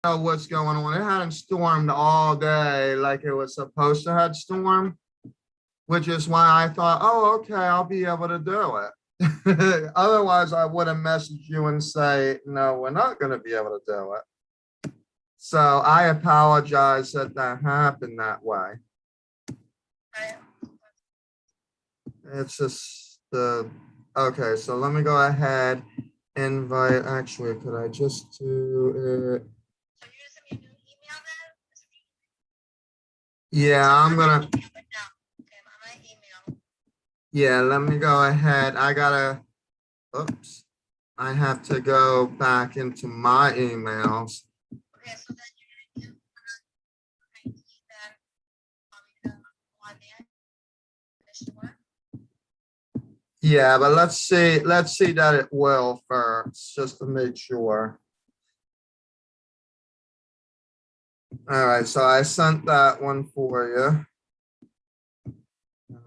know what's going on. It hadn't stormed all day like it was supposed to have stormed, which is why I thought, oh, okay, I'll be able to do it. Otherwise, I would have messaged you and say, no, we're not going to be able to do it. So I apologize that that happened that way. It's just the, okay, so let me go ahead, invite, actually, could I just do it? Yeah, I'm gonna, yeah, let me go ahead. I gotta, oops, I have to go back into my emails. Okay, so then you're gonna do Yeah, but let's see that it will first, just to make sure. All right, so I sent that one for you.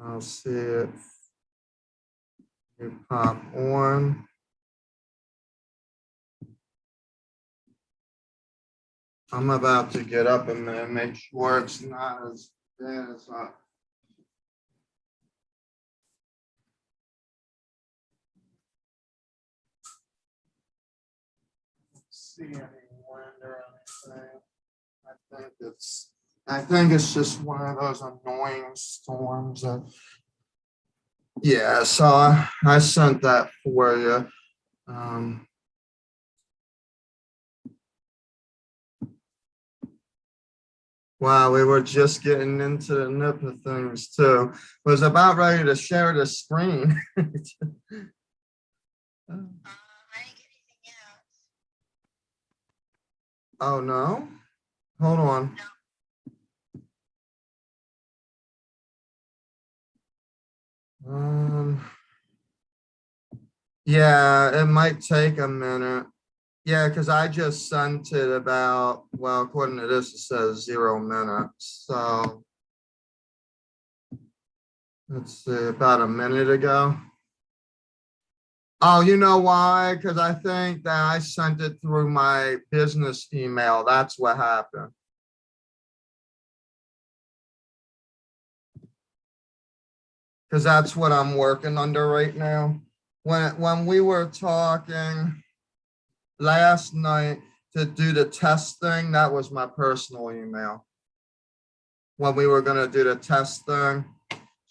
I'll see if you pop on. I'm about to get up and make sure it's not as bad as I. See any wind or anything. I think it's just one of those annoying storms that, yeah, so I sent that for you. Wow, we were just getting into the nip of things too. Was about ready to share the screen. I didn't get anything else. Oh no, hold on. Yeah, it might take a minute. Yeah, because I just sent it about, well, according to this, it says 0 minutes. So let's see, about a minute ago. Oh, you know why? Because I think that I sent it through my business email. That's what happened. Because that's what I'm working under right now. When we were talking last night to do the testing, that was my personal email. When we were going to do the testing,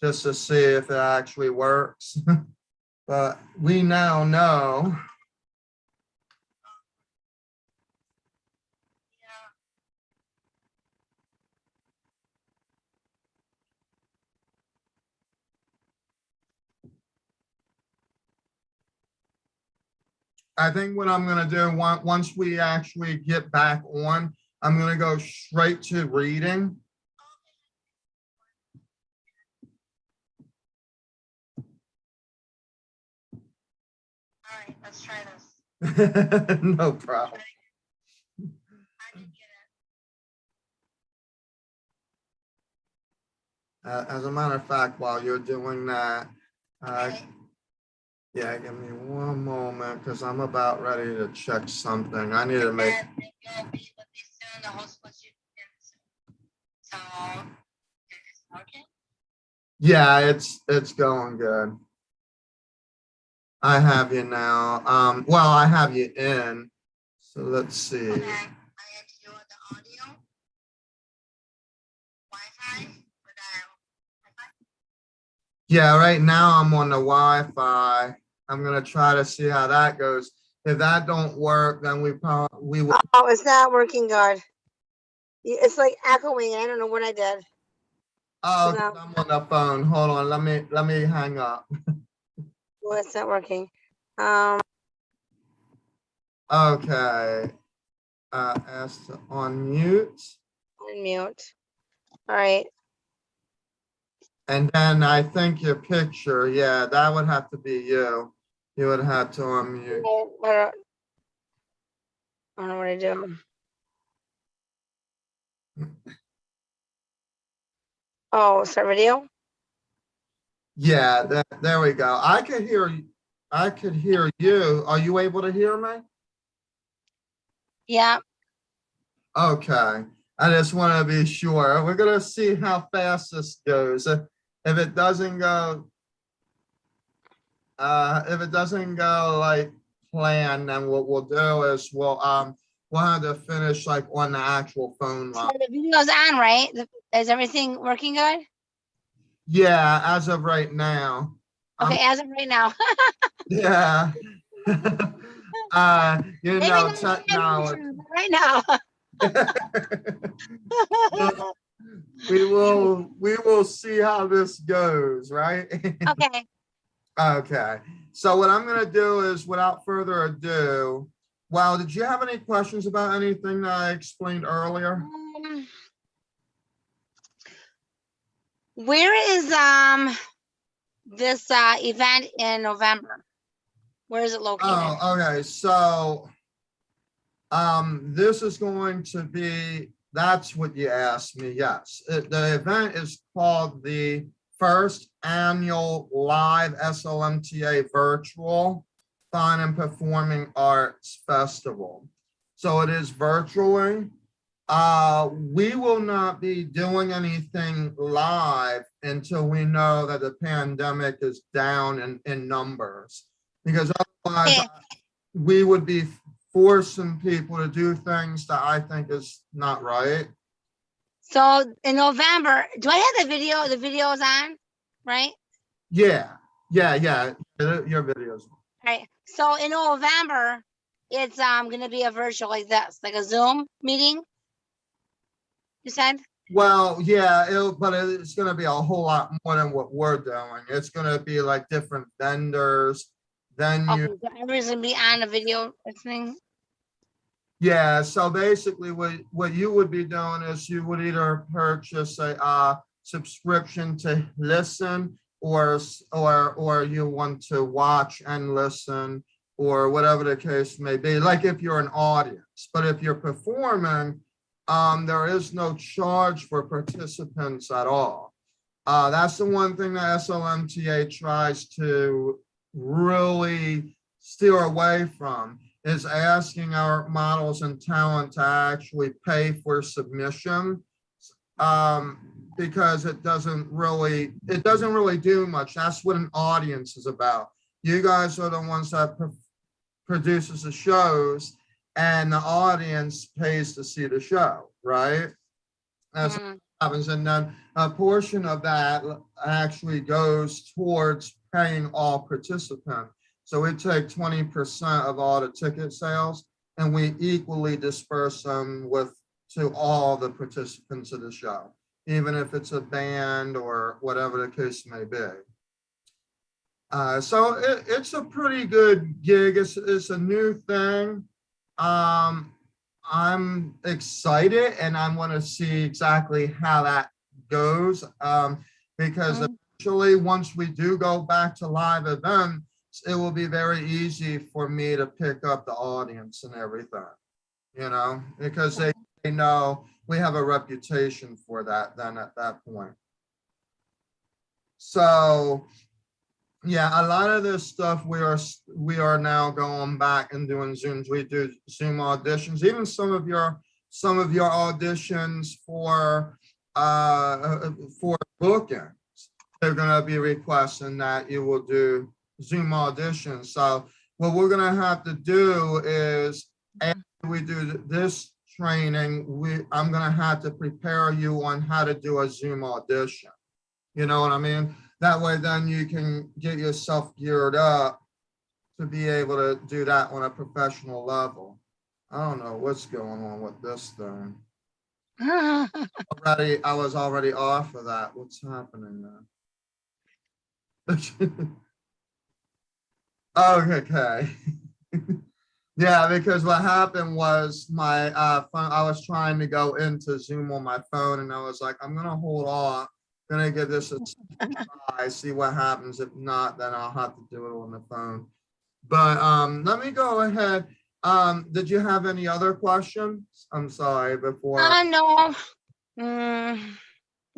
just to see if it actually works. But we now know. I think what I'm going to do once we actually get back on, I'm going to go straight to reading. All right, let's try this. No problem. I didn't get it. As a matter of fact, while you're doing that, Okay. yeah, give me one moment because I'm about ready to check something. I need to make. You'll be with me soon. The host wants you to. So, it's working? Yeah, it's going good. I have you now. Well, I have you in. So let's see. Okay. I had to do the audio. Wi-Fi? Yeah, right now I'm on the Wi-Fi. I'm gonna try to see how that goes. If that don't work, then we will. Oh, it's not working good. It's like echoing. I don't know what I did. Oh, No. I'm on the phone. Hold on. Let me hang up. Well, it's not working. Okay. Ask to unmute. Unmute. All right. And then I think your picture, yeah, that would have to be you. You would have to unmute. I don't know what I do. Oh, start video? Yeah, there we go. I could hear you. Are you able to hear me? Yeah. Okay, I just want to be sure. We're gonna see how fast this goes. If it doesn't go, if it doesn't go like planned, then what we'll do is we'll have to finish like on the actual phone So line. the video's on, right? Is everything working good? Yeah, as of right now. Okay, as of right now. Yeah. Maybe not in the Technology. future, but right now. We will see how this goes, right? Okay. Okay. So what I'm gonna do is, without further ado, well, did you have any questions about anything that I explained earlier? Where is this event in November? Where is it located? Oh, okay. So this is going to be, that's what you asked me, yes. The event is called the First Annual Live SLMTA Virtual Fine and Performing Arts Festival. So it is virtually. We will not be doing anything live until we know that the pandemic is down in numbers, because otherwise Okay. we would be forcing people to do things that I think is not right. So in November, do I have the video? The video's on, right? Yeah. Your videos. Right. So in November, it's gonna be a virtual like this, like a Zoom meeting. You said? Well, yeah, but it's going to be a whole lot more than what we're doing. It's going to be like different vendors. Then Okay, so everyone's gonna be on the video listening. yeah. So basically, what you would be doing is you would either purchase a subscription to listen, or you want to watch and listen, or whatever the case may be. Like if you're an audience, but if you're performing, there is no charge for participants at all. That's the one thing that SLMTA tries to really steer away from, is asking our models and talent to actually pay for submission, because it doesn't really do much. That's what an audience is about. You guys are the ones that produces the shows, and the audience pays to see the show, right? That's what happens. And then a portion of that actually goes towards paying all participants. So we take 20% of all the ticket sales, and we equally disperse them to all the participants of the show, even if it's a band or whatever the case may be. So it's a pretty good gig. It's a new thing. I'm excited, and I want to see exactly how that goes, because eventually, once we do go back to live events, it will be very easy for me to pick up the audience and everything, because they know we have a reputation for that then at that point. So yeah, a lot of this stuff we are now going back and doing Zooms. We do Zoom auditions, even some of your auditions for bookings. They're going to be requesting that you will do Zoom auditions. So what we're going to have to do is, after we do this training, I'm going to have to prepare you on how to do a Zoom audition. You know what I mean? That way, then you can get yourself geared up to be able to do that on a professional level. I don't know what's going on with this thing. I was already off of that. What's happening now? Okay. Yeah, because what happened was my phone, I was trying to go into Zoom on my phone, and I was like, I'm gonna hold off, gonna give this a try, see what happens. If not, then I'll have to do it on the phone. But let me go ahead. Did you have any other questions? I'm sorry, before. No. Not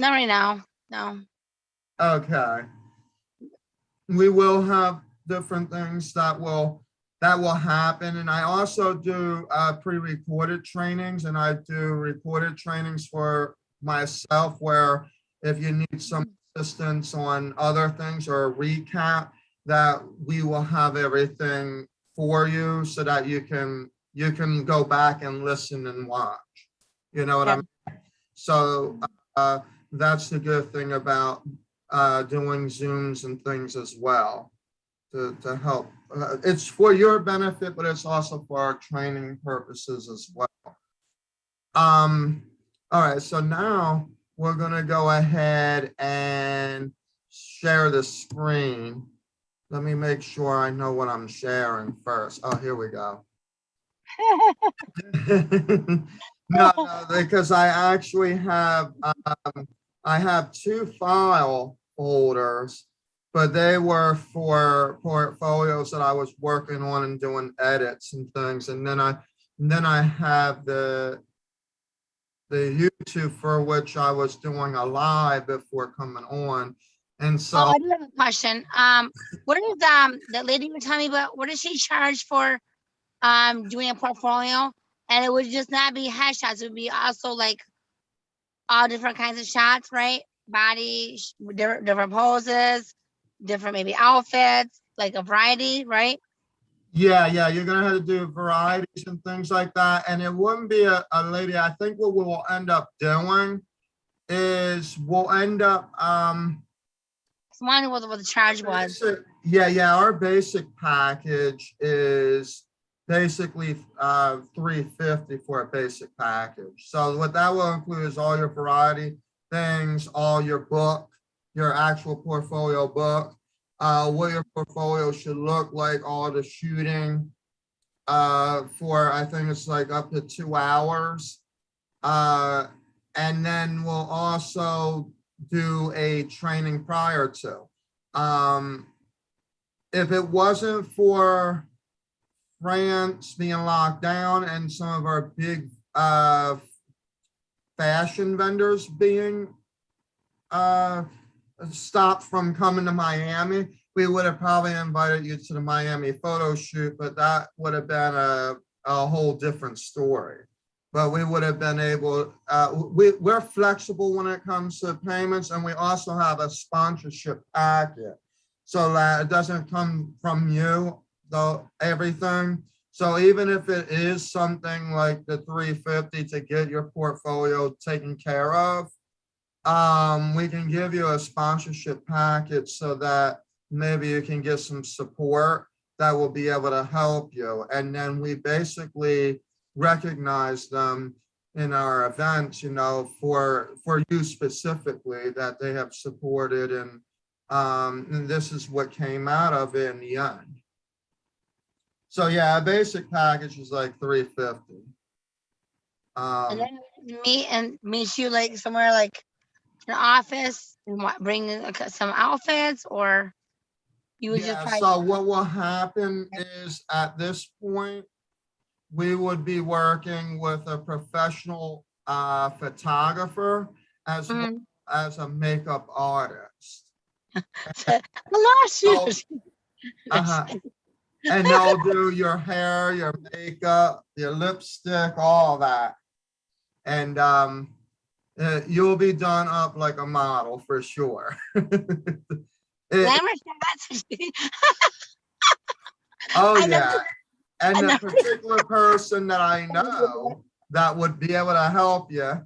right now. No. Okay. We will have different things that that will happen. And I also do pre-recorded trainings, and I do recorded trainings for myself where if you need some assistance on other things or a recap, that we will have everything for you so that you can go back and listen and watch. You know what I mean? So that's the good thing about doing Zooms and things as well to help. It's for your benefit, but it's also for our training purposes as well. All right, so now we're gonna go ahead and share the screen. Let me make sure I know what I'm sharing first. Oh, here we go. No, because I actually have, I have 2 file folders, but they were for portfolios that I was working on and doing edits and things. And then I have the YouTube for which I was doing a live before coming on. And so I do have a question. What is the lady you were telling me about? What does she charge for doing a portfolio? And it would just not be headshots. It would be also like all different kinds of shots, right? Body, different poses, different maybe outfits, like a variety, right? yeah, you're gonna have to do varieties and things like that. And it wouldn't be a lady. I think what we'll end up doing is we'll end up So wondering what the charge was. yeah, our basic package is basically $350 for a basic package. So what that will include is all your variety things, all your book, your actual portfolio book, what your portfolio should look like, all the shooting for, I think it's like up to 2 hours. And then we'll also do a training prior to. If it wasn't for France being locked down and some of our big fashion vendors being stopped from coming to Miami, we would have probably invited you to the Miami photo shoot, but that would have been a whole different story. But we would have been able, we're flexible when it comes to payments, and we also have a sponsorship packet. So that it doesn't come from you, though, everything. So even if it is something like the $350 to get your portfolio taken care of, we can give you a sponsorship package so that maybe you can get some support that will be able to help you. And then we basically recognize them in our events, you know, for you specifically, that they have supported, and this is what came out of it in the end. So yeah, a basic package is like $350. And then meet you like somewhere like an office and bring some outfits, or you would just probably. So what will happen is at this point, we would be working with a professional photographer as well as a makeup artist. So, and they'll do your hair, your makeup, your lipstick, all that. And you'll be done up like a model for sure. Oh yeah. And the particular person that I know that would be able to help you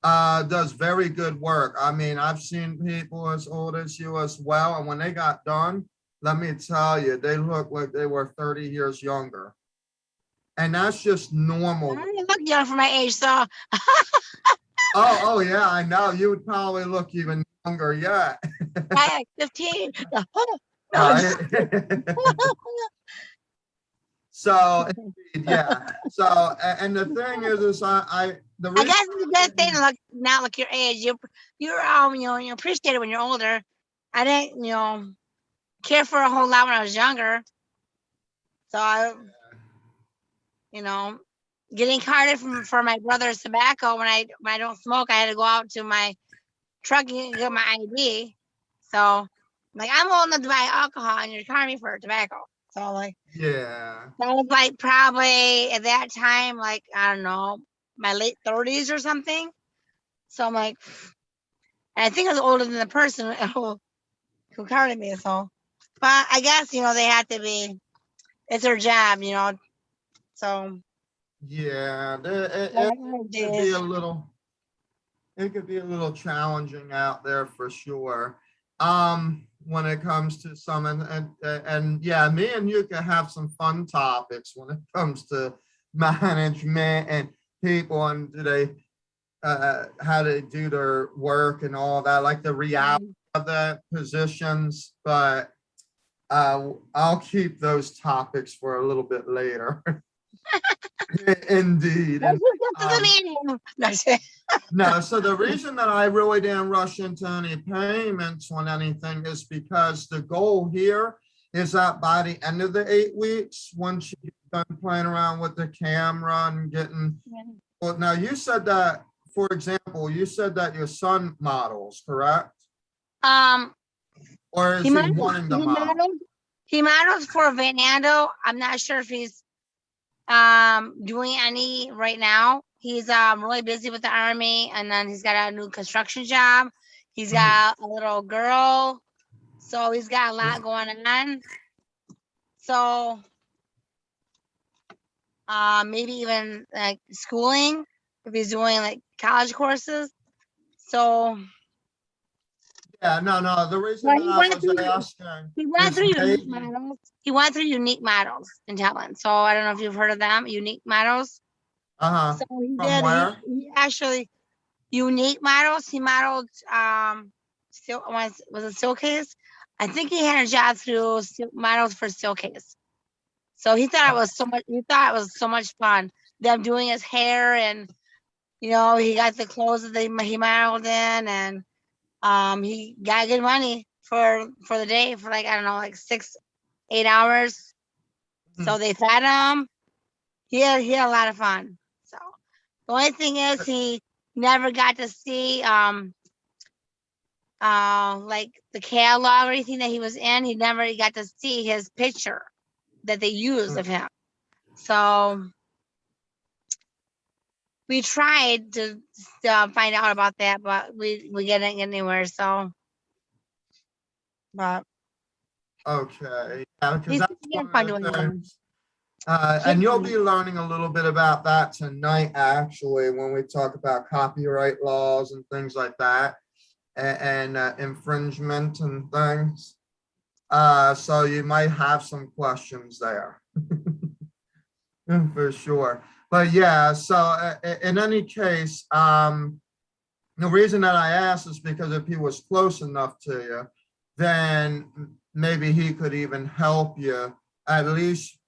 does very good work. I mean, I've seen people as old as you as well. And when they got done, let me tell you, they look like they were 30 years younger. And that's just normal. I look young for my age, so. Oh yeah, I know. You would probably look even younger yet. I 15. So yeah. So and the thing is I guess the best thing to not look your age. You're you appreciate it when you're older. I didn't care for a whole lot when I was younger. So getting carded for my brother's tobacco when I don't smoke, I had to go out to my truck and get my ID. So like, I'm old enough to buy alcohol and you're carding me for tobacco. So like, Yeah. that was like probably at that time, like, I don't know, my late 30s or something. So I'm like, and I think I was older than the person who carded me. So, but I guess, they had to be, it's their job, so. Yeah. Like, It oh, could be geez. a little, it could be a little challenging out there for sure. When it comes to some, and yeah, me and you can have some fun topics when it comes to management and people and do they how to do their work and all that, like the reality of the positions. But I'll keep those topics for a little bit later. Indeed. Let's And just get to the um, meeting. That's it. no, so the reason that I really didn't rush into any payments on anything is because the goal here is that by the end of the 8 weeks, once you get done playing around with the camera and getting, well, now you said that, for example, you said that your son models, correct? Um, Or he is he models, wanting to he model? models, he models for Van Ando. I'm not sure if he's doing any right now. He's really busy with the army, and then he's got a new construction job. He's got a little girl, so he's got a lot going on. So maybe even like schooling if he's doing like college courses. So Yeah, no, the reason well, that I was asking he went is through unique maybe, models. He went through unique models in talent. So I don't know if you've heard of them, unique models. So he from did. where? He actually unique models. He modeled still was it Steelcase? I think he had a job through models for Steelcase. So he thought it was so much. He thought it was so much fun. Them doing his hair, and he got the clothes that he modeled in, and he got good money for the day for like I don't know, like 6-8 hours. So they fed him. He had a lot of fun. So the only thing is he never got to see like the catalog or anything that he was in. He never got to see his picture that they used of him. So we tried to find out about that, but we didn't get anywhere. So, but Okay, yeah, because he's that's having one fun of doing the it. things. He had And you'll fun. be learning a little bit about that tonight, actually, when we talk about copyright laws and things like that, and infringement and things. So you might have some questions there. For sure. But yeah, so in any case, the reason that I asked is because if he was close enough to you, then maybe he could even help you at least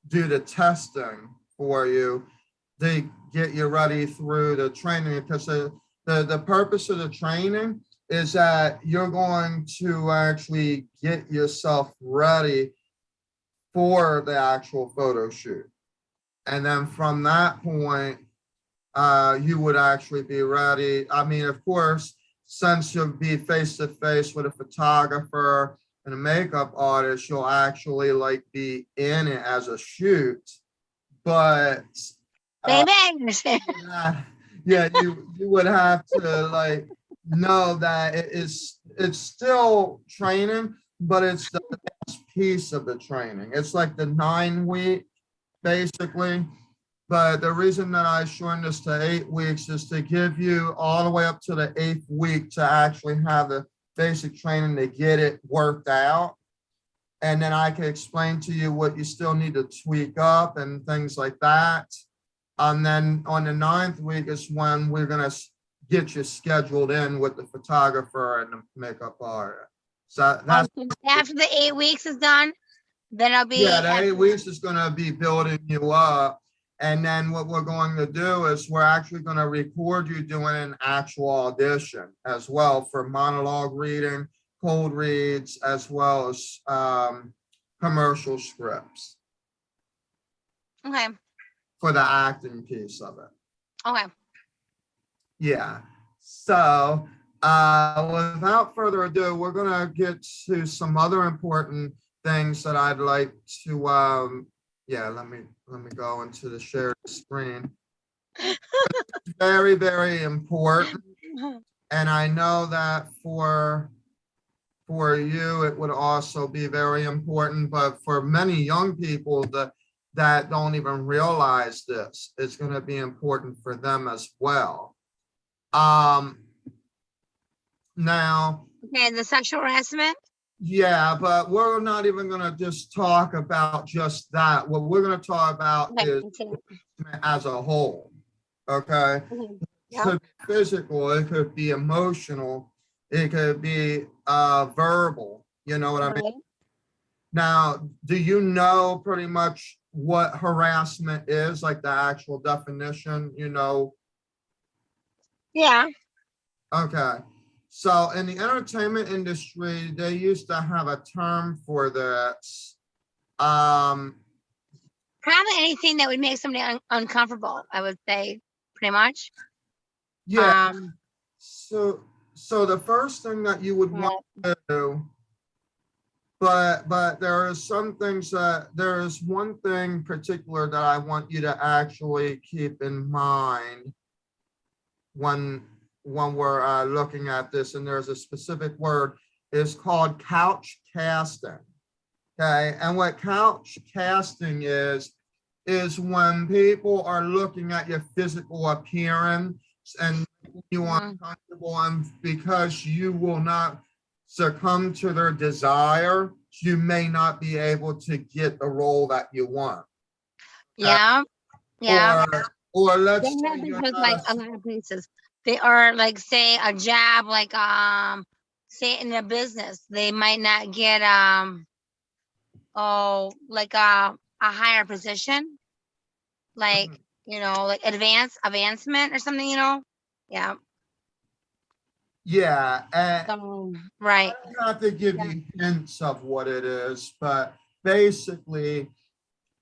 do the testing for you to get you ready through the training, because the purpose of the training is that you're going to actually get yourself ready for the actual photo shoot. And then from that point, you would actually be ready. I mean, of course, since you'll be face to face with a photographer and a makeup artist, you'll actually like be in it as a shoot. But Bang bang. yeah, you would have to like know that it's still training, but it's the last piece of the training. It's like the 9 week basically. But the reason that I shortened this to 8 weeks is to give you all the way up to the 8th week to actually have the basic training to get it worked out. And then I can explain to you what you still need to tweak up and things like that. And then on the 9th week is when we're gonna get you scheduled in with the photographer and the makeup artist. So that's, So after the 8 weeks is done, then I'll yeah, be the 8 weeks is gonna be building you up. And then what we're going to do is we're actually gonna record you doing an actual audition as well for monologue reading, cold reads, as well as commercial scripts okay. for the acting piece of it. Okay. Yeah. So without further ado, we're going to get to some other important things that I'd like to, yeah, let me go into the shared screen. Very, very important. And I know that for you, it would also be very important, but for many young people that don't even realize this, it's going to be important for them as well. Now, Okay, the sexual harassment. yeah, but we're not even going to just talk about just that. What we're going to talk about Okay, is continue. as a whole. Okay. Mhm. It Yeah. could be physical, it could be emotional, it could be verbal. You know what I mean? Right. Now, do you know pretty much what harassment is, like the actual definition, you know? Yeah. Okay. So in the entertainment industry, they used to have a term for this. Probably anything that would make somebody uncomfortable, I would say, pretty much. Yeah. So the first thing that you would want Right. to do, but there are some things that there is one thing particular that I want you to actually keep in mind when we're looking at this, and there's a specific word, is called couch casting. Okay, and what couch casting is when people are looking at your physical appearance and you Mhm. uncomfortable, and because you will not succumb to their desire, you may not be able to get the role that you want. Yeah. Yeah. Or That let's say happens you're with not like a lot of places. They are like, say, a job, like say in a business, they might not get like a higher position, like, like advancement or something, Yeah. yeah, and So, right. I have to give Yeah. you hints of what it is, but basically,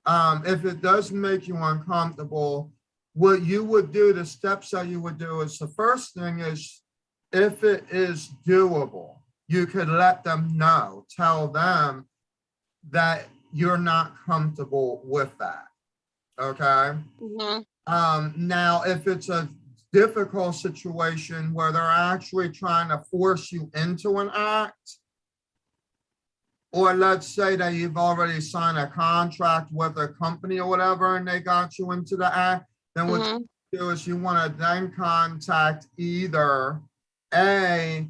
if it does make you uncomfortable, what you would do, the steps that you would do is the first thing is, if it is doable, you could let them know, tell them that you're not comfortable with that. Okay. Mhm. Now, if it's a difficult situation where they're actually trying to force you into an act, or let's say that you've already signed a contract with a company or whatever, and they got you into the act, then what Mhm. you do is you want to then contact either a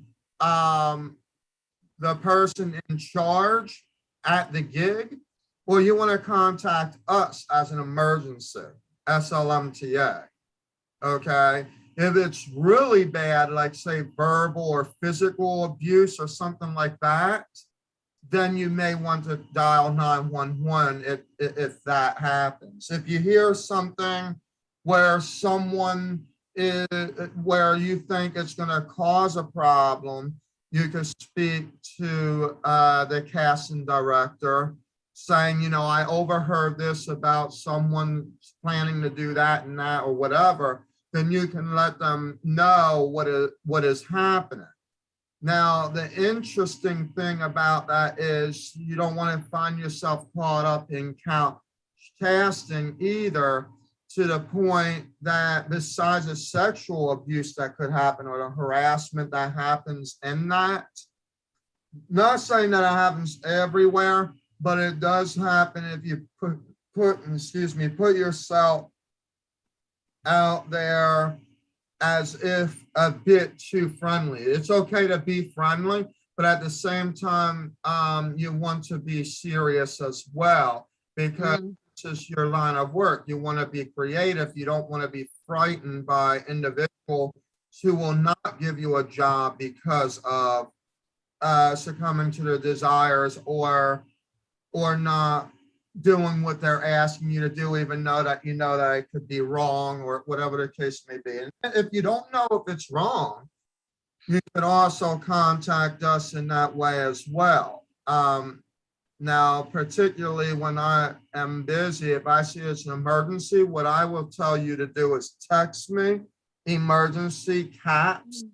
the person in charge at the gig, or you want to contact us as an emergency, Slmta. Okay. If it's really bad, like say verbal or physical abuse or something like that, then you may want to dial 911 if that happens. If you hear something where someone is, where you think it's going to cause a problem, you can speak to the casting director saying, I overheard this about someone planning to do that and that or whatever. Then you can let them know what is happening. Now, the interesting thing about that is you don't want to find yourself caught up in couch casting either, to the point that besides the sexual abuse that could happen or the harassment that happens in that, not saying that it happens everywhere, but it does happen if you put yourself out there as if a bit too friendly. It's okay to be friendly, but at the same time, you want to be serious as well, because Mhm. this is your line of work. You want to be creative. You don't want to be frightened by individuals who will not give you a job because of succumbing to their desires, or not doing what they're asking you to do, even though that that it could be wrong or whatever the case may be. And if you don't know if it's wrong, you can also contact us in that way as well. Now, particularly when I am busy, if I see it's an emergency, what I will tell you to do is text me emergency caps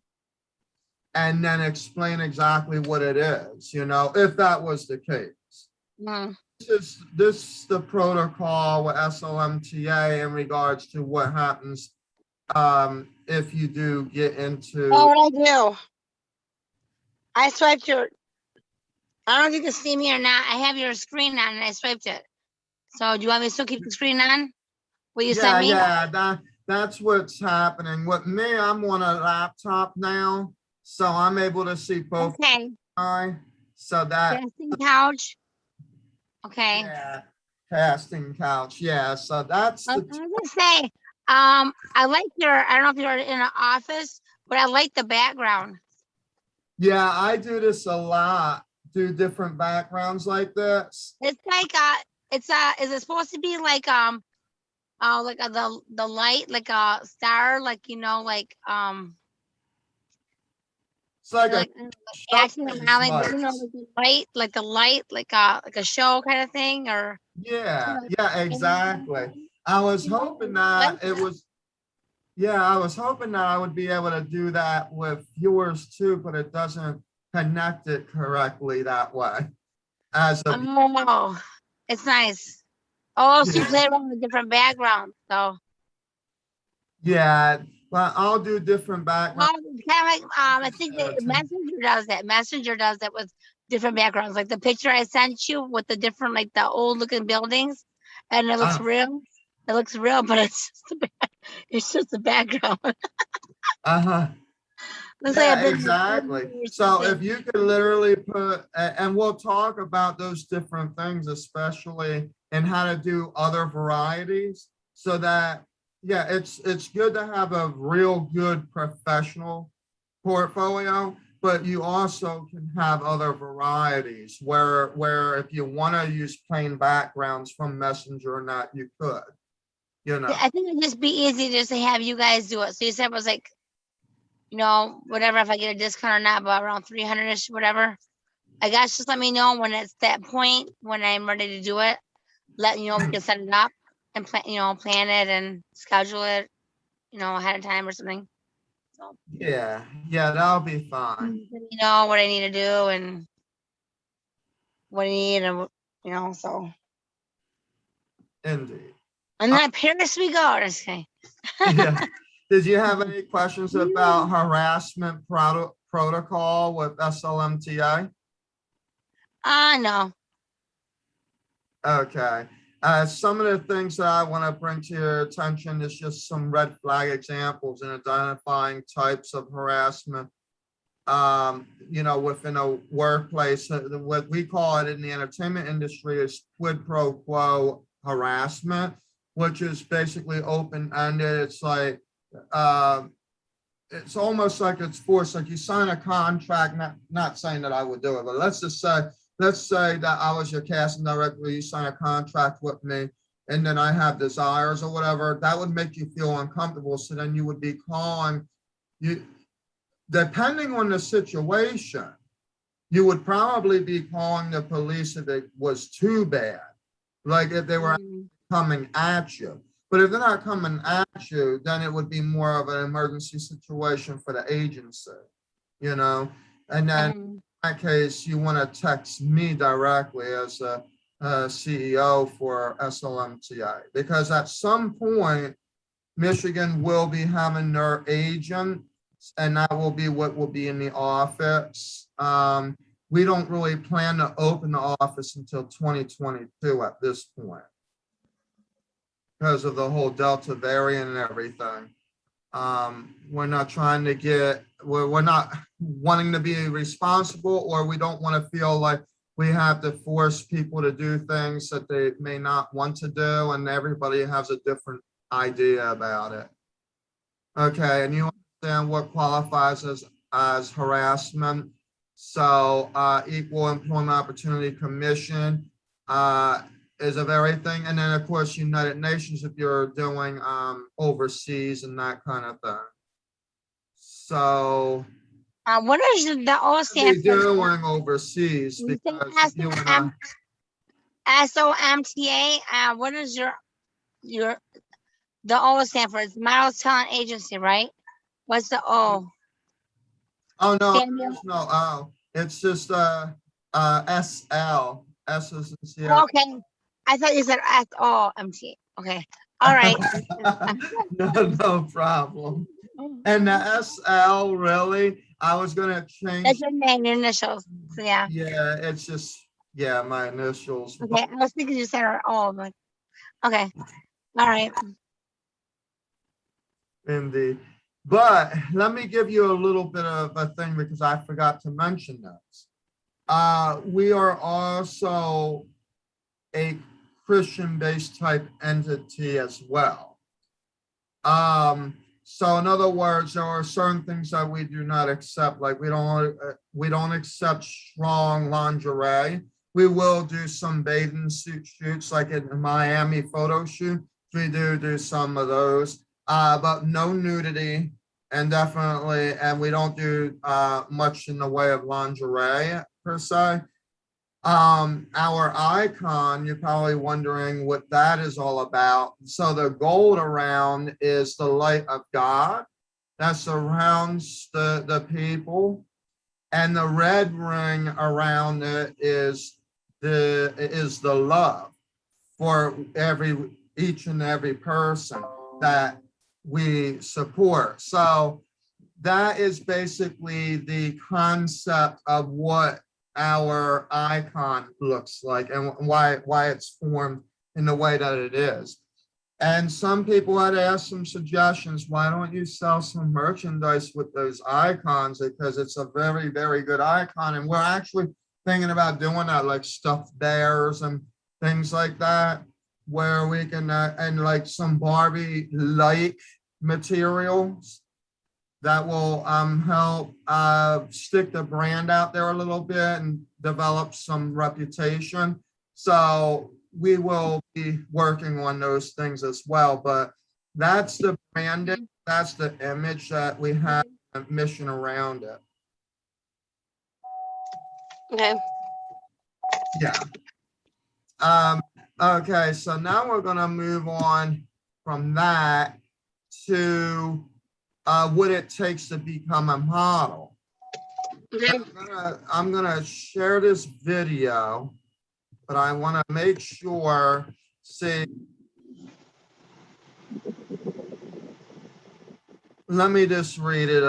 and then explain exactly what it is, if that was the case. Mm. This is the protocol with SLMTA in regards to what happens if you do get into. Oh, what I do? I swiped your. I don't know if you can see me or not. I have your screen on and I swiped it. So do you want me to still keep the screen on? Will you send me? That's what's happening with me. I'm on a laptop now, so I'm able to see both. Okay. So that Casting couch. Okay. yeah, casting couch. Yeah, so that's I the was gonna say, I like your. I don't know if you're in an office, but I like the background. yeah. I do this a lot. Do different backgrounds like this. It's like is it supposed to be like the light like a star like It's like a like acting showcase around like lights. like the light like a show kind of thing or Yeah, like, yeah, exactly. I was hoping like that it was. Yeah, I was hoping that I would be able to do that with viewers too, but it doesn't connect it correctly that way. As a oh, it's nice. Oh, so you yeah, play around with different backgrounds. So yeah, but I'll do different well, backgrounds. it's kind of like I think that Messenger does that. Messenger does that with different backgrounds. Like the picture I sent you with the different like the old looking buildings, and it looks Uh, real. It looks real, but it's just it's just the background. uh-huh. Looks like I've Yeah, been in a exactly. movie or So if something. you could literally put, and we'll talk about those different things, especially and how to do other varieties so that, yeah, it's good to have a real good professional portfolio, but you also can have other varieties where if you want to use plain backgrounds from Messenger or not, you could, you know. I think it'd just be easy just to have you guys do it. So you said it was like, whatever, if I get a discount or not, but around 300-ish, whatever. I guess just let me know when it's that point when I'm ready to do it. Let you know we can set it up and plan it and schedule it, ahead of time or something. So Yeah, yeah, that'll be fine. let me know what I need to do and what I need and so. Indeed. And then Paris we go. Just kidding. Yeah. Did you have any questions about harassment protocol with SLMTA? No. Okay. Some of the things that I want to bring to your attention is just some red flag examples in identifying types of harassment. Within a workplace, what we call it in the entertainment industry is quid pro quo harassment, which is basically open-ended. It's like, it's almost like it's forced, like you sign a contract, not saying that I would do it, but let's say that I was your casting director, you sign a contract with me, and then I have desires or whatever, that would make you feel uncomfortable. So then you would be calling you, depending on the situation, you would probably be calling the police if it was too bad, like if they were coming at you. But if they're not coming at you, then it would be more of an emergency situation for the agency, And then in that case, you want to text me directly as a CEO for SLMTA, because at some point, Michigan will be having their agent, and that will be what will be in the office. We don't really plan to open the office until 2022 at this point because of the whole Delta variant and everything. We're not trying to we're not wanting to be responsible, or we don't want to feel like we have to force people to do things that they may not want to do, and everybody has a different idea about it. Okay, and you understand what qualifies as harassment. So Equal Employment Opportunity Commission is a very thing. And then of course, United Nations, if you're doing overseas and that kind of thing. So What is the O what are stand we for? doing overseas? You say Because if you wanna, SOMTA. What is your the O stand for? It's Model Talent Agency, right? What's the O? oh no, Samuel. there's no, oh, it's just SL. S's and Sierra. Okay. I thought you said SOMT. Okay. All right. No problem. And the SL, really, I was gonna change. That's your name, your initials. So yeah. Yeah, it's just, yeah, my initials. Okay. I was thinking you said all. But okay. All right. Indeed. But let me give you a little bit of a thing because I forgot to mention this. We are also a Christian-based type entity as well. So in other words, there are certain things that we do not accept, like we don't accept strong lingerie. We will do some bathing suit shoots, like in the Miami photo shoot. We do some of those, but no nudity, and definitely, and we don't do much in the way of lingerie per se. Our icon, you're probably wondering what that is all about. So the gold around is the light of God that surrounds the people, and the red ring around it is the love for each and every person that we support. So that is basically the concept of what our icon looks like and why it's formed in the way that it is. And some people had asked some suggestions, why don't you sell some merchandise with those icons? Because it's a very, very good icon. And we're actually thinking about doing that, like stuffed bears and things like that, where we can, and like some Barbie-like materials that will help stick the brand out there a little bit and develop some reputation. So we will be working on those things as well, but that's the branding, that's the image that we have, a mission around it. Okay. Yeah. Okay, so now we're gonna move on from that to what it takes to become a model. Okay. I'm gonna share this video, but I want to make sure, see, let me just read it.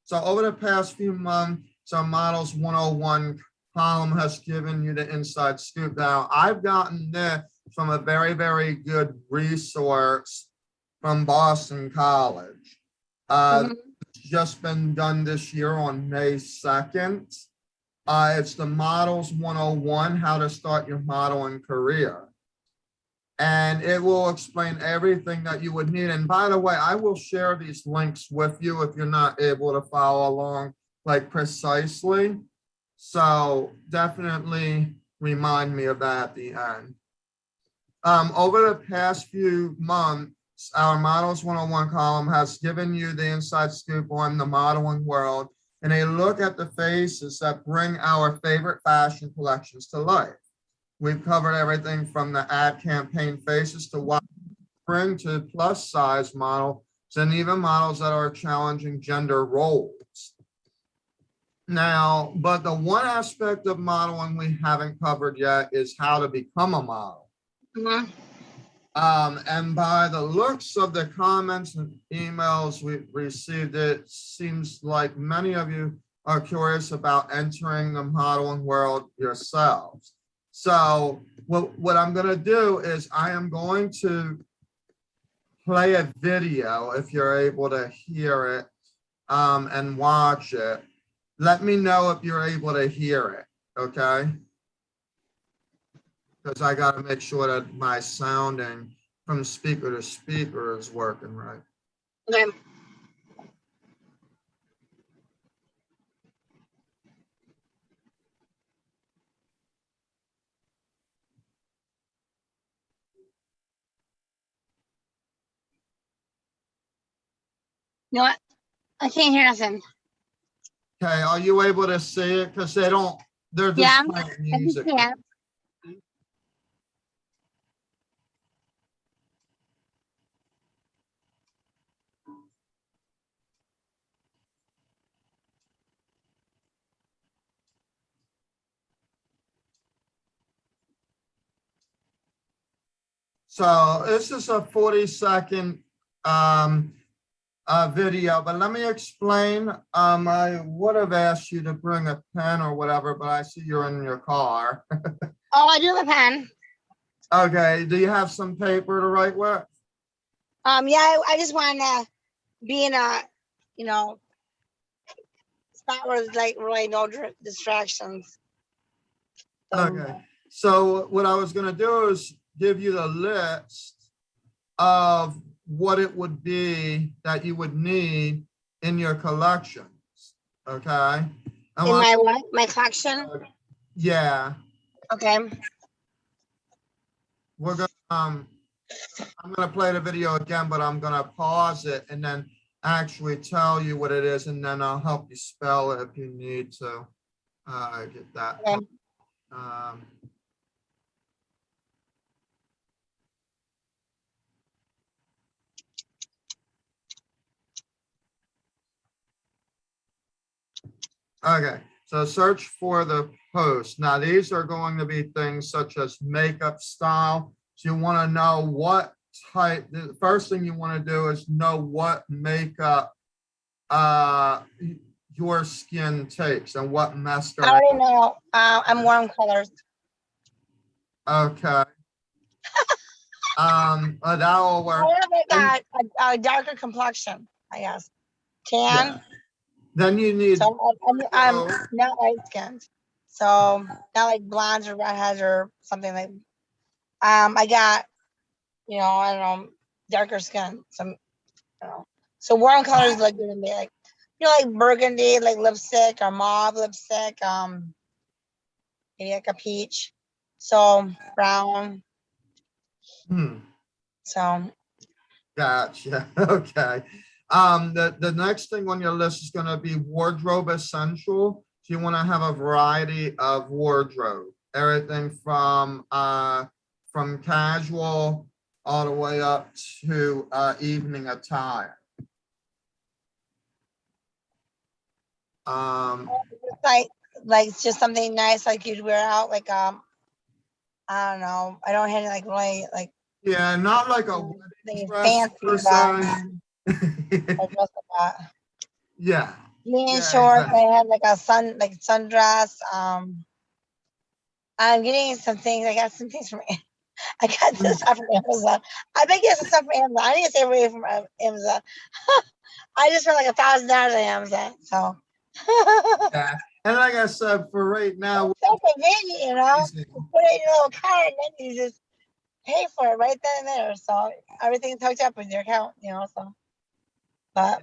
So over the past few months, some Models 101 column has given you the inside scoop. Now, I've gotten this from a very, very good resource from Boston College. It's just been done this year on May 2nd. It's the Models 101, how to start your modeling career. And it will explain everything that you would need. And by the way, I will share these links with you if you're not able to follow along like precisely. So definitely remind me of that at the end. Over the past few months, our Models 101 column has given you the inside scoop on the modeling world and a look at the faces that bring our favorite fashion collections to life. We've covered everything from the ad campaign faces to what bring to plus size models and even models that are challenging gender roles. Now, but the one aspect of modeling we haven't covered yet is how to become a model. And by the looks of the comments and emails we received, it seems like many of you are curious about entering the modeling world yourselves. So what I'm going to do is I am going to play a video if you're able to hear it and watch it. Let me know if you're able to hear it, okay? Because I got to make sure that my sounding from speaker to speaker is working right. Okay. You know what? I can't hear nothing. Okay, are you able to see it? Because they're just Yeah, playing I can music. see it. So this is a 40-second video, but let me explain. I would have asked you to bring a pen or whatever, but I see you're in your car. Oh, I do have a pen. Okay, do you have some paper to write with? Yeah, I just want to be in a, you know, spot where there's like really no distractions. Okay, so what I was gonna do is give you the list of what it would be that you would need in your collections, okay? And In my what? My collection? yeah, Okay. we're gonna, I'm gonna play the video again, but I'm gonna pause it and then actually tell you what it is, and then I'll help you spell it if you need to get that. Okay. Okay, so search for the post. Now, these are going to be things such as makeup style. So you want to know what type, the first thing you want to do is know what makeup your skin takes and what I mascara. already know. I'm warm colors. Okay. That will work. I have like a darker complexion, I guess. Tan. Yeah. Then you need. So I'm not light skinned. So not like blondes or redheads or something like. I got, I don't know, darker skin. Some, So warm colors like gonna be like, like burgundy, like lipstick or mauve lipstick. Maybe like a peach. So brown. So Gotcha. Okay. The next thing on your list is going to be wardrobe essential. So you want to have a variety of wardrobe, everything from casual all the way up to evening attire. like just something nice like you'd wear out, like I don't know. I don't have any like really like Yeah, not like a wedding dress fancy, per but I se. dress like that. Yeah. Jean Yeah, shorts. exactly. I had like a sundress. I'm getting some things. I got some things from. I got this stuff from Amazon. I've been getting some stuff from Amazon. I need to stay away from Amazon. I just spent like $1,000 on Amazon. So. Yeah. And like I said, for right now, it's so convenient, you put it in your little card and then you just pay for it right then and there. So everything's hooked up with your account, so. But.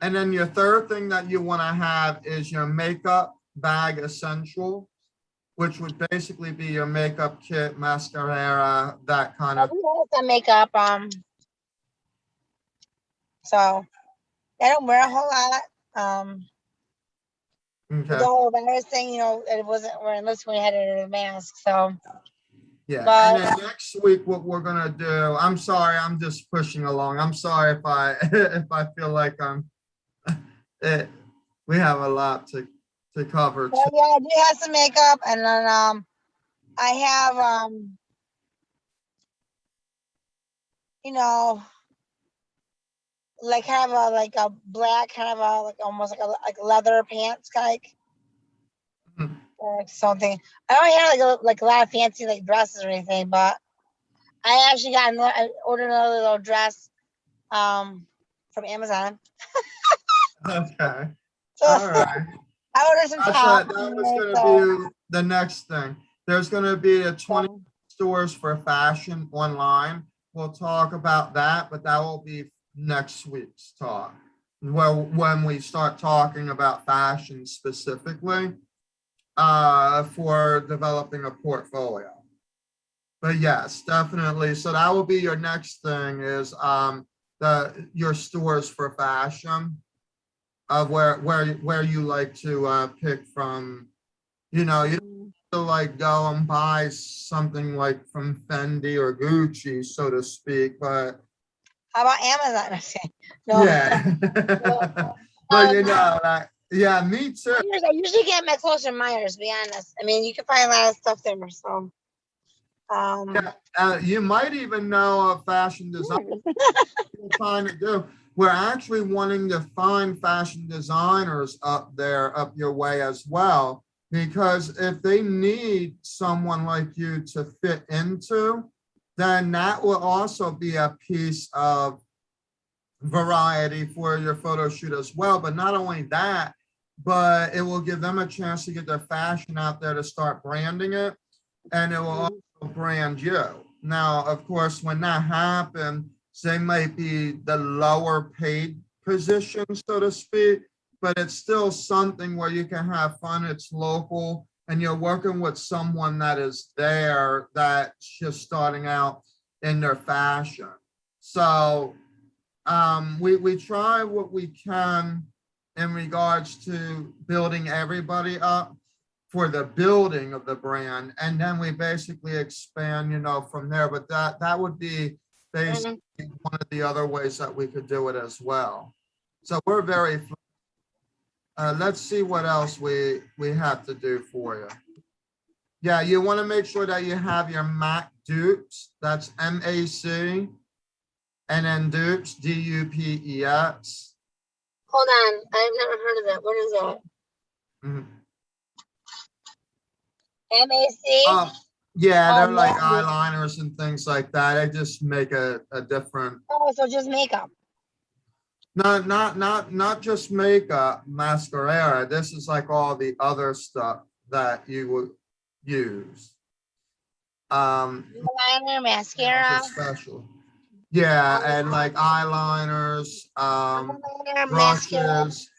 And then your third thing that you want to have is your makeup bag essential, which would basically be your makeup kit, mascara, that kind of. Some makeup. So I don't wear a whole lot. With the Okay. whole virus thing, it wasn't wearing lips when we had it in a mask. So. Yeah. But, and then next week, what we're gonna do. I'm sorry, I'm just pushing along. I'm sorry if I if I feel like I'm. We have a lot to cover. Well, yeah, I do have some makeup, and then I have like kind of a black kind of like almost like leather pants or something. I don't have like a lot of fancy like dresses or anything, but I actually I ordered another little dress from Amazon. Okay. So All right. I ordered some tops. That was going to be the next thing. There's going to be a 20 stores for fashion online. We'll talk about that, but that will be next week's talk. Well, when we start talking about fashion specifically for developing a portfolio. But yes, definitely. So that will be your next thing is your stores for fashion. Of where you like to pick from, you don't have to like go and buy something like from Fendi or Gucci, so to speak, but how about Amazon? No. yeah. But yeah, me too. I usually get my clothes from Myers, to be honest. I mean, you can find a lot of stuff there, so You might even know a fashion designer we're trying to do. We're actually wanting to find fashion designers up there, up your way as well, because if they need someone like you to fit into, then that will also be a piece of variety for your photo shoot as well. But not only that, but it will give them a chance to get their fashion out there to start branding it, and it will also brand you. Now, of course, when that happens, they might be the lower paid position, so to speak, but it's still something where you can have fun. It's local, and you're working with someone that is there that's just starting out in their fashion. So we try what we can in regards to building everybody up for the building of the brand, and then we basically expand, from there. But that would be basically one of the other ways that we could do it as well. So we're very let's see what else we have to do for you. Yeah, you want to make sure that you have your MAC dupes. That's MAC, and then dupes, DUPEX. Hold on, I've never heard of that. What is that? MAC? Yeah, they're like MAC. eyeliners and things like that. I just make a different. Oh, so just makeup. Not just makeup, mascara. This is like all the other stuff that you would use. Eyeliner, mascara. Special. Yeah, and like eyeliners, Eyeliner, mascara, brushes,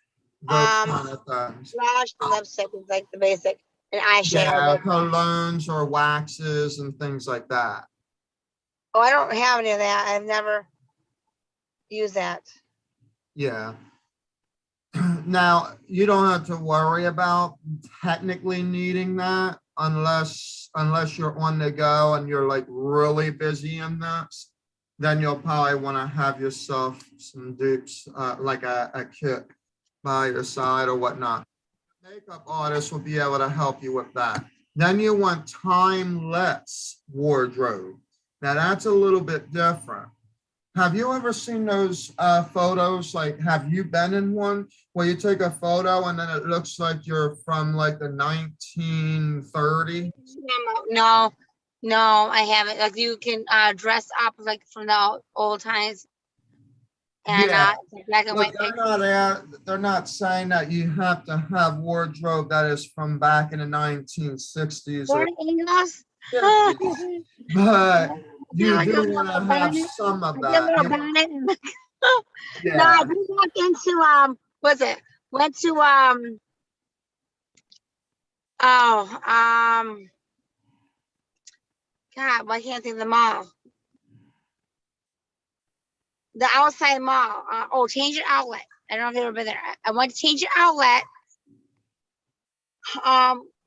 those kind of things. blush, and lipstick is like the basic, and eyeshadow. Yeah, colognes or waxes and things like that. Oh, I don't have any of that. I've never used that. Yeah. Now, you don't have to worry about technically needing that unless you're on the go and you're like really busy in this. Then you'll probably want to have yourself some dupes, like a kit by your side or whatnot. Makeup artist will be able to help you with that. Then you want timeless wardrobe. Now that's a little bit different. Have you ever seen those photos? Like, have you been in one where you take a photo and then it looks like you're from like the 1930s? No, I haven't. Like, you can dress up like from the old times. And Yeah. black and white. They're not saying that you have to have wardrobe that is from back in the 1960s. Or 50s. But you do want to have some of that. Yeah. No, I did walk into went to God, why can't I think of the mall? The outside mall. Change Your Outlet. I don't know if you've ever been there. I went to Change Your Outlet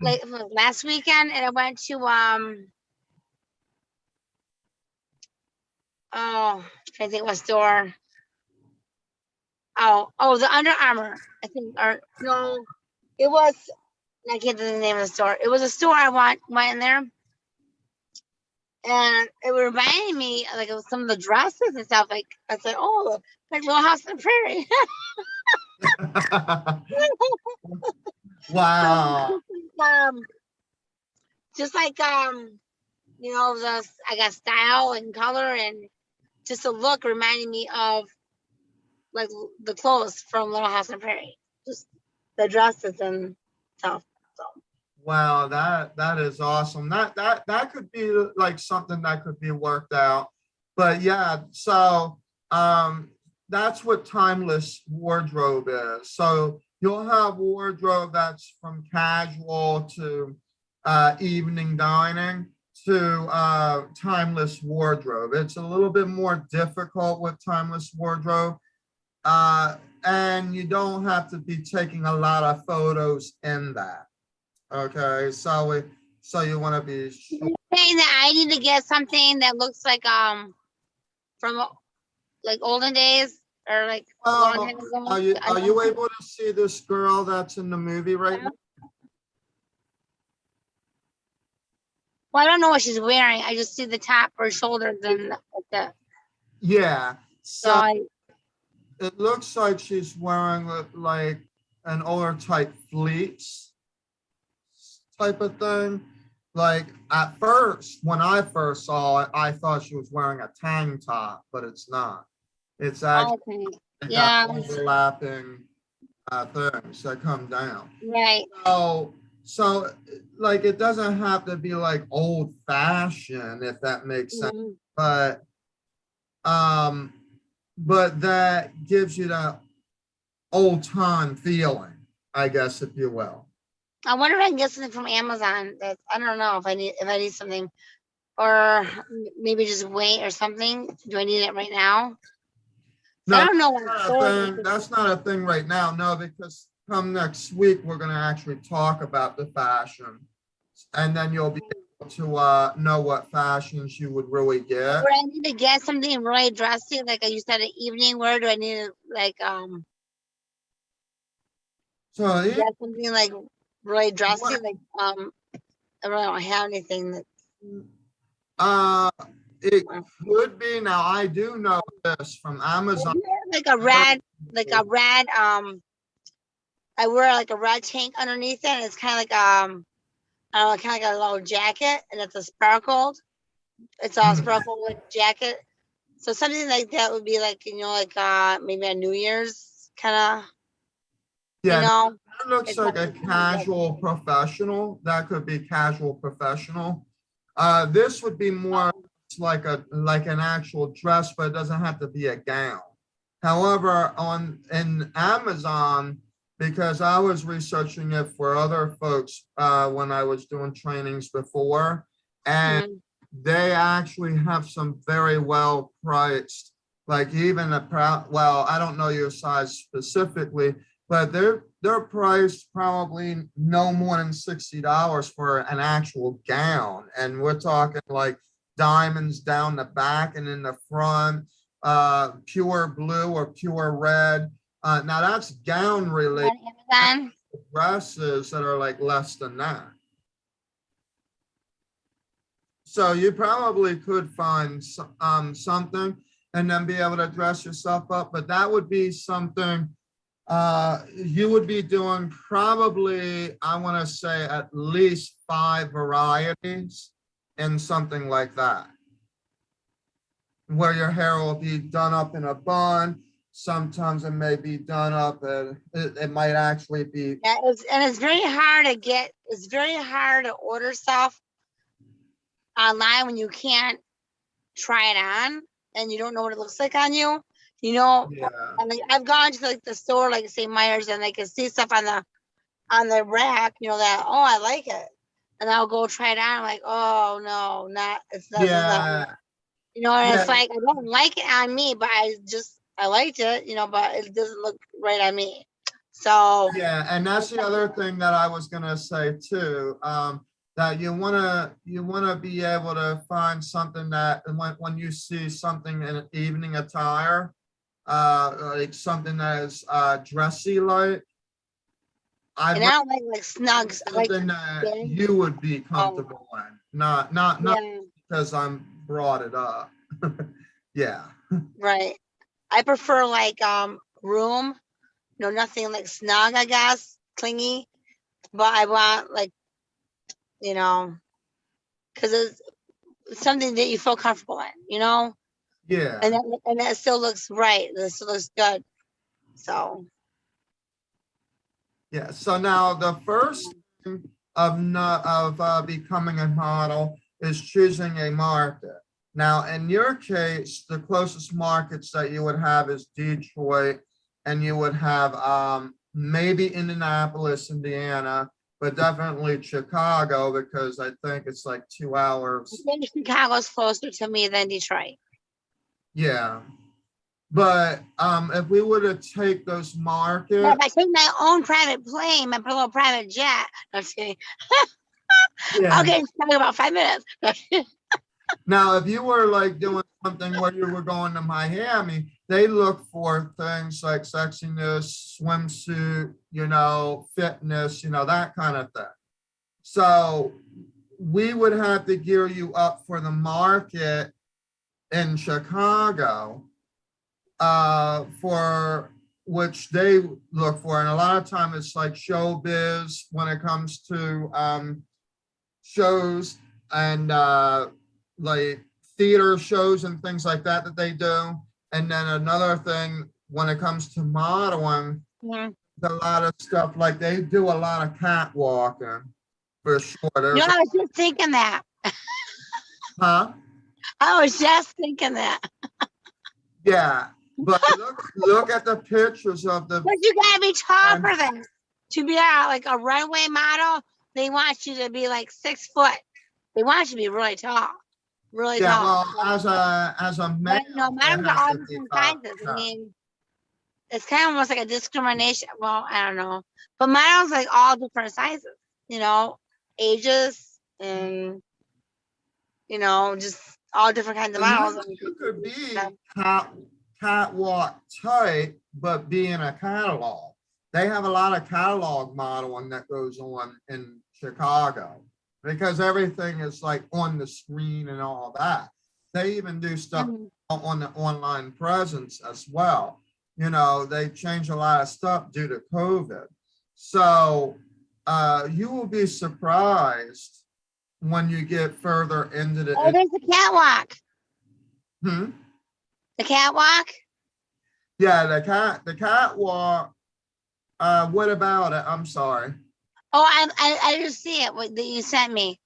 like last weekend, and I went to trying to think of a store. The Under Armour, I think, or no, it was, I can't think of the name of the store. It was a store I went in there, and it reminded me like of some of the dresses and stuff. Like, I said, oh, like Little House on the Prairie. Wow. Just like the I got style and color and just a look reminding me of like the clothes from Little House on the Prairie, just the dresses and stuff. So. Wow, that is awesome. That could be like something that could be worked out. But yeah, so that's what timeless wardrobe is. So you'll have wardrobe that's from casual to evening dining to timeless wardrobe. It's a little bit more difficult with timeless wardrobe. And you don't have to be taking a lot of photos in that. Okay, so you want to be sure. You're saying that I need to get something that looks like from like olden days or like long time ago. Are you able to see this girl that's in the movie right now? Well, I don't know what she's wearing. I just see the top or shoulders and the. Yeah, So so it looks like she's wearing like an older type fleece type of thing. Like at first, when I first saw it, I thought she was wearing a tank top, but it's not. It's actually okay. got Yeah. overlapping things that come down. Right. So like it doesn't have to be like old fashioned, if that makes sense. Mhm. But um, but that gives you that old time feeling, I guess, if you will. I wonder if I can get something from Amazon. That I don't know if I need something, or maybe just wait or something. Do I need it right now? So I No, don't know that's what not a stores. thing. That's not a thing right now. No, because come next week we're going to actually talk about the fashion, and then you'll be able to know what fashions you would really get. Would I need to get something really dressy, like you said, an evening wear? Do I need to So yeah, get something like really dressy? what, Like I really don't have anything that. uh, it could be. Now I do know this from Amazon. Like a red I wear like a red tank underneath it, and it's kind of like I don't know, kind of like a little jacket, and it's a sparkled. It's all Hmm. sparkled with jacket. So something like that would be like like maybe a New Year's kind of you Yeah, know. that looks It's like not a casual professional. That could be casual professional. This would be more like an actual dress, but it doesn't have to be a gown. However, on in Amazon, because I was researching it for other folks when I was doing trainings before, and Mhm. they actually have some very well priced, like even well, I don't know your size specifically, but they're priced probably no more than $60 for an actual gown, and we're talking like diamonds down the back and in the front, pure blue or pure red. Now that's gown related. On Amazon. Dresses that are like less than that. So you probably could find something and then be able to dress yourself up, but that would be something you would be doing probably, I want to say, at least 5 varieties in something like that, where your hair will be done up in a bun. Sometimes it may be done up, and it might actually be. Yeah, it's very hard to get. It's very hard to order stuff online when you can't try it on and you don't know what it looks like on you. You know, Yeah. and like, I've gone to like the store, like St. Myers, and I can see stuff on the rack. You know that I like it, and I'll go try it on. I'm like, oh no, not it's not. It's not Yeah. and it's Yeah. like I don't like it on me, but I liked it. But it doesn't look right on me. So Yeah, and that's the other thing that I was gonna say too. That you wanna be able to find something that when you see something in an evening attire, like something that is dressy like, I'd and I don't like snugs. I like something that thin. you would be Oh comfortable in, not yeah, because I'm brought it up. Yeah. right. I prefer like room. Nothing like snug, I guess, clingy. But I want like you know, because it's something that you feel comfortable in. Yeah. And that still looks right. That still looks good. So Yeah. So now the first thing of not of becoming a model is choosing a market. Now, in your case, the closest markets that you would have is Detroit, and you would have maybe Indianapolis, Indiana, but definitely Chicago, because I think it's like 2 hours. I think Chicago's closer to me than Detroit. Yeah. But if we were to take those But if markets, I take my own private plane, my little private jet, no, I'm just kidding. yeah. I'll get in Chicago about 5 minutes. Now, if you were like doing something where you were going to Miami, they look for things like sexiness, swimsuit, fitness, that kind of thing. So we would have to gear you up for the market in Chicago, for which they look for. And a lot of time it's like showbiz when it comes to shows and like theater shows and things like that that they do. And then another thing, when it comes to modeling, Yeah. a lot of stuff, like they do a lot of catwalking for sure. You know, I was just thinking that. Huh? I was just thinking that. Yeah, but look at the pictures of the. But you gotta be tall for this. To be like a runway model, they want you to be like 6 foot. They want you to be really tall. Really Yeah, tall. well, as a male, But no, it models are has all to be different top, sizes. I top. mean, it's kind of almost like a discrimination. Well, I don't know. But models like all different sizes, you know, ages and just all different kinds of models. You could be Yeah. catwalk type, but be in a catalog. They have a lot of catalog modeling that goes on in Chicago because everything is like on the screen and all that. They even do stuff Mhm. on the online presence as well. You know, they change a lot of stuff due to COVID. So you will be surprised when you get further into the. Oh, there's the catwalk. Hmm? The catwalk. Yeah, the catwalk. What about it? I'm sorry. Oh, I just see it that you sent me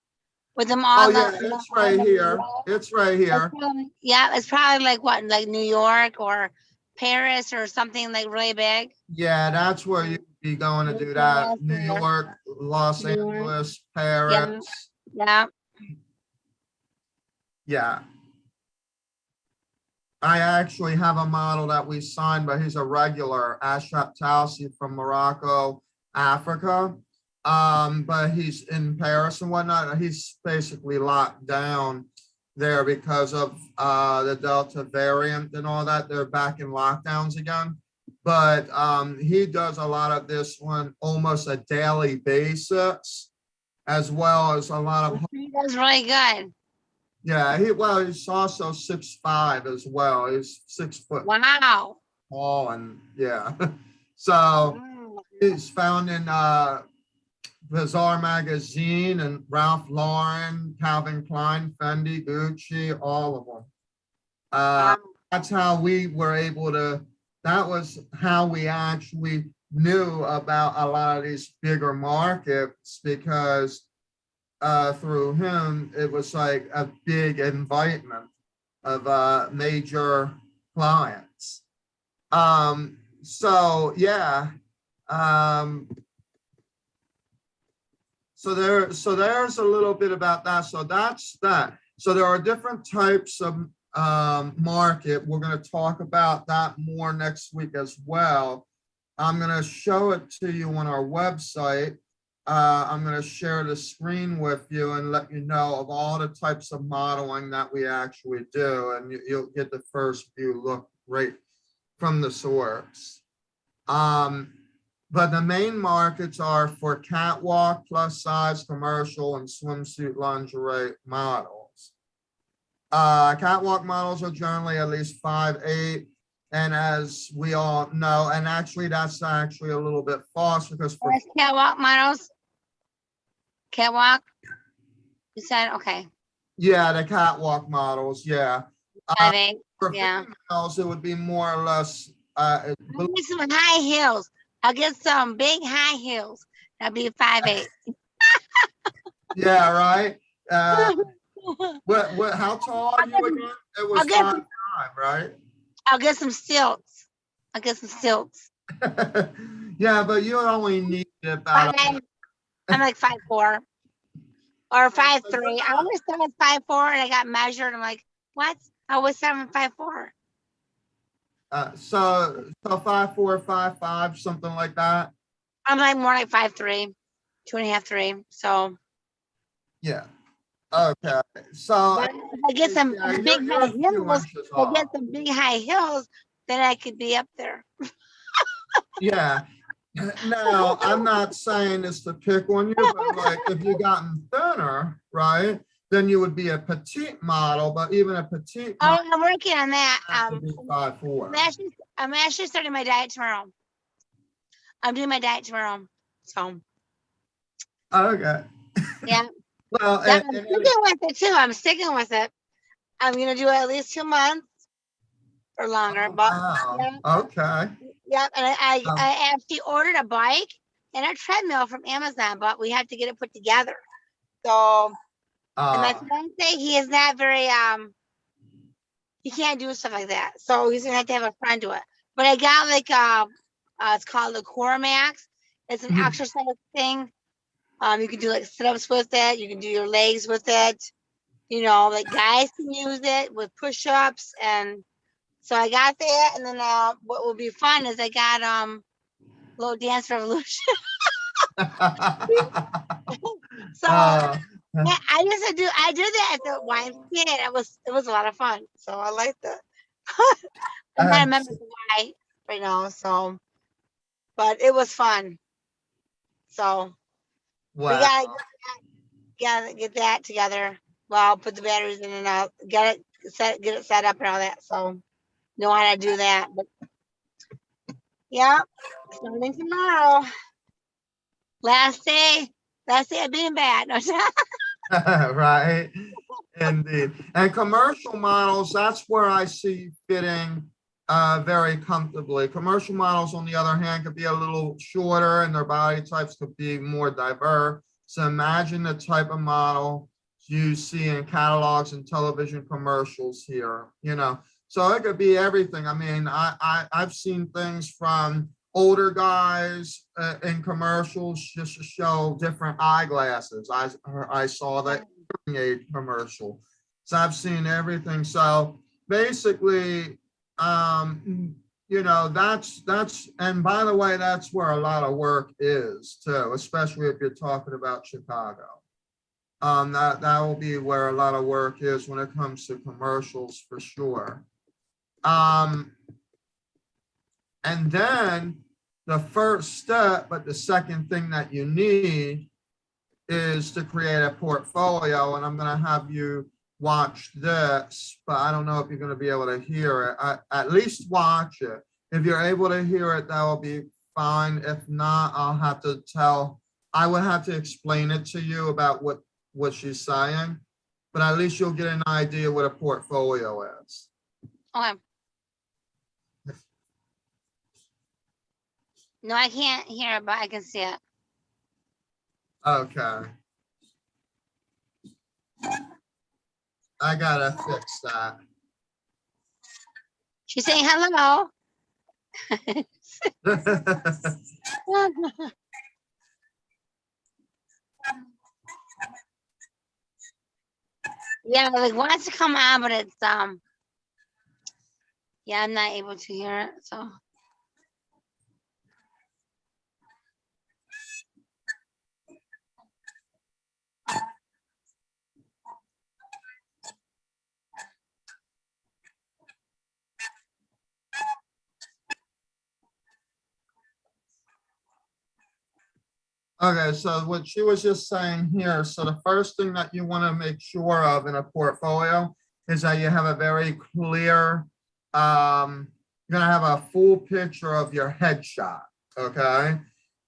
with them all. Oh yeah, it's right here. It's right here. Yeah, it's probably like what, like New York or Paris or something like really big. Yeah, that's where you'd be going to do that. New York, Los New York. Angeles, Yeah, Paris. yeah. Yeah. I actually have a model that we signed, but he's a regular, Ashraf Tausi from Morocco, Africa. But he's in Paris and whatnot. He's basically locked down there because of the Delta variant and all that. They're back in lockdowns again. But he does a lot of this on almost a daily basis, as well as a lot of. He does really good. Yeah, he's also 6'5" as well. He's 6 foot Wow. tall, and yeah. So Wow. he's found in Bazaar magazine and Ralph Lauren, Calvin Klein, Fendi, Gucci, all of them. That's how we were able to. That was how we actually knew about a lot of these bigger markets, because through him, it was like a big invitement of major clients. So yeah. So there's a little bit about that. So that's that. So there are different types of market. We're going to talk about that more next week as well. I'm going to show it to you on our website. I'm going to share the screen with you and let you know of all the types of modeling that we actually do. And you'll get the first view look right from the source. But the main markets are for catwalk, plus size, commercial, and swimsuit lingerie models. Catwalk models are generally at least 5'8". And as we all know, and actually that's actually a little bit false, because for catwalk models. Catwalk. You said okay. Yeah, the catwalk models. Yeah. 5'8". For Yeah. females, it would be more or less. I'll get some high heels. I'll get some big high heels. That'd be 5'8". Yeah. Right. What? How tall are you again? It was 5'5", right? I'll get some stilts. I'll get some stilts. Yeah, but you only need about. I'm like 5'4" or 5'3". I always thought I was 5'4", and I got measured. I'm like, what? I always thought I'm 5'4". So 5'4", 5'5", something like that. I'm like more like 5'3", 2.5, 3. So yeah. Okay. So I get some big high heels. I get some big high heels, then I could be up there. Yeah. Now, I'm not saying this to pick on you, but like if you gotten thinner, right, then you would be a petite model, but even a petite Oh, model I'm working on that. has to be 5'4". I'm actually starting my diet tomorrow. I'm doing my diet tomorrow. So Okay. yeah, Well, yeah, I'm sticking with it too. I'm sticking with it. I'm gonna do it at least 2 months or longer. But wow. yeah, Okay. yeah. And Um, I actually ordered a bike and a treadmill from Amazon, but we have to get it put together. So and my uh, fiance, he is not very he can't do stuff like that. So he's gonna have a friend do it. But I got like it's called the Core Max. It's an exercise thing. You can do like sit-ups with it, you can do your legs with it, you know, like guys can use it with push-ups. And so I got that, and then what will be fun is I got little dance revolution. So uh, yeah, I did that at the YMCA, and it was a lot of fun. So I liked it. I'm not a member of the Y right now, so but it was fun. So we wow. gotta get that together. Well, I'll put the batteries in and I'll get it set up and all that. So know how to do that. But yeah, starting tomorrow. Last day, last day of being bad. No, Right. Indeed. And commercial models, that's where I see fitting very comfortably. Commercial models, on the other hand, could be a little shorter and their body types could be more diverse. So imagine the type of model you see in catalogs and television commercials here, you know. So it could be everything. I mean, I've seen things from older guys in commercials just to show different eyeglasses. I saw that aid commercial. So I've seen everything. So basically, you know, that's, and by the way, that's where a lot of work is too, especially if you're talking about Chicago. That will be where a lot of work is when it comes to commercials for sure. And then the first step, but the second thing that you need is to create a portfolio. And I'm going to have you watch this, but I don't know if you're going to be able to hear it. At least watch it. If you're able to hear it, that will be fine. If not, I would have to explain it to you about what she's saying, but at least you'll get an idea what a portfolio is. okay. No, I can't hear it, but I can see it. Okay. I gotta fix that. She's saying hello. Yeah, like wants to come on, but it's yeah, I'm not able to hear it. So Okay, so what she was just saying here, so the first thing that you want to make sure of in a portfolio is that you have a very clear, you're gonna have a full picture of your headshot, okay?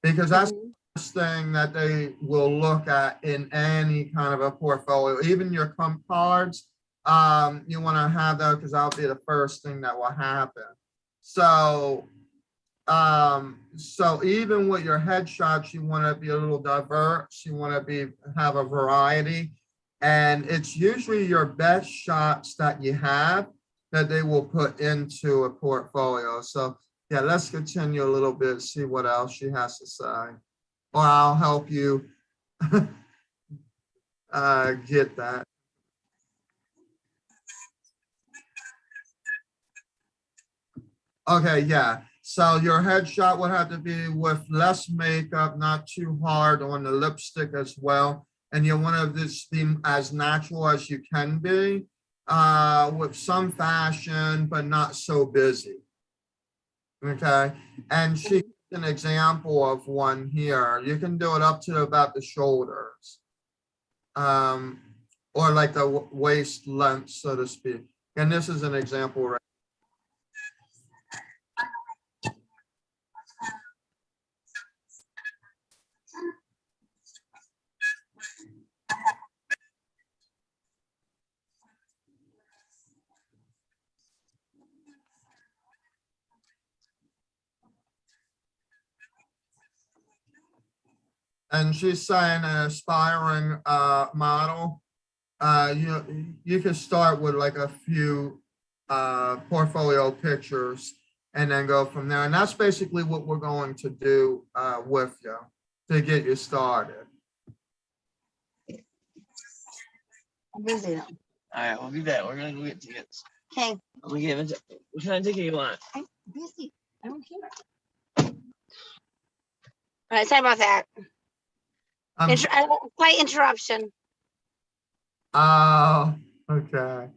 Because that's the first thing that they will look at in any kind of a portfolio, even your comp cards. You want to have that because that'll be the first thing that will happen. So so even with your headshots, you want to be a little diverse, you want to have a variety, and it's usually your best shots that you have that they will put into a portfolio. So yeah, let's continue a little bit, see what else she has to say, or I'll help you get that. Okay, yeah. So your headshot would have to be with less makeup, not too hard on the lipstick as well. And you want to just be as natural as you can be, with some fashion, but not so busy. Okay. And she an example of one here. You can do it up to about the shoulders. Or like the waist length, so to speak. And this is an example right. And she's saying an aspiring model. You can start with like a few portfolio pictures and then go from there. And that's basically what we're going to do with you to get you started. I'm busy though. All right, we'll do that. We're gonna go get tickets. Okay. I'm gonna give it. What kind of ticket you want? I'm busy. I don't care. All right, sorry about that. I'm, Slight interruption. oh, okay.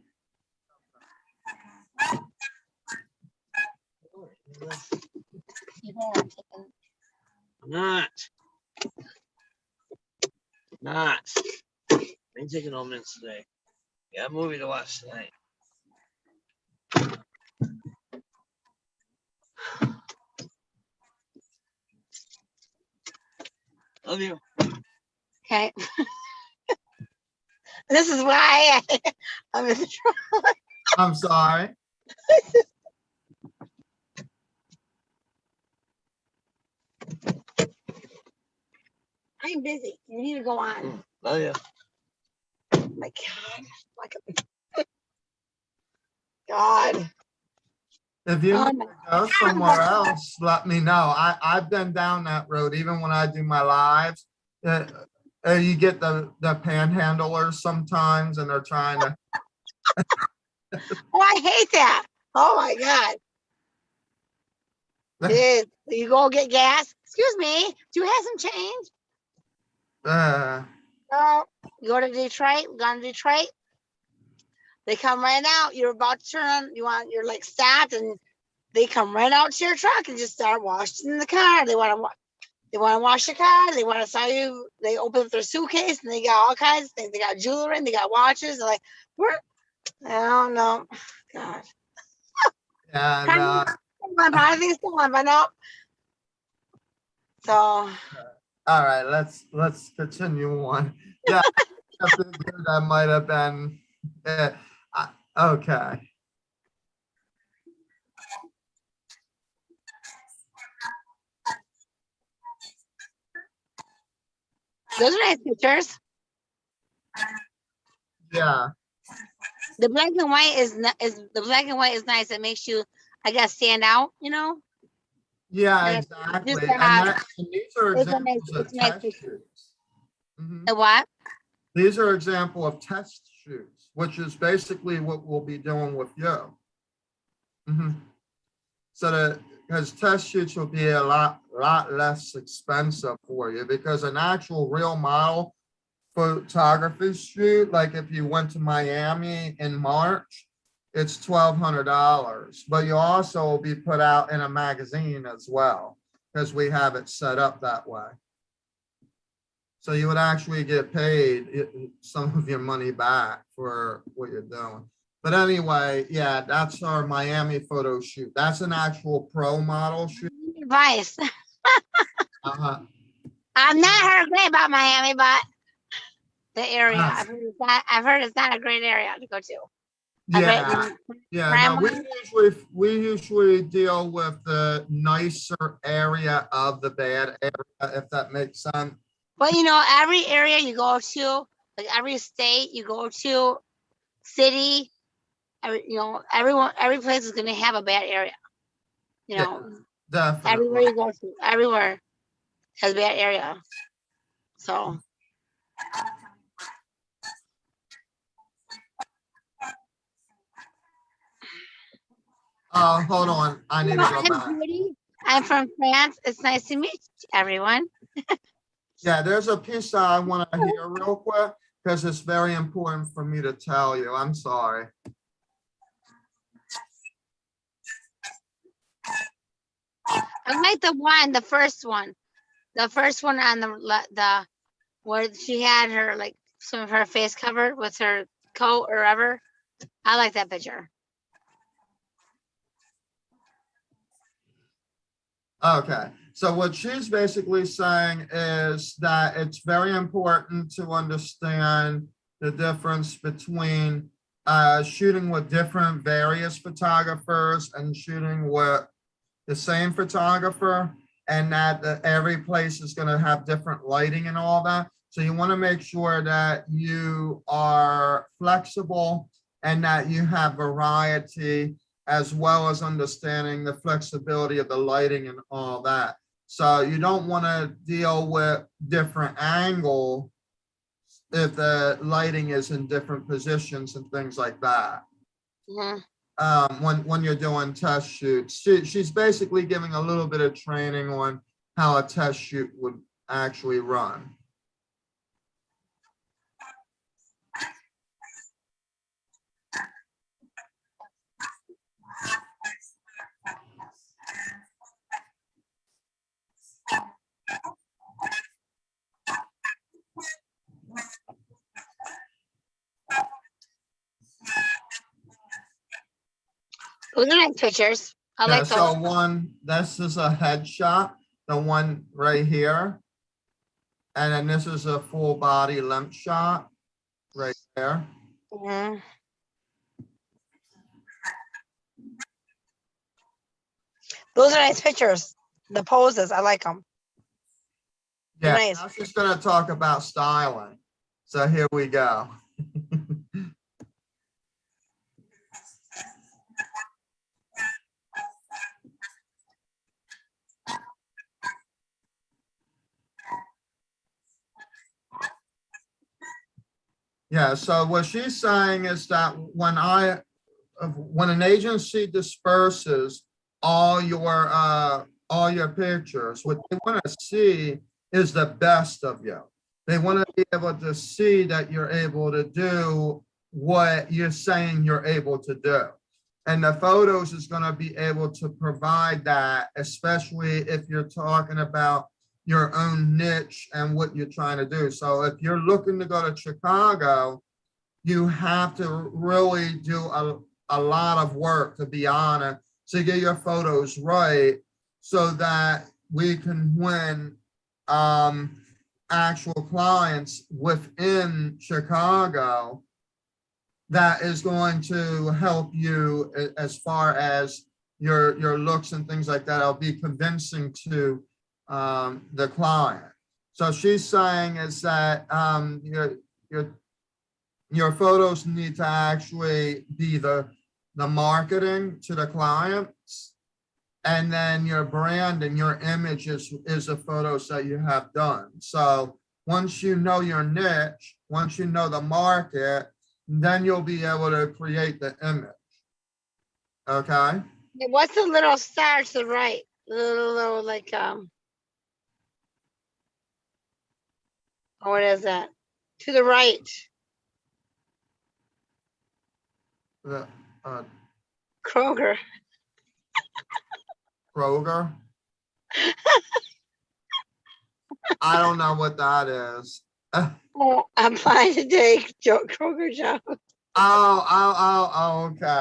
I'm not. Not. I ain't taking no minutes today. Got a movie to watch tonight. Love you. Okay. This is why I'm in trouble. I'm sorry. I'm busy. You need to go on. Love you. Oh my God. Like God. If you Oh need my to go somewhere else, let me know. I've been down that road, even when I do my lives. You get the panhandlers sometimes, and they're trying to. Oh, I hate that. Oh my God. Dude, you go get gas. Excuse me. Do you have some change? No. You go to Detroit. Gone to Detroit. They come right out. You're about to turn. You're like stopped, and they come right out to your truck and just start washing the car. They want to wash your car. They want to sell you. They open up their suitcase and they got all kinds of things. They got jewelry and they got watches. They're like, I don't know. God. And My thing's stolen, but no. So. all right, let's continue on. Yeah, I figured that might have been okay. Those are nice pictures. Yeah. The black and white is the black and white is nice. It makes you, I guess, stand out. You know. Yeah, And exactly. just And these are it's a nice- examples of it's a nice test picture. shoots. Mhm. The what? These are example of test shoots, which is basically what we'll be doing with you. Mhm. So that, because test shoots will be a lot less expensive for you, because an actual real model photography shoot, like if you went to Miami in March, it's $1,200, but you also will be put out in a magazine as well, because we have it set up that way. So you would actually get paid some of your money back for what you're doing. But anyway, yeah, that's our Miami photo shoot. That's an actual pro model shoot. Advice. Uh-huh. I've not heard great about Miami, but the area. Ah. I've heard it's not a great area to go to. Yeah, yeah. No, Grandma? we usually deal with the nicer area of the bad area, if that makes sense. But you know, every area you go to, like every state you go to, city, every place is gonna have a bad area. You know, Definitely. everywhere you go to, everywhere has a bad area. So. Hold on. I need to go I'm back. Judy. I'm from France. It's nice to meet everyone. Yeah, there's a piece that I want to hear real quick, because it's very important for me to tell you. I'm sorry. I like the first one on the where she had her like some of her face covered with her coat or whatever. I like that picture. Okay, so what she's basically saying is that it's very important to understand the difference between shooting with different various photographers and shooting with the same photographer, and that every place is going to have different lighting and all that. So you want to make sure that you are flexible and that you have variety, as well as understanding the flexibility of the lighting and all that. So you don't want to deal with different angle if the lighting is in different positions and things like that. Mhm. When you're doing test shoots, she's basically giving a little bit of training on how a test shoot would actually run. Those are nice pictures. I Yeah, like so those. this is a headshot, the one right here. And then this is a full body limp shot right there. Mhm. Those are nice pictures. The poses, I like them. Yeah, Nice. now she's gonna talk about styling. So here we go. Yeah, so what she's saying is that when an agency disperses all your pictures, what they want to see is the best of you. They want to be able to see that you're able to do what you're saying you're able to do. And the photos is going to be able to provide that, especially if you're talking about your own niche and what you're trying to do. So if you're looking to go to Chicago, you have to really do a lot of work, to be honest, to get your photos right so that we can win actual clients within Chicago that is going to help you as far as your looks and things like that. I'll be convincing to the client. So she's saying is that your photos need to actually be the marketing to the clients, and then your brand and your image is the photos that you have done. So once you know your niche, once you know the market, then you'll be able to create the image. Okay. What's the little star to the right? Little like what is that? To the right. The Kroger. Kroger. I don't know what that is. Oh, I'm fine to take Kroger job. Okay.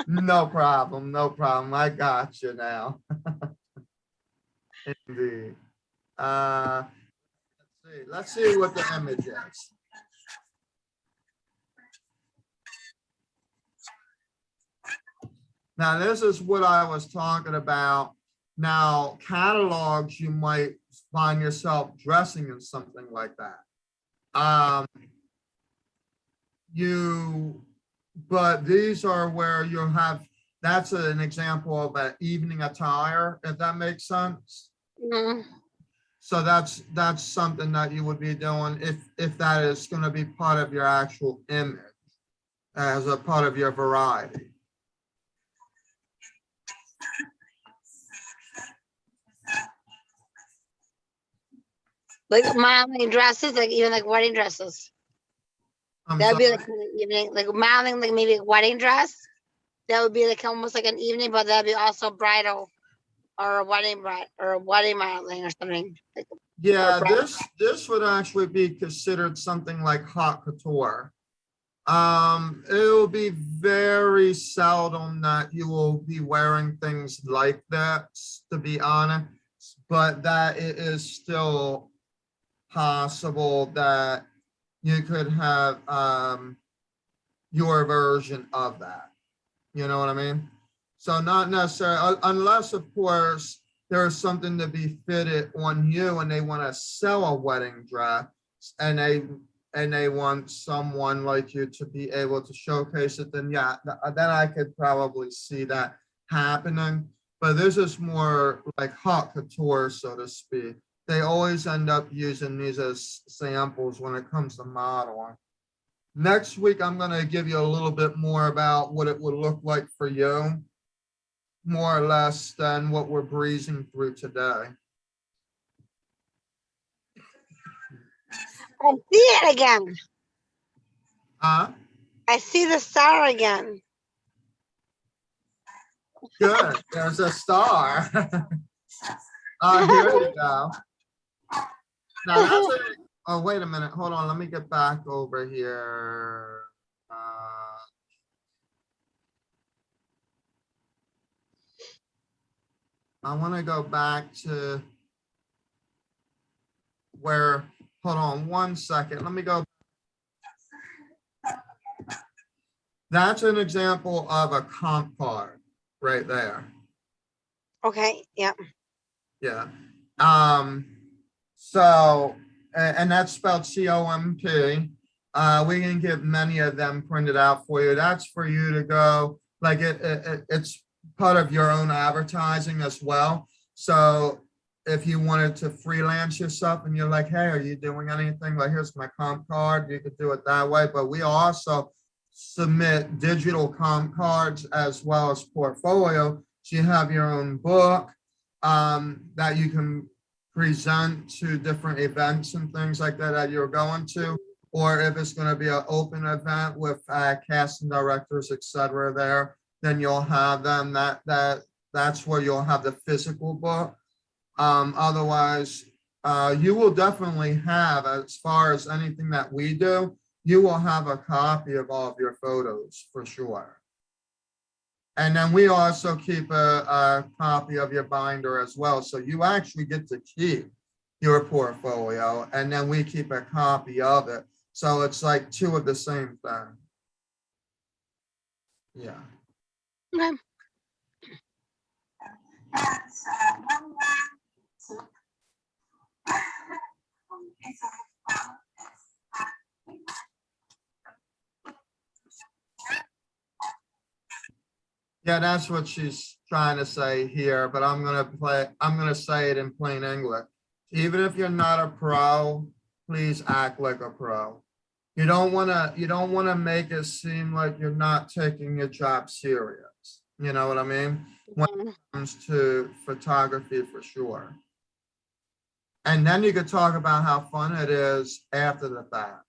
No problem. No problem. I got you now. Indeed. Let's see what the image is. Now, this is what I was talking about. Now, catalogs, you might find yourself dressing in something like that. But these are where you'll have, that's an example of an evening attire, if that makes sense. Mhm. So that's something that you would be doing if that is going to be part of your actual image as a part of your variety. Like modeling dresses, like even like wedding dresses. I'm That'd be sorry. like kind of evening, like modeling, like maybe a wedding dress. that would be like almost like an evening, but that'd be also bridal or a wedding bride or a wedding modeling or something. Like, Yeah, bride. this would actually be considered something like haute couture. It will be very seldom that you will be wearing things like that, to be honest, but that it is still possible that you could have your version of that. You know what I mean? So not necessarily, unless of course there's something to be fitted on you and they want to sell a wedding dress and they want someone like you to be able to showcase it, then yeah, then I could probably see that happening. But this is more like haute couture, so to speak. They always end up using these as samples when it comes to modeling. Next week, I'm going to give you a little bit more about what it would look like for you, more or less than what we're breezing through today. I see it again. Huh? I see the star again. Good. There's a star. Here you go. Now that's a, oh, wait a minute. Hold on. Let me get back over here. I want to go back to where, hold on 1 second. Let me go. That's an example of a comp card right there. Okay, yeah. Yeah. So, and that's spelled COMP. We can get many of them printed out for you. That's for you to go, like it's part of your own advertising as well. So if you wanted to freelance yourself and you're like, hey, are you doing anything? Like, here's my comp card. You could do it that way. But we also submit digital comp cards as well as portfolio. So you have your own book that you can present to different events and things like that that you're going to, or if it's going to be an open event with casting directors, etc. there, then you'll have them. That's where you'll have the physical book. Otherwise, you will definitely have, as far as anything that we do, you will have a copy of all of your photos for sure. And then we also keep a copy of your binder as well. So you actually get to keep your portfolio and then we keep a copy of it. So it's like two of the same thing. Yeah. Okay. Yeah, that's what she's trying to say here, but I'm gonna say it in plain English. Even if you're not a pro, please act like a pro. You don't wanna make it seem like you're not taking your job serious. You know what I mean? When it comes to photography, for sure. And then you could talk about how fun it is after the fact.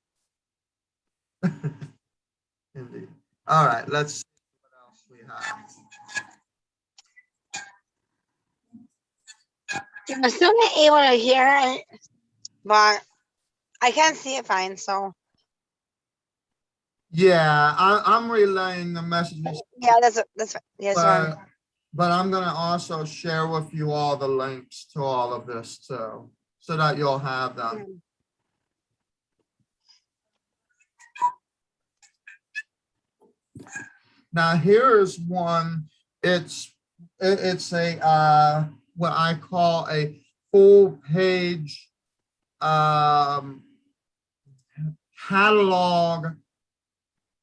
Indeed. All right, let's see what else we have. I'm still not able to hear it, but I can see it fine. So Yeah, I'm relaying the messages, yeah, that's yes, fine. but I'm gonna also share with you all the links to all of this too, so that you'll have them. Now here's one. It's a what I call a full page catalog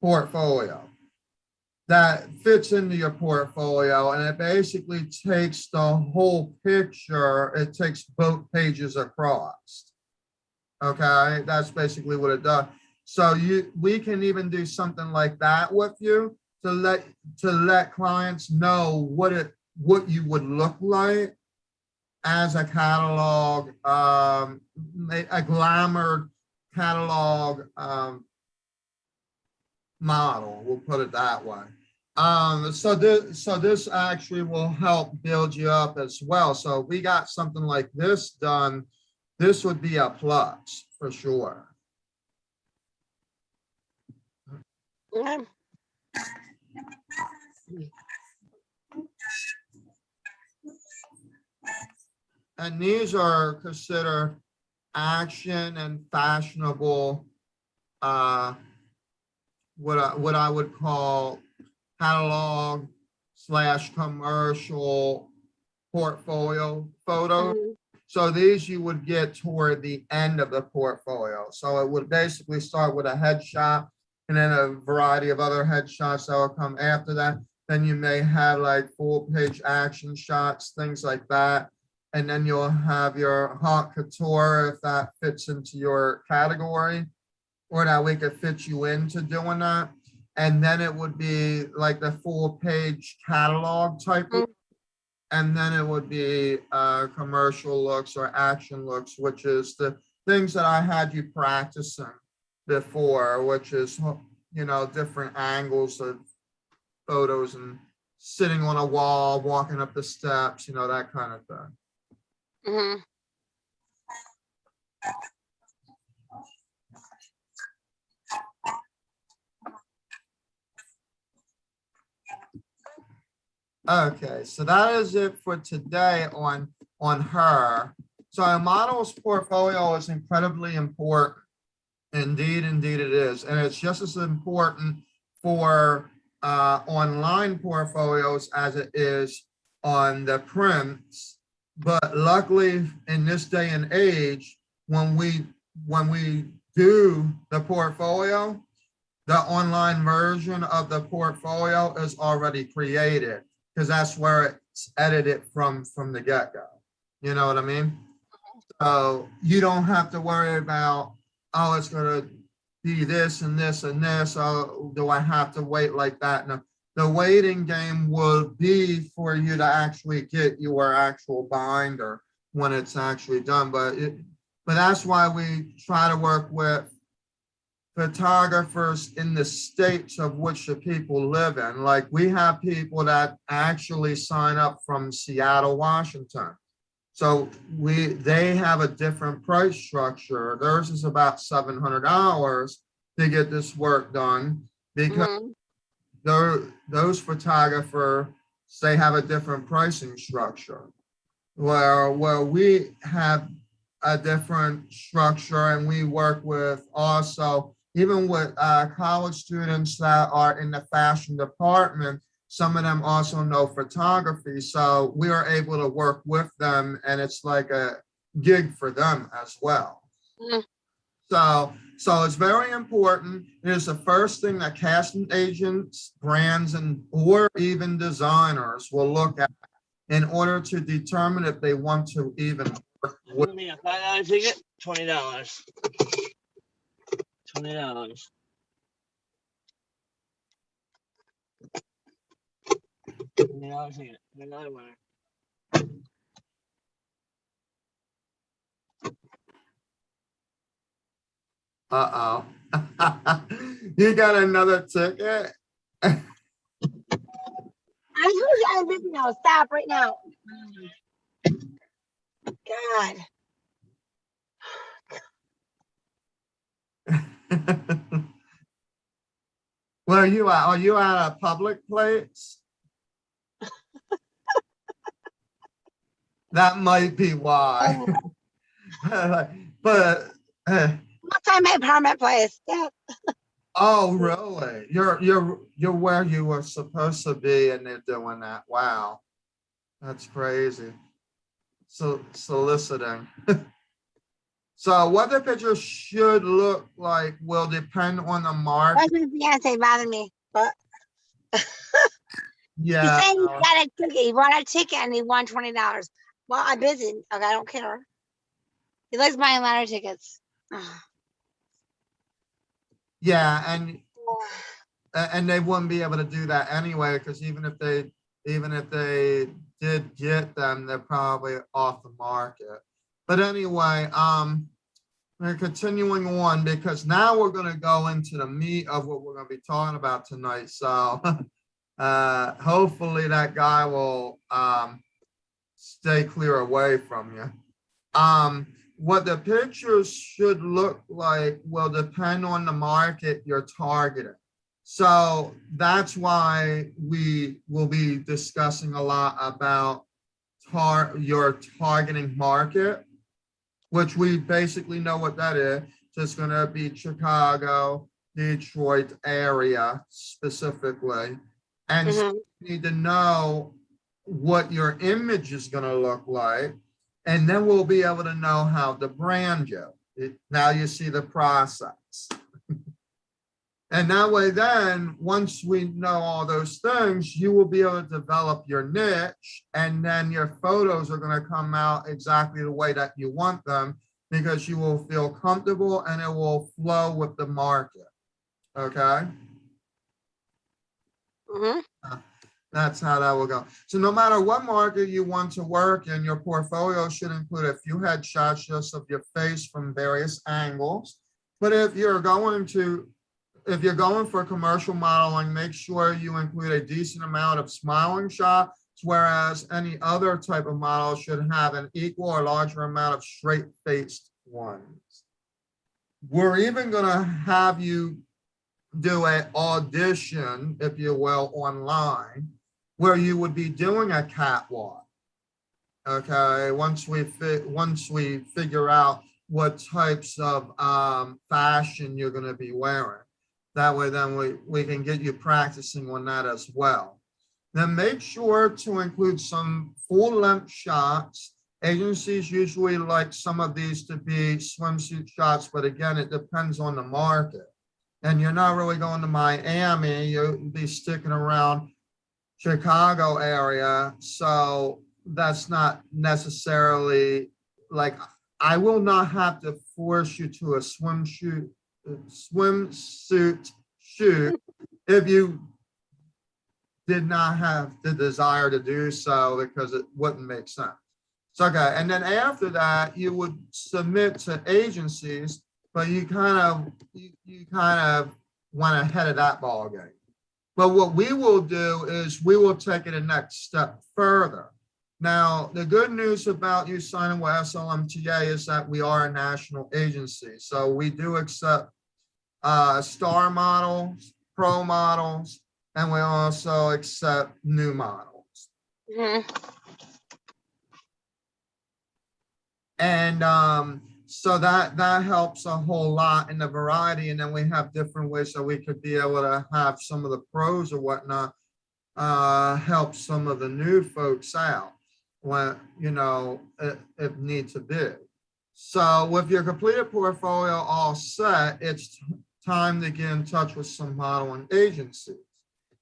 portfolio that fits into your portfolio, and it basically takes the whole picture. It takes both pages across. Okay, that's basically what it does. So we can even do something like that with you to let clients know what you would look like as a catalog, a glamored catalog model. We'll put it that way. So this actually will help build you up as well. So we got something like this done. This would be a plus for sure. Okay. And these are considered action and fashionable, what I would call catalog / commercial portfolio photos. Mhm. So these you would get toward the end of the portfolio. So it would basically start with a headshot and then a variety of other headshots that will come after that. Then you may have like full page action shots, things like that. And then you'll have your haute couture if that fits into your category, or that we could fit you into doing that. And then it would be like the full page catalog type Mhm. and then it would be commercial looks or action looks, which is the things that I had you practicing before, which is, different angles of photos and sitting on a wall, walking up the steps, that kind of thing. Mhm. Okay, so that is it for today on her. So a model's portfolio is incredibly important. Indeed, indeed it is. And it's just as important for online portfolios as it is on the prints. But luckily, in this day and age, when we do the portfolio, the online version of the portfolio is already created because that's where it's edited from the get-go. You know what I mean? So you don't have to worry about, oh, it's going to be this and this and this. Oh, do I have to wait like that? No, the waiting game will be for you to actually get your actual binder when it's actually done. But that's why we try to work with photographers in the states of which the people live in. Like we have people that actually sign up from Seattle, Washington. So they have a different price structure. Theirs is about $700 to get this work done because Mhm. those photographers, they have a different pricing structure. Where we have a different structure and we work with also, even with college students that are in the fashion department, some of them also know photography. So we are able to work with them and it's like a gig for them as well. Mhm. So it's very important. It is the first thing that casting agents, brands, or even designers will look at in order to determine if they want to even work with. Give me a $5 ticket, $20. $20. $20 ticket. Another winner. Uh-oh. You got another ticket? I told you I was busy now. Stop right now. God. Where are you at? Are you at a public place? That might be why. But What's on my apartment place? Yeah. oh, really? You're where you were supposed to be, and they're doing that. Wow, that's crazy. So soliciting. So what the picture should look like will depend on the market. Why does Beyonce bother me? But he's Yeah. saying he got a ticket. He bought a ticket and he won $20. Well, I'm busy. Okay, I don't care. He likes buying lottery tickets. Yeah, and they wouldn't be able to do that anyway, because even if they did get them, they're probably off the market. But anyway, we're continuing on because now we're going to go into the meat of what we're going to be talking about tonight. So Hopefully that guy will stay clear away from you. What the pictures should look like will depend on the market you're targeting. So that's why we will be discussing a lot about your targeting market, which we basically know what that is. Just going to be Chicago, Detroit area specifically. And so you need to know what your image is going to look like. And then we'll be able to know how to brand you. Now you see the process. And that way then, once we know all those things, you will be able to develop your niche, and then your photos are going to come out exactly the way that you want them, because you will feel comfortable and it will flow with the market. Okay? That's how that will go. So no matter what market you want to work in, your portfolio should include a few headshots just of your face from various angles. But if you're going for commercial modeling, make sure you include a decent amount of smiling shots, whereas any other type of model should have an equal or larger amount of straight-faced ones. We're even going to have you do an audition, if you will, online, where you would be doing a catwalk. Okay, once we figure out what types of fashion you're going to be wearing. That way, then we can get you practicing on that as well. Then make sure to include some full-length shots. Agencies usually like some of these to be swimsuit shots, but again, it depends on the market. And you're not really going to Miami, you'll be sticking around Chicago area. So that's not necessarily like, I will not have to force you to a swimsuit shoot if you did not have the desire to do so, because it wouldn't make sense. So, okay, and then after that, you would submit to agencies, but you kind of went ahead of that ball game. But what we will do is we will take it a next step further. Now, the good news about you signing with Slmta is that we are a national agency. So we do accept star models, pro models, and we also accept new models. And so that helps a whole lot in the variety. And then we have different ways that we could be able to have some of the pros or whatnot help some of the new folks out when, if need to be. So with your completed portfolio all set, it's time to get in touch with some modeling agencies.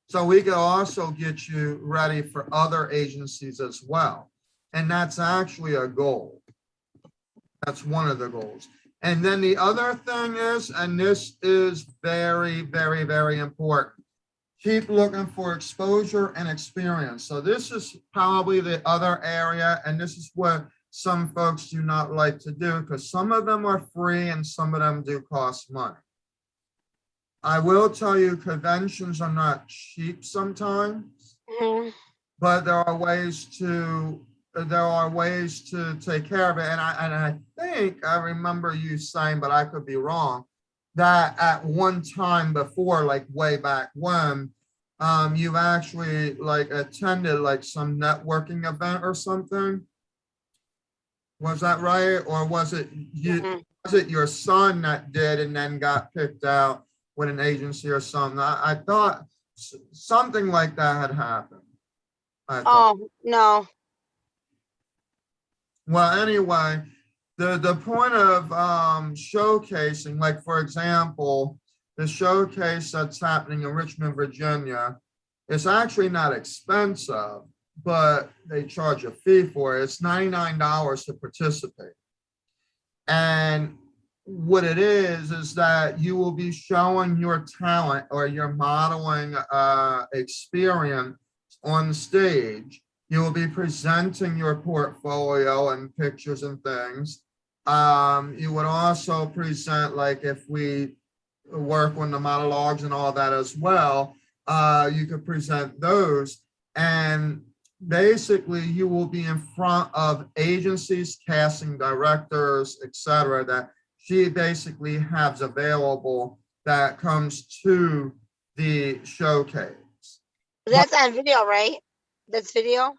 So we could also get you ready for other agencies as well. And that's actually a goal. That's one of the goals. And then the other thing is, and this is very, very, very important, keep looking for exposure and experience. So this is probably the other area, and this is what some folks do not like to do, because some of them are free and some of them do cost money. I will tell you, conventions are not cheap sometimes, but there are ways to take care of it. And I think I remember you saying, but I could be wrong, that at one time before, like way back when, you've actually like attended like some networking event or something. Was that right? Or was it you? Was it your son that did and then got picked out with an agency or something? I thought something like that had happened. Oh, no. Well, anyway, the point of showcasing, like for example, the showcase that's happening in Richmond, Virginia, it's actually not expensive, but they charge a fee for it. It's $99 to participate. And what it is that you will be showing your talent or your modeling experience on stage. You will be presenting your portfolio and pictures and things. You would also present, like if we work on the monologues and all that as well, you could present those, and basically you will be in front of agencies, casting directors, etc., that she basically has available that comes to the showcase. That's on video, right? That's video?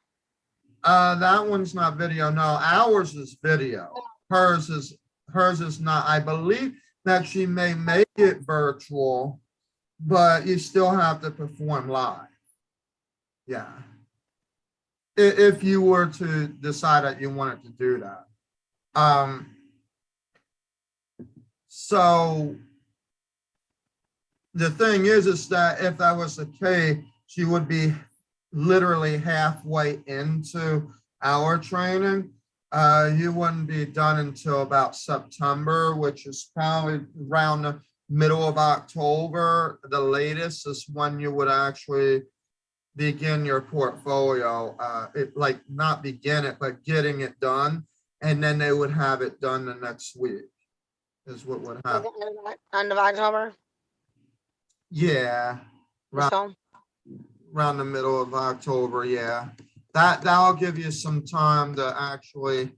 That one's not video. No, ours is video. Hers is not. I believe that she may make it virtual, but you still have to perform live. Yeah. If you were to decide that you wanted to do that. So the thing is that if that was the case, she would be literally halfway into our training. You wouldn't be done until about September, which is probably around the middle of October. The latest is when you would actually begin your portfolio. Like not begin it, but getting it done. And then they would have it done the next week is what would happen. End of October? Yeah. So, Around the middle of October, yeah. That'll give you some time to actually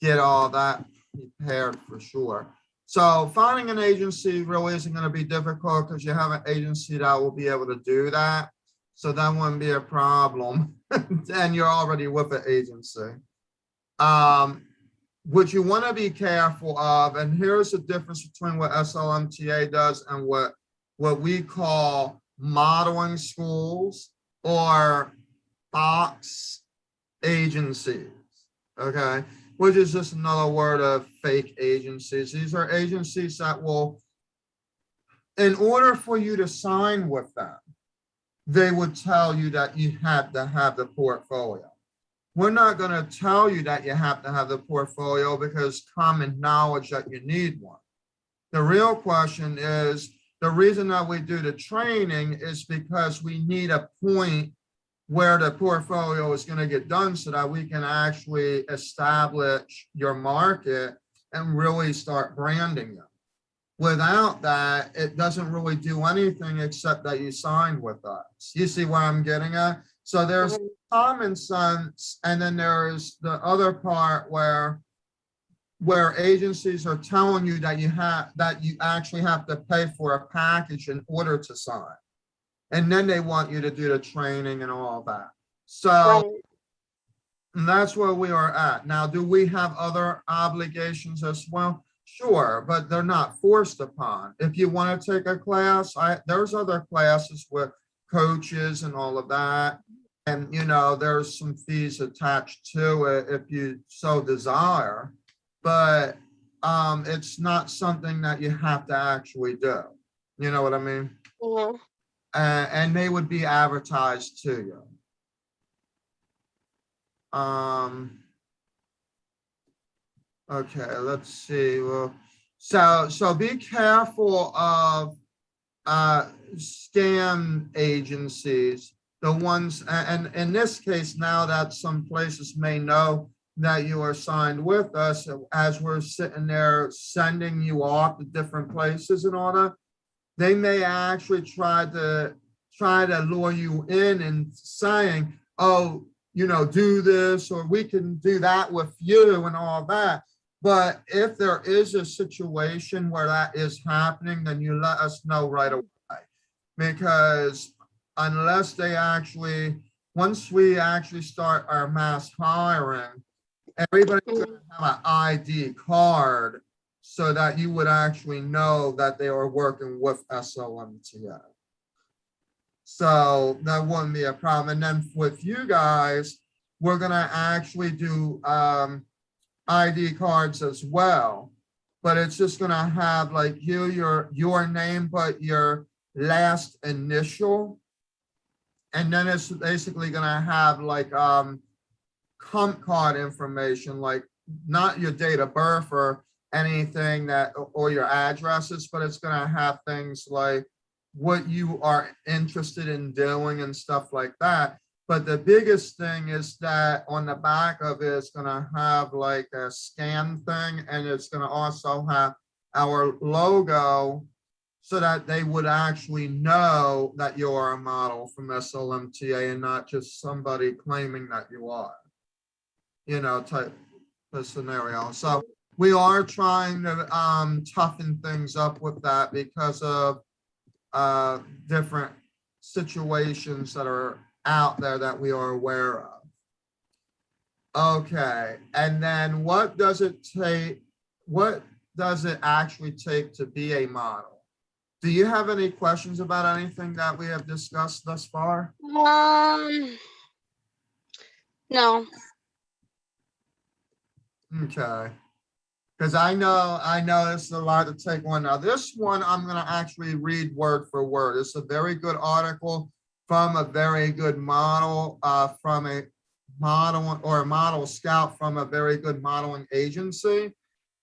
get all that prepared for sure. So finding an agency really isn't going to be difficult because you have an agency that will be able to do that. So that wouldn't be a problem. And you're already with an agency. What you want to be careful of, and here's the difference between what SLMTA does and what we call modeling schools or box agencies, okay? Which is just another word of fake agencies. These are agencies that will, in order for you to sign with them, they would tell you that you have to have the portfolio. We're not going to tell you that you have to have the portfolio because common knowledge that you need one. The real question is, the reason that we do the training is because we need a point where the portfolio is going to get done so that we can actually establish your market and really start branding them. Without that, it doesn't really do anything except that you sign with us. You see where I'm getting at? So there's common sense, and then there's the other part where agencies are telling you that you actually have to pay for a package in order to sign. And then they want you to do the training and all that. So and that's where we are at. Now, do we have other obligations as well? Sure, but they're not forced upon. If you want to take a class, there's other classes with coaches and all of that. And, there's some fees attached to it if you so desire. But it's not something that you have to actually do. You know what I mean? mm-hmm. And they would be advertised to you. Okay, let's see. Well, so be careful of scam agencies. The ones, and in this case, now that some places may know that you are signed with us, as we're sitting there sending you off to different places and all that, they may actually try to lure you in and saying, oh, do this, or we can do that with you and all that. But if there is a situation where that is happening, then you let us know right away. Because unless once we actually start our mass hiring, everybody's going to have an ID card so that you would actually know that they are working with SLMTA. So that wouldn't be a problem. And then with you guys, we're going to actually do ID cards as well. But it's just going to have like your name, but your last initial. And then it's basically going to have like comp card information, like not your date of birth or anything or your addresses, but it's going to have things like what you are interested in doing and stuff like that. But the biggest thing is that on the back of it, it's going to have like a scan thing, and it's going to also have our logo so that they would actually know that you are a model from Slmta and not just somebody claiming that you are, you know, type of scenario. So we are trying to toughen things up with that because of different situations that are out there that we are aware of. Okay, and then what does it actually take to be a model? Do you have any questions about anything that we have discussed thus far? No. Okay. Because I know this is a lot to take on. Now, this one I'm going to actually read word for word. It's a very good article from a very good model, from a model or a model scout from a very good modeling agency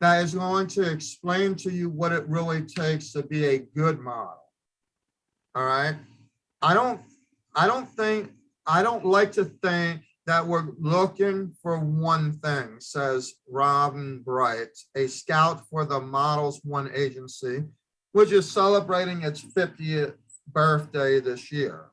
that is going to explain to you what it really takes to be a good model. All right. I don't like to think that we're looking for one thing, says Robin Bright, a scout for the Models One agency, which is celebrating its 50th birthday this year.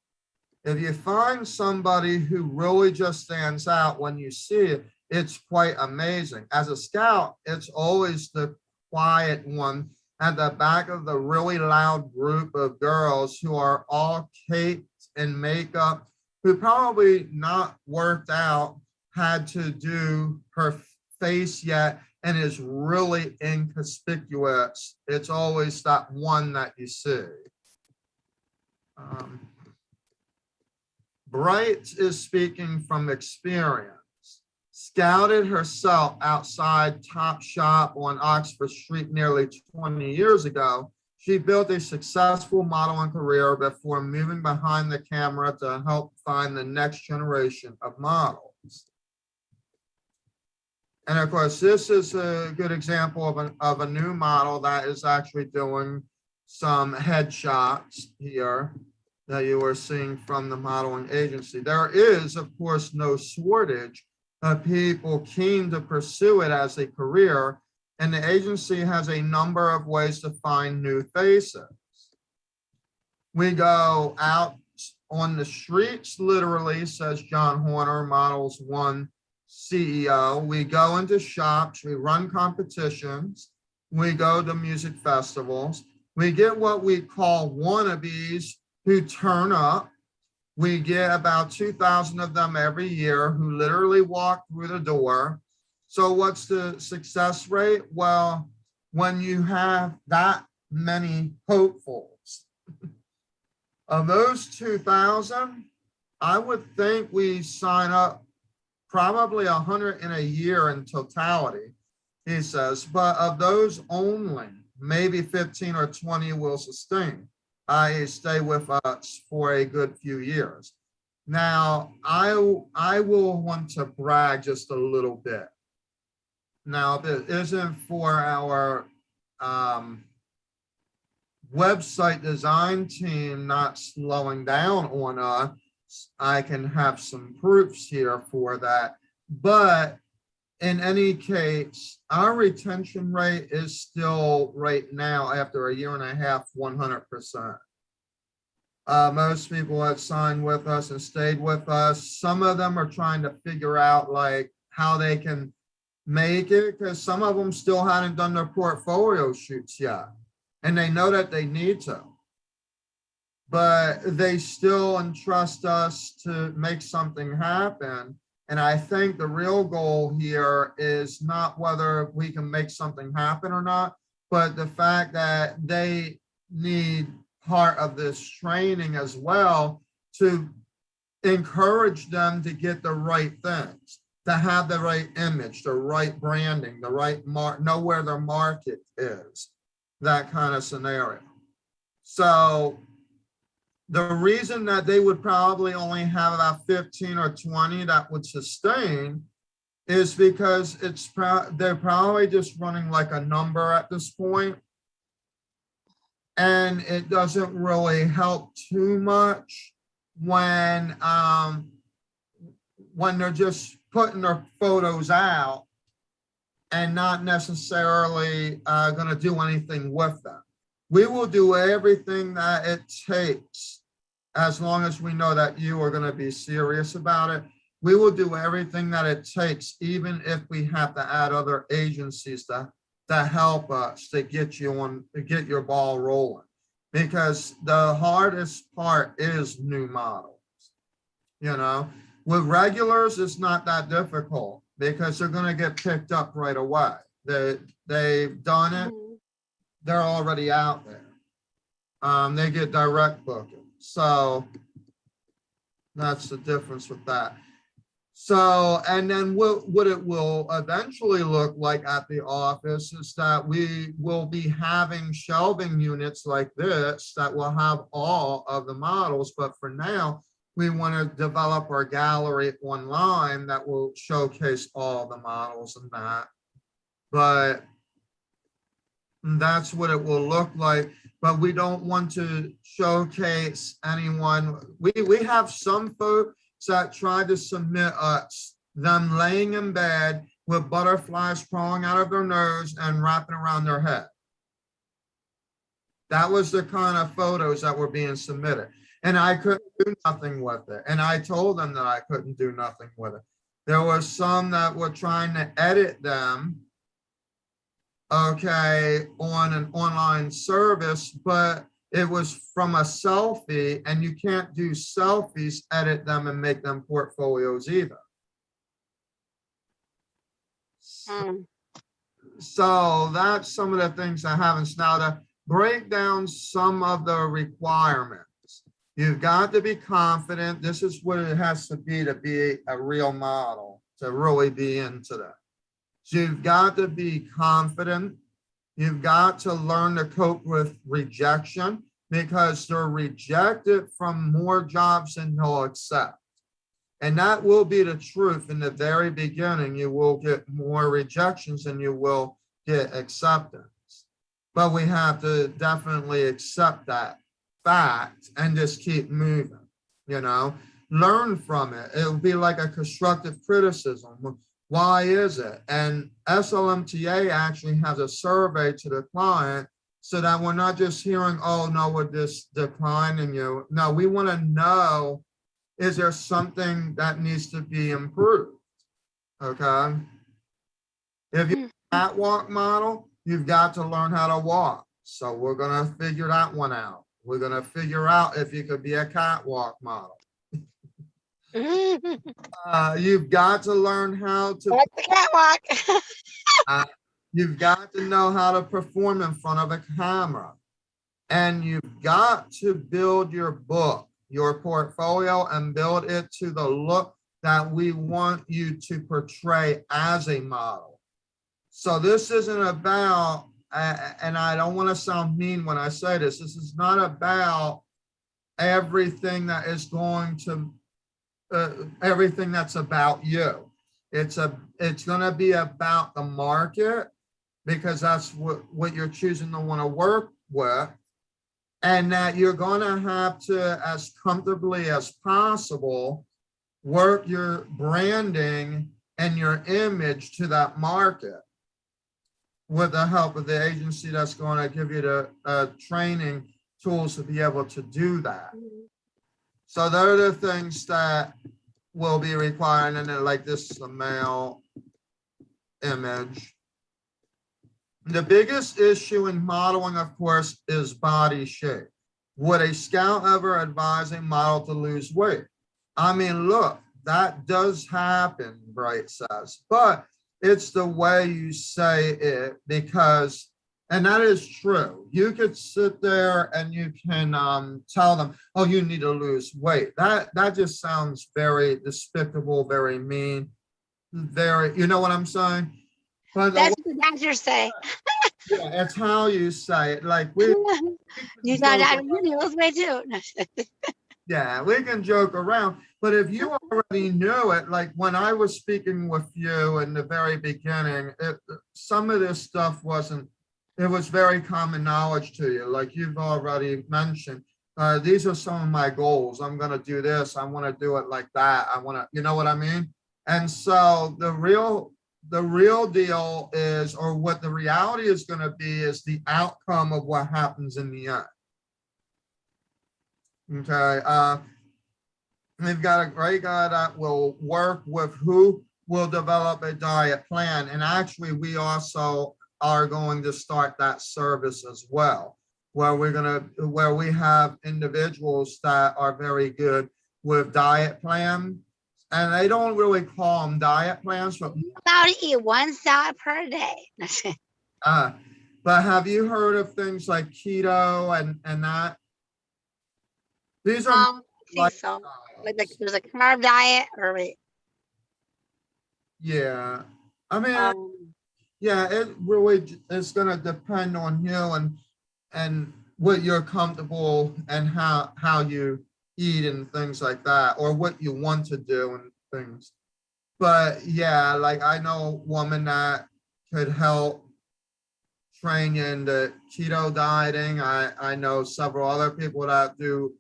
If you find somebody who really just stands out when you see it, it's quite amazing. As a scout, it's always the quiet one at the back of the really loud group of girls who are all caked in makeup, who probably not worked out, had to do her face yet, and is really inconspicuous. It's always that one that you see. Bright is speaking from experience. Scouted herself outside Top Shop on Oxford Street nearly 20 years ago, she built a successful modeling career before moving behind the camera to help find the next generation of models. And of course, this is a good example of a new model that is actually doing some headshots here that you are seeing from the modeling agency. There is, of course, no shortage of people keen to pursue it as a career, and the agency has a number of ways to find new faces. We go out on the streets, literally, says John Horner, Models One CEO. We go into shops, we run competitions, we go to music festivals. We get what we call wannabes who turn up. We get about 2,000 of them every year who literally walk through the door. So what's the success rate? Well, when you have that many hopefuls, of those 2,000, I would think we sign up probably 100 in a year in totality, he says, but of those only, maybe 15 or 20 will sustain, i.e. stay with us for a good few years. Now, I will want to brag just a little bit. Now, if it isn't for our website design team not slowing down on us, I can have some proofs here for that. But in any case, our retention rate is still right now, after a year and a half, 100%. Most people have signed with us and stayed with us. Some of them are trying to figure out like how they can make it, because some of them still hadn't done their portfolio shoots yet, and they know that they need to, but they still entrust us to make something happen. And I think the real goal here is not whether we can make something happen or not, but the fact that they need part of this training as well to encourage them to get the right things, to have the right image, the right branding, the right know where their market is, that kind of scenario. So the reason that they would probably only have about 15 or 20 that would sustain is because they're probably just running like a number at this point, and it doesn't really help too much when they're just putting their photos out and not necessarily going to do anything with them. we will do everything that it takes, as long as we know that you are going to be serious about it. We will do everything that it takes, even if we have to add other agencies to help us to get you on, to get your ball rolling. Because the hardest part is new models. You know, with regulars, it's not that difficult because they're going to get picked up right away. They've done it. Mhm. They're already out there. They get direct booking. So that's the difference with that. So, and then what it will eventually look like at the office is that we will be having shelving units like this that will have all of the models. But for now, we want to develop our gallery online that will showcase all the models and that. But that's what it will look like. But we don't want to showcase anyone. We have some folks that tried to submit us, them laying in bed with butterflies crawling out of their nose and wrapping around their head. That was the kind of photos that were being submitted. And I couldn't do nothing with it. And I told them that I couldn't do nothing with it. There were some that were trying to edit them, okay, on an online service, but it was from a selfie, and you can't do selfies, edit them, and make them portfolios either. Mm. So that's some of the things I haven't. Now to break down some of the requirements, you've got to be confident. This is what it has to be a real model, to really be into that. So you've got to be confident. You've got to learn to cope with rejection, because they're rejected from more jobs than they'll accept. And that will be the truth. In the very beginning, you will get more rejections than you will get acceptance. But we have to definitely accept that fact and just keep moving, you know, learn from it. It'll be like a constructive criticism. Why is it? And Slmta actually has a survey to the client, so that we're not just hearing, oh, no, we're just declining you. No, we want to know, is there something that needs to be improved? Okay. If you're a catwalk model, you've got to learn how to walk. So we're going to figure that one out. We're going to figure out if you could be a catwalk model. You've got to learn how to. Like the catwalk. You've got to know how to perform in front of a camera. And you've got to build your book, your portfolio, and build it to the look that we want you to portray as a model. So this isn't about, and I don't want to sound mean when I say this, this is not about everything that is going to, everything that's about you. It's going to be about the market, because that's what you're choosing to want to work with, and that you're going to have to, as comfortably as possible, work your branding and your image to that market with the help of the agency that's going to give you the training tools to be able to do that. So they're the things that will be required. And then, like, this is a male image. The biggest issue in modeling, of course, is body shape. Would a scout ever advise a model to lose weight? I mean, look, that does happen, Bright says, but it's the way you say it, because, and that is true. You could sit there and you can tell them, oh, you need to lose weight. That just sounds very despicable, very mean, very, you know what I'm saying? But That's what the doctors say. yeah, it's how you say it. Like we You got that. You lose weight too. yeah, we can joke around, but if you already knew it, like when I was speaking with you in the very beginning, some of this stuff wasn't, it was very common knowledge to you. Like you've already mentioned, these are some of my goals. I'm going to do this. I want to do it like that. I want to, you know what I mean? And so the real the real deal is, or what the reality is going to be, is the outcome of what happens in the end. Okay. We've got a great guy that will work with who will develop a diet plan. And actually, we also are going to start that service as well, where where we have individuals that are very good with diet plan. And they don't really call them diet plans, but Allowed to eat one salad per day. uh, but have you heard of things like keto and that? These are I think so. Like there's a carb diet or wait, yeah. I mean, um, yeah, it really is going to depend on you and what you're comfortable and how you eat and things like that, or what you want to do and things. But yeah, like I know a woman that could help train you in the keto dieting. I know several other people that do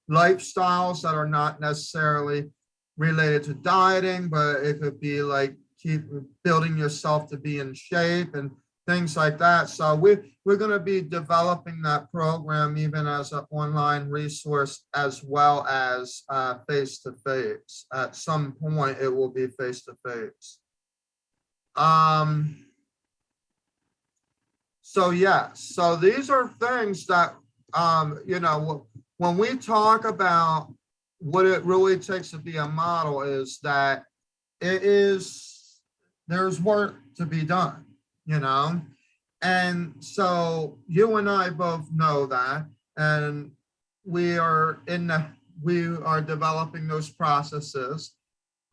lifestyles that are not necessarily related to dieting, but it could be like keep building yourself to be in shape and things like that. So we're going to be developing that program even as an online resource as well as face-to-face. At some point, it will be face-to-face. So yes, so these are things that, you know, when we talk about what it really takes to be a model, is that there's work to be done, you know? And so you and I both know that, and we are developing those processes.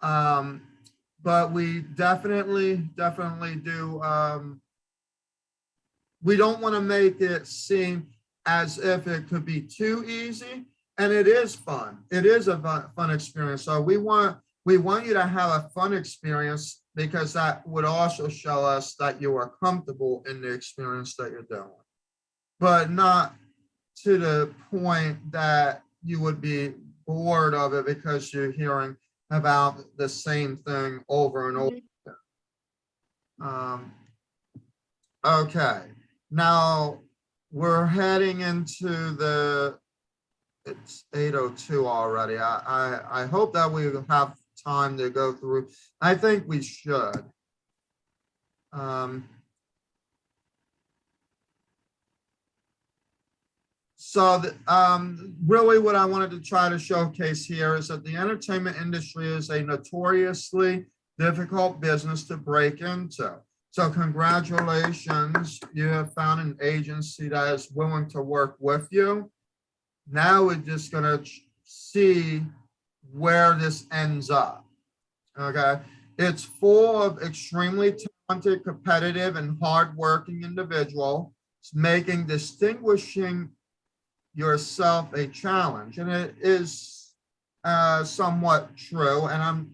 But we definitely do, we don't want to make it seem as if it could be too easy, and it is fun. It is a fun experience. So we want you to have a fun experience, because that would also show us that you are comfortable in the experience that you're doing, but not to the point that you would be bored of it because you're hearing about the same thing over and over. Okay, now we're heading into it's 8:02 already. I hope that we have time to go through. I think we should. Really what I wanted to try to showcase here is that the entertainment industry is a notoriously difficult business to break into. So congratulations, you have found an agency that is willing to work with you. Now we're just gonna see where this ends up, okay? It's full of extremely talented, competitive, and hardworking individuals, making distinguishing yourself a challenge. And it is somewhat true, and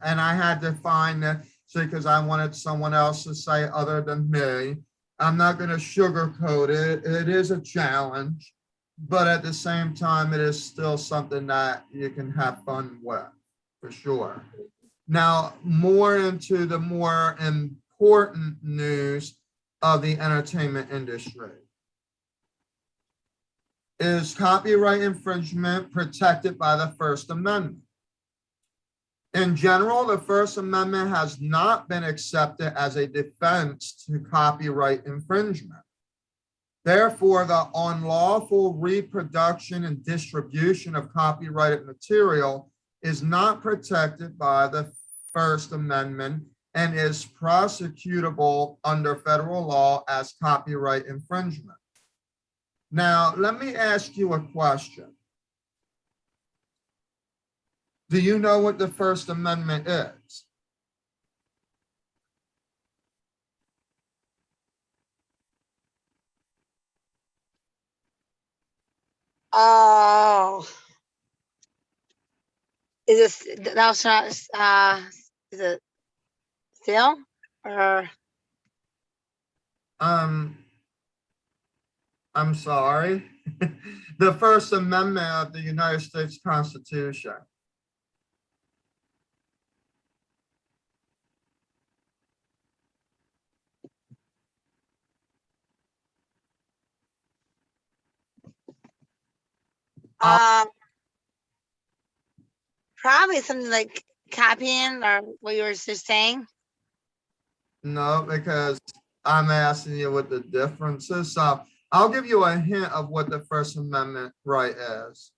I had to find that, because I wanted someone else to say other than me. I'm not going to sugarcoat it. It is a challenge, but at the same time, it is still something that you can have fun with, for sure. Now, more into the more important news of the entertainment industry. Is copyright infringement protected by the First Amendment? In general, the First Amendment has not been accepted as a defense to copyright infringement. Therefore, the unlawful reproduction and distribution of copyrighted material is not protected by the First Amendment and is prosecutable under federal law as copyright infringement. Now, let me ask you a question. Do you know what the First Amendment is? oh, is this thou shalt is it still or I'm sorry. The First Amendment of the United States Constitution. Probably something like copying or what you were just saying. No, because I'm asking you what the difference is. So I'll give you a hint of what the First Amendment right is.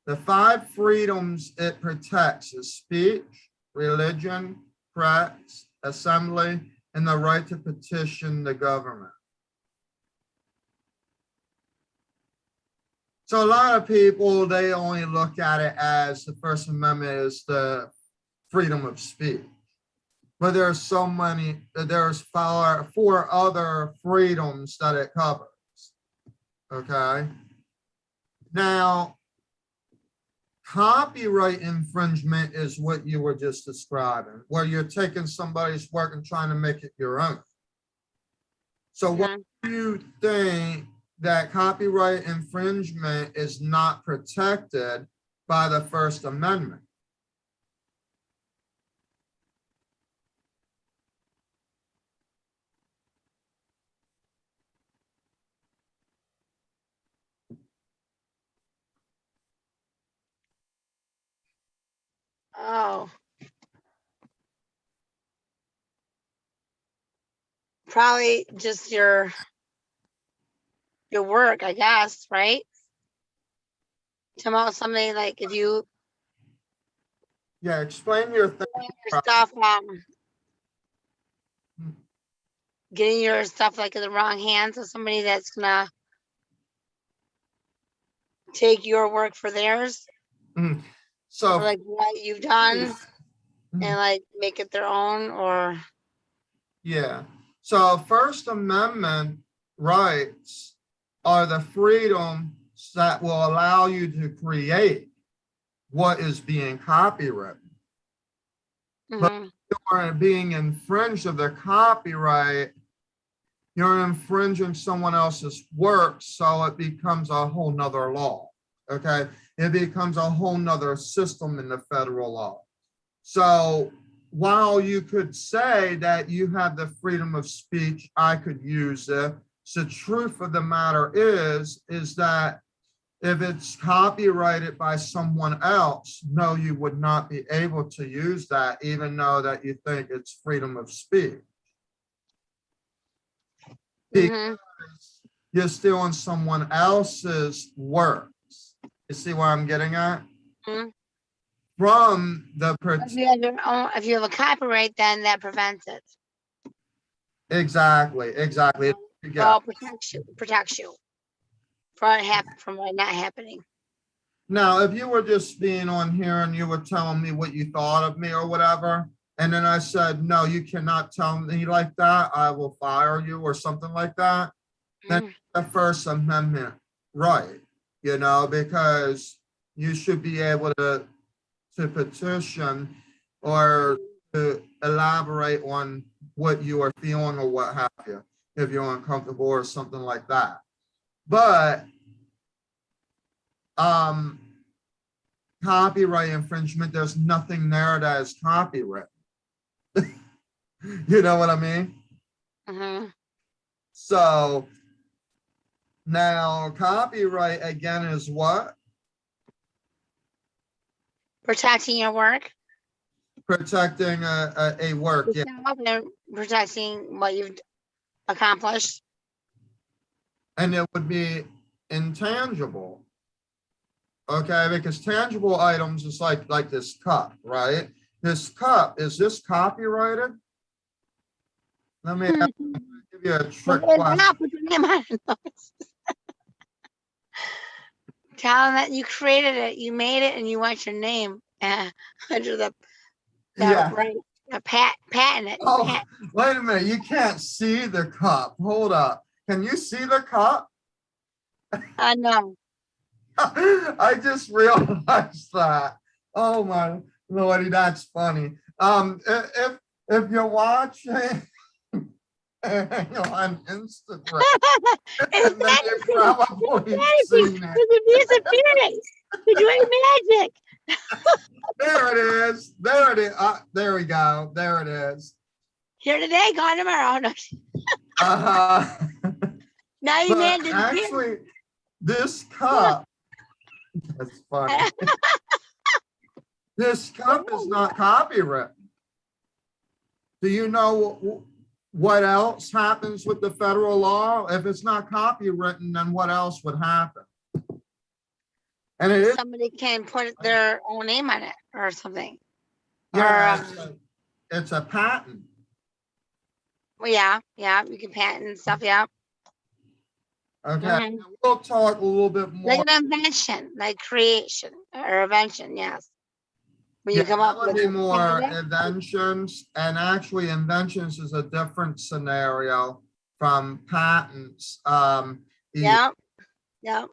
The 5 freedoms it protects is speech, religion, press, assembly, and the right to petition the government. So a lot of people, they only look at it as the First Amendment is the freedom of speech. But there's so many, there's 4 other freedoms that it covers. Okay. Now, copyright infringement is what you were just describing, where you're taking somebody's work and trying to make it your own. So what do you think that copyright infringement is not protected by the First Amendment? Oh. Probably just your work, I guess, right? About something like if you Yeah, explain your thing. your stuff, getting your stuff like in the wrong hands of somebody that's gonna take your work for theirs, So or like what you've done Mhm. and like make it their own, or Yeah. So First Amendment rights are the freedoms that will allow you to create what is being copyrighted. But you are being infringed of the copyright, you're infringing someone else's work, so it becomes a whole nother law. Okay. It becomes a whole nother system in the federal law. So while you could say that you have the freedom of speech, I could use it. The truth of the matter is that if it's copyrighted by someone else, no, you would not be able to use that, even though that you think it's freedom of speech. Because you're stealing someone else's works. You see what I'm getting at? From the if you have a copyright, then that prevents it. Exactly. Well, protects you from it not happening. Now, if you were just being on here and you were telling me what you thought of me or whatever, and then I said, no, you cannot tell me like that, I will fire you or something like that, then the First Amendment right, because you should be able to petition or to elaborate on what you are feeling or what have you, if you're uncomfortable or something like that. But copyright infringement, there's nothing there that is copyright. You know what I mean? So now copyright again is what? Protecting your work. Protecting a work, yeah. Protecting what you've accomplished. And it would be intangible. Okay, because tangible items is like this cup, right? This cup, is this copyrighted? Let me give you a trick question. Tell them that you created it, you made it, and you want your name under the right, patent it. Oh, wait a minute, you can't see the cup. Hold up. Can you see the cup? No. I just realized that. Oh my lordy, that's funny. If you're watching on Instagram, then you've probably seen it. It's disappearing. You're doing magic. There it is. There it is. There we go. There it is. Here today, gone tomorrow. No. Now you made it. Actually, this cup That's funny. This cup is not copywritten. Do you know what else happens with the federal law? If it's not copywritten, then what else would happen? And it is, Somebody can put their own name on it or something. yeah, Or, it's a patent. well, yeah, you can patent and stuff, yeah. Okay, Mhm. we'll talk a little bit more. Like an invention, like creation or invention, yes. When you Yeah, come that up would with be a more candidate. inventions, and actually inventions is a different scenario from patents. Yeah, yeah.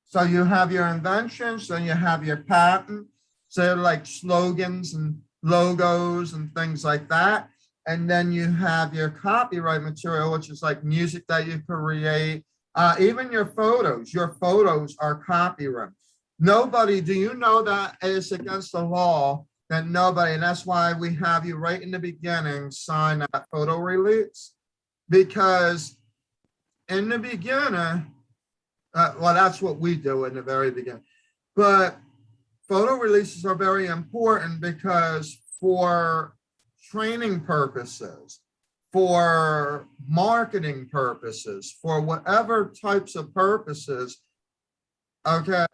So you have your inventions, then you have your patent, so like slogans and logos and things like that. And then you have your copyright material, which is like music that you create, even your photos. Your photos are copyright. Nobody, do you know that it's against the law that nobody, and that's why we have you right in the beginning sign that photo release? Because in the beginning, well, that's what we do in the very beginning. But photo releases are very important because for training purposes, for marketing purposes, for whatever types of purposes, okay,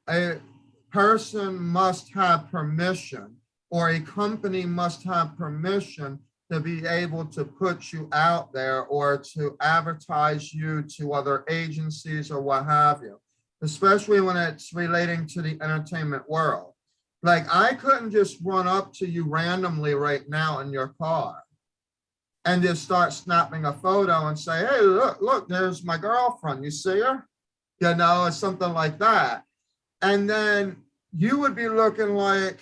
a person must have permission, or a company must have permission to be able to put you out there or to advertise you to other agencies or what have you, especially when it's relating to the entertainment world. Like, I couldn't just run up to you randomly right now in your car and just start snapping a photo and say, hey, look, there's my girlfriend. You see her? You know, or something like that. And then you would be looking like,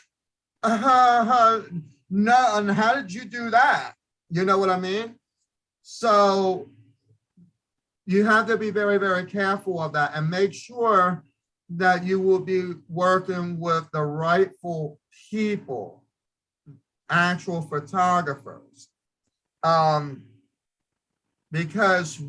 no, and how did you do that? You know what I mean? So you have to be very, very careful of that and make sure that you will be working with the rightful people, actual photographers, because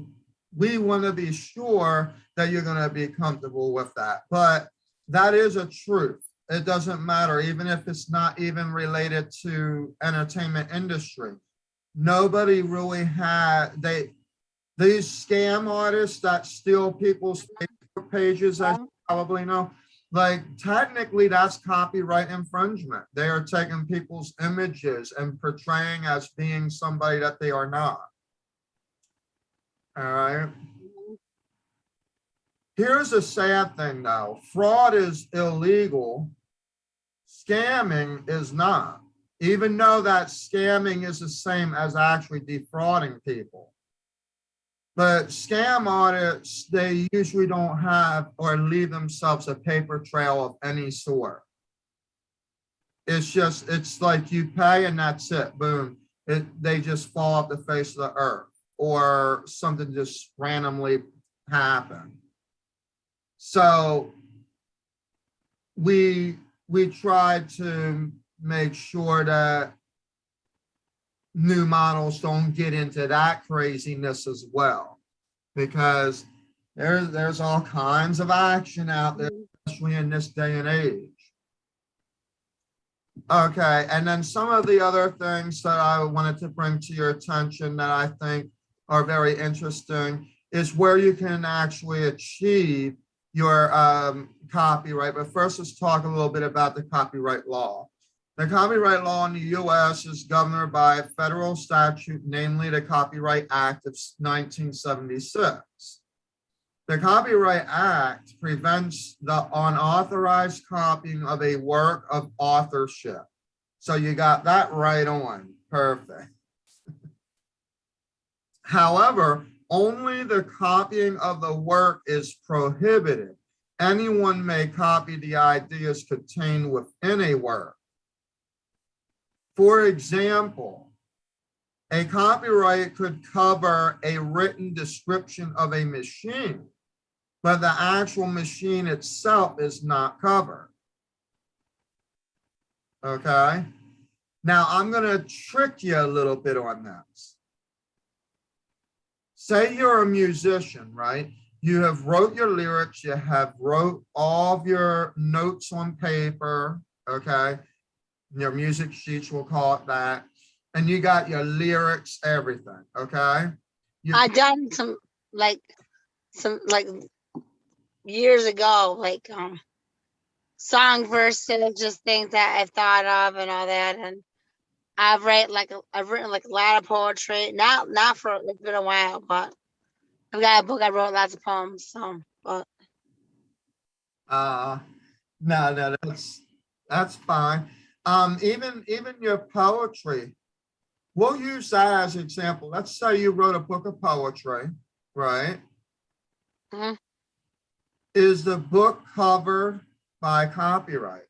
we want to be sure that you're going to be comfortable with that. But that is a truth. It doesn't matter, even if it's not even related to entertainment industry. Nobody really had, these scam artists that steal people's Facebook pages, as you probably know, like technically that's copyright infringement. They are taking people's images and portraying as being somebody that they are not. All right. Here's a sad thing though. Fraud is illegal. Scamming is not, even though that scamming is the same as actually defrauding people. But scam audits, they usually don't have or leave themselves a paper trail of any sort. It's just, it's like you pay and that's it, boom. They just fall off the face of the earth, or something just randomly happen. So we try to make sure that new models don't get into that craziness as well, because there's all kinds of action out there, especially in this day and age. Okay, and then some of the other things that I wanted to bring to your attention that I think are very interesting is where you can actually achieve your copyright. But first, let's talk a little bit about the copyright law. The copyright law in the U.S. is governed by a federal statute, namely the Copyright Act of 1976. The Copyright Act prevents the unauthorized copying of a work of authorship. So you got that right on. Perfect. However, only the copying of the work is prohibited. Anyone may copy the ideas contained within a work. For example, a copyright could cover a written description of a machine, but the actual machine itself is not covered. Okay. Now I'm going to trick you a little bit on this. Say you're a musician, right? you have wrote your lyrics, you have wrote all of your notes on paper, okay? Your music sheets, we'll call it that. And you got your lyrics, everything, okay? I done some years ago, like song verses, just things that I've thought of and all that. And I've written like a lot of poetry. Not for it's been a while, but I've got a book. I wrote lots of poems. So, but No, that's fine. Even your poetry, we'll use that as an example. Let's say you wrote a book of poetry, right? Mhm. Is the book covered by copyright?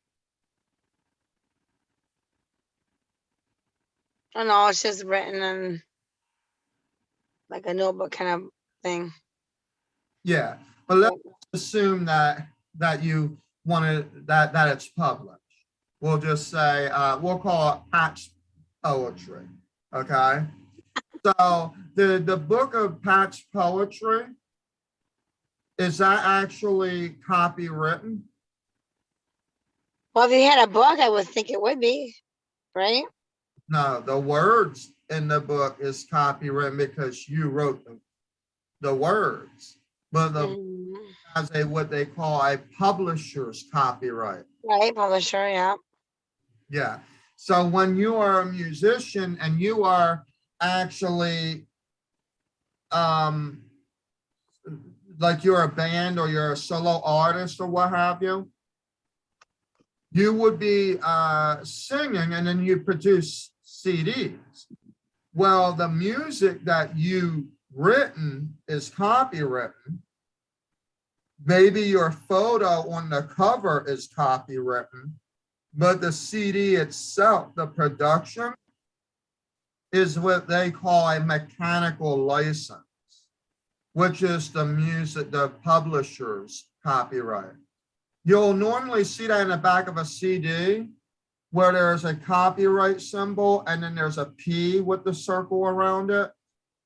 I don't know. It's just written in like a notebook kind of thing. Yeah, but let's assume that you wanted that it's published. We'll just say we'll call it Pat's poetry. Okay. So the book of Pat's poetry, is that actually copywritten? Well, if you had a book, I would think it would be, right? No, the words in the book is copywritten because you wrote the words. But the Mhm. has a what they call a publisher's copyright. Right, publisher, yeah. Yeah. So when you are a musician and you are actually like you're a band or you're a solo artist or what have you, you would be singing and then you produce CDs. Well, the music that you written is copywritten. Maybe your photo on the cover is copywritten, but the CD itself, the production, is what they call a mechanical license, which is the music, the publisher's copyright. You'll normally see that in the back of a CD where there's a copyright symbol and then there's a P with the circle around it.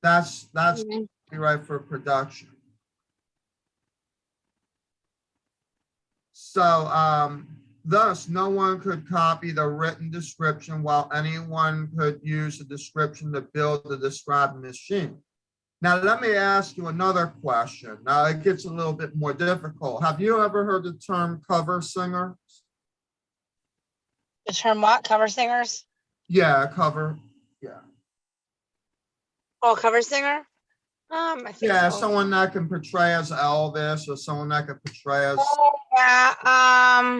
That's Mhm. copyright for production. So thus no one could copy the written description while anyone could use the description to build the described machine. Now, let me ask you another question. Now, it gets a little bit more difficult. Have you ever heard the term cover singer? The term what? Cover singers? Yeah, cover. Yeah. Oh, cover singer? I think Yeah, so. someone that can portray as Elvis or someone that can portray as. Oh, yeah.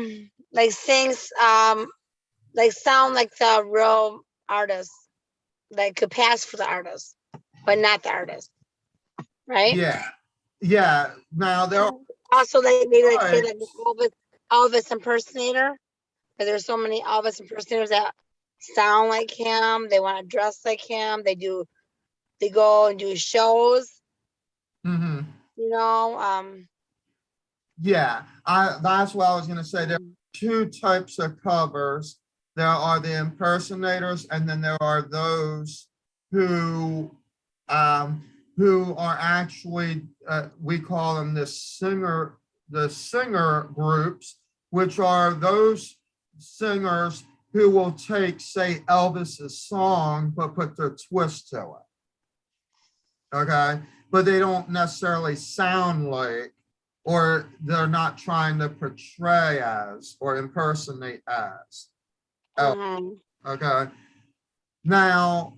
Like sings, like sound like the real artist, like could pass for the artist, but not the artist, right? Yeah. Yeah. Now, there are. Also, like maybe like say Right. like Elvis impersonator, because there's so many Elvis impersonators that sound like him. They want to dress like him. They go and do shows. Mhm. You know, Yeah, that's what I was going to say. There are two types of covers. There are the impersonators, and then there are those who um, are actually we call them the singer groups, which are those singers who will take, say, Elvis's song but put their twist to it. Okay, but they don't necessarily sound like, or they're not trying to portray as or impersonate as. mhm. Okay. Now,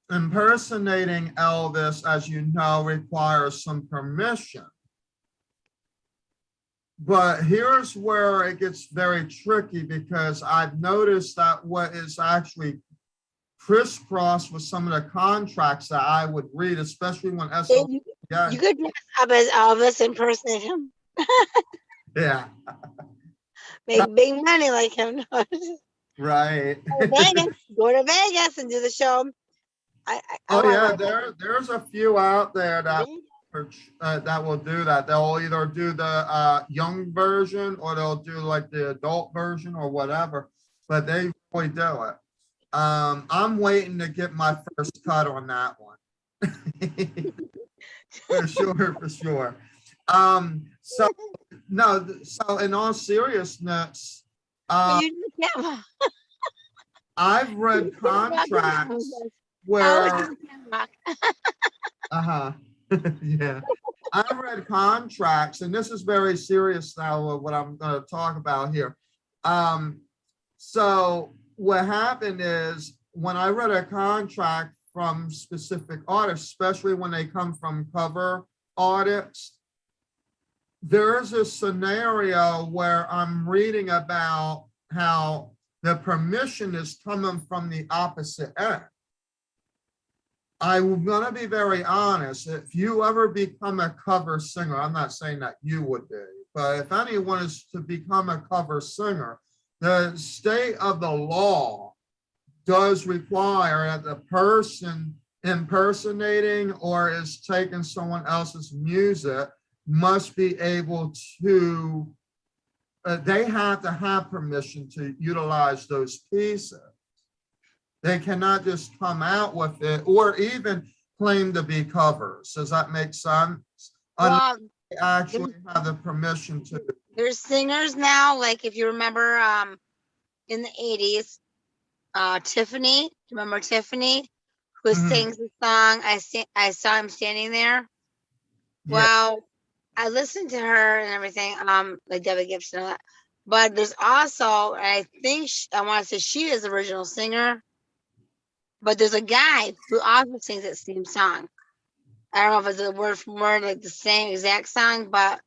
impersonating Elvis, as you know, requires some permission. But here's where it gets very tricky because I've noticed that what is actually crisscrossed with some of the contracts that I would read, especially when SO. You Yeah. could dress up as Elvis, impersonate him, Yeah. make big money like him. Right. Go to Vegas and do the show. I Oh want yeah, there's a few out there that will do that. They'll either do the young version or they'll do like the adult version or whatever, but they really do it. I'm waiting to get my first cut on that one. For sure, for sure. So no, so in all seriousness, But you just can't. I've read contracts where, uh-huh, yeah, I've read contracts, and this is very serious now of what I'm going to talk about here. So what happened is when I read a contract from specific artists, especially when they come from cover audits, there's a scenario where I'm reading about how the permission is coming from the opposite end. I'm going to be very honest. If you ever become a cover singer, I'm not saying that you would be, but if anyone is to become a cover singer, the state of the law does require that the person impersonating or is taking someone else's music must be able to, they have to have permission to utilize those pieces. They cannot just come out with it or even claim to be covers. Does that make sense? Unless they actually have the permission to. There's singers now, like if you remember in the 80s, Tiffany, remember Tiffany, who sings the song, I saw him standing there. Yeah. Well, I listened to her and everything, like Debbie Gibson and all that. But there's also, I think, I want to say she is the original singer, but there's a guy who also sings that same song. I don't know if it's a word for word, like the same exact song, but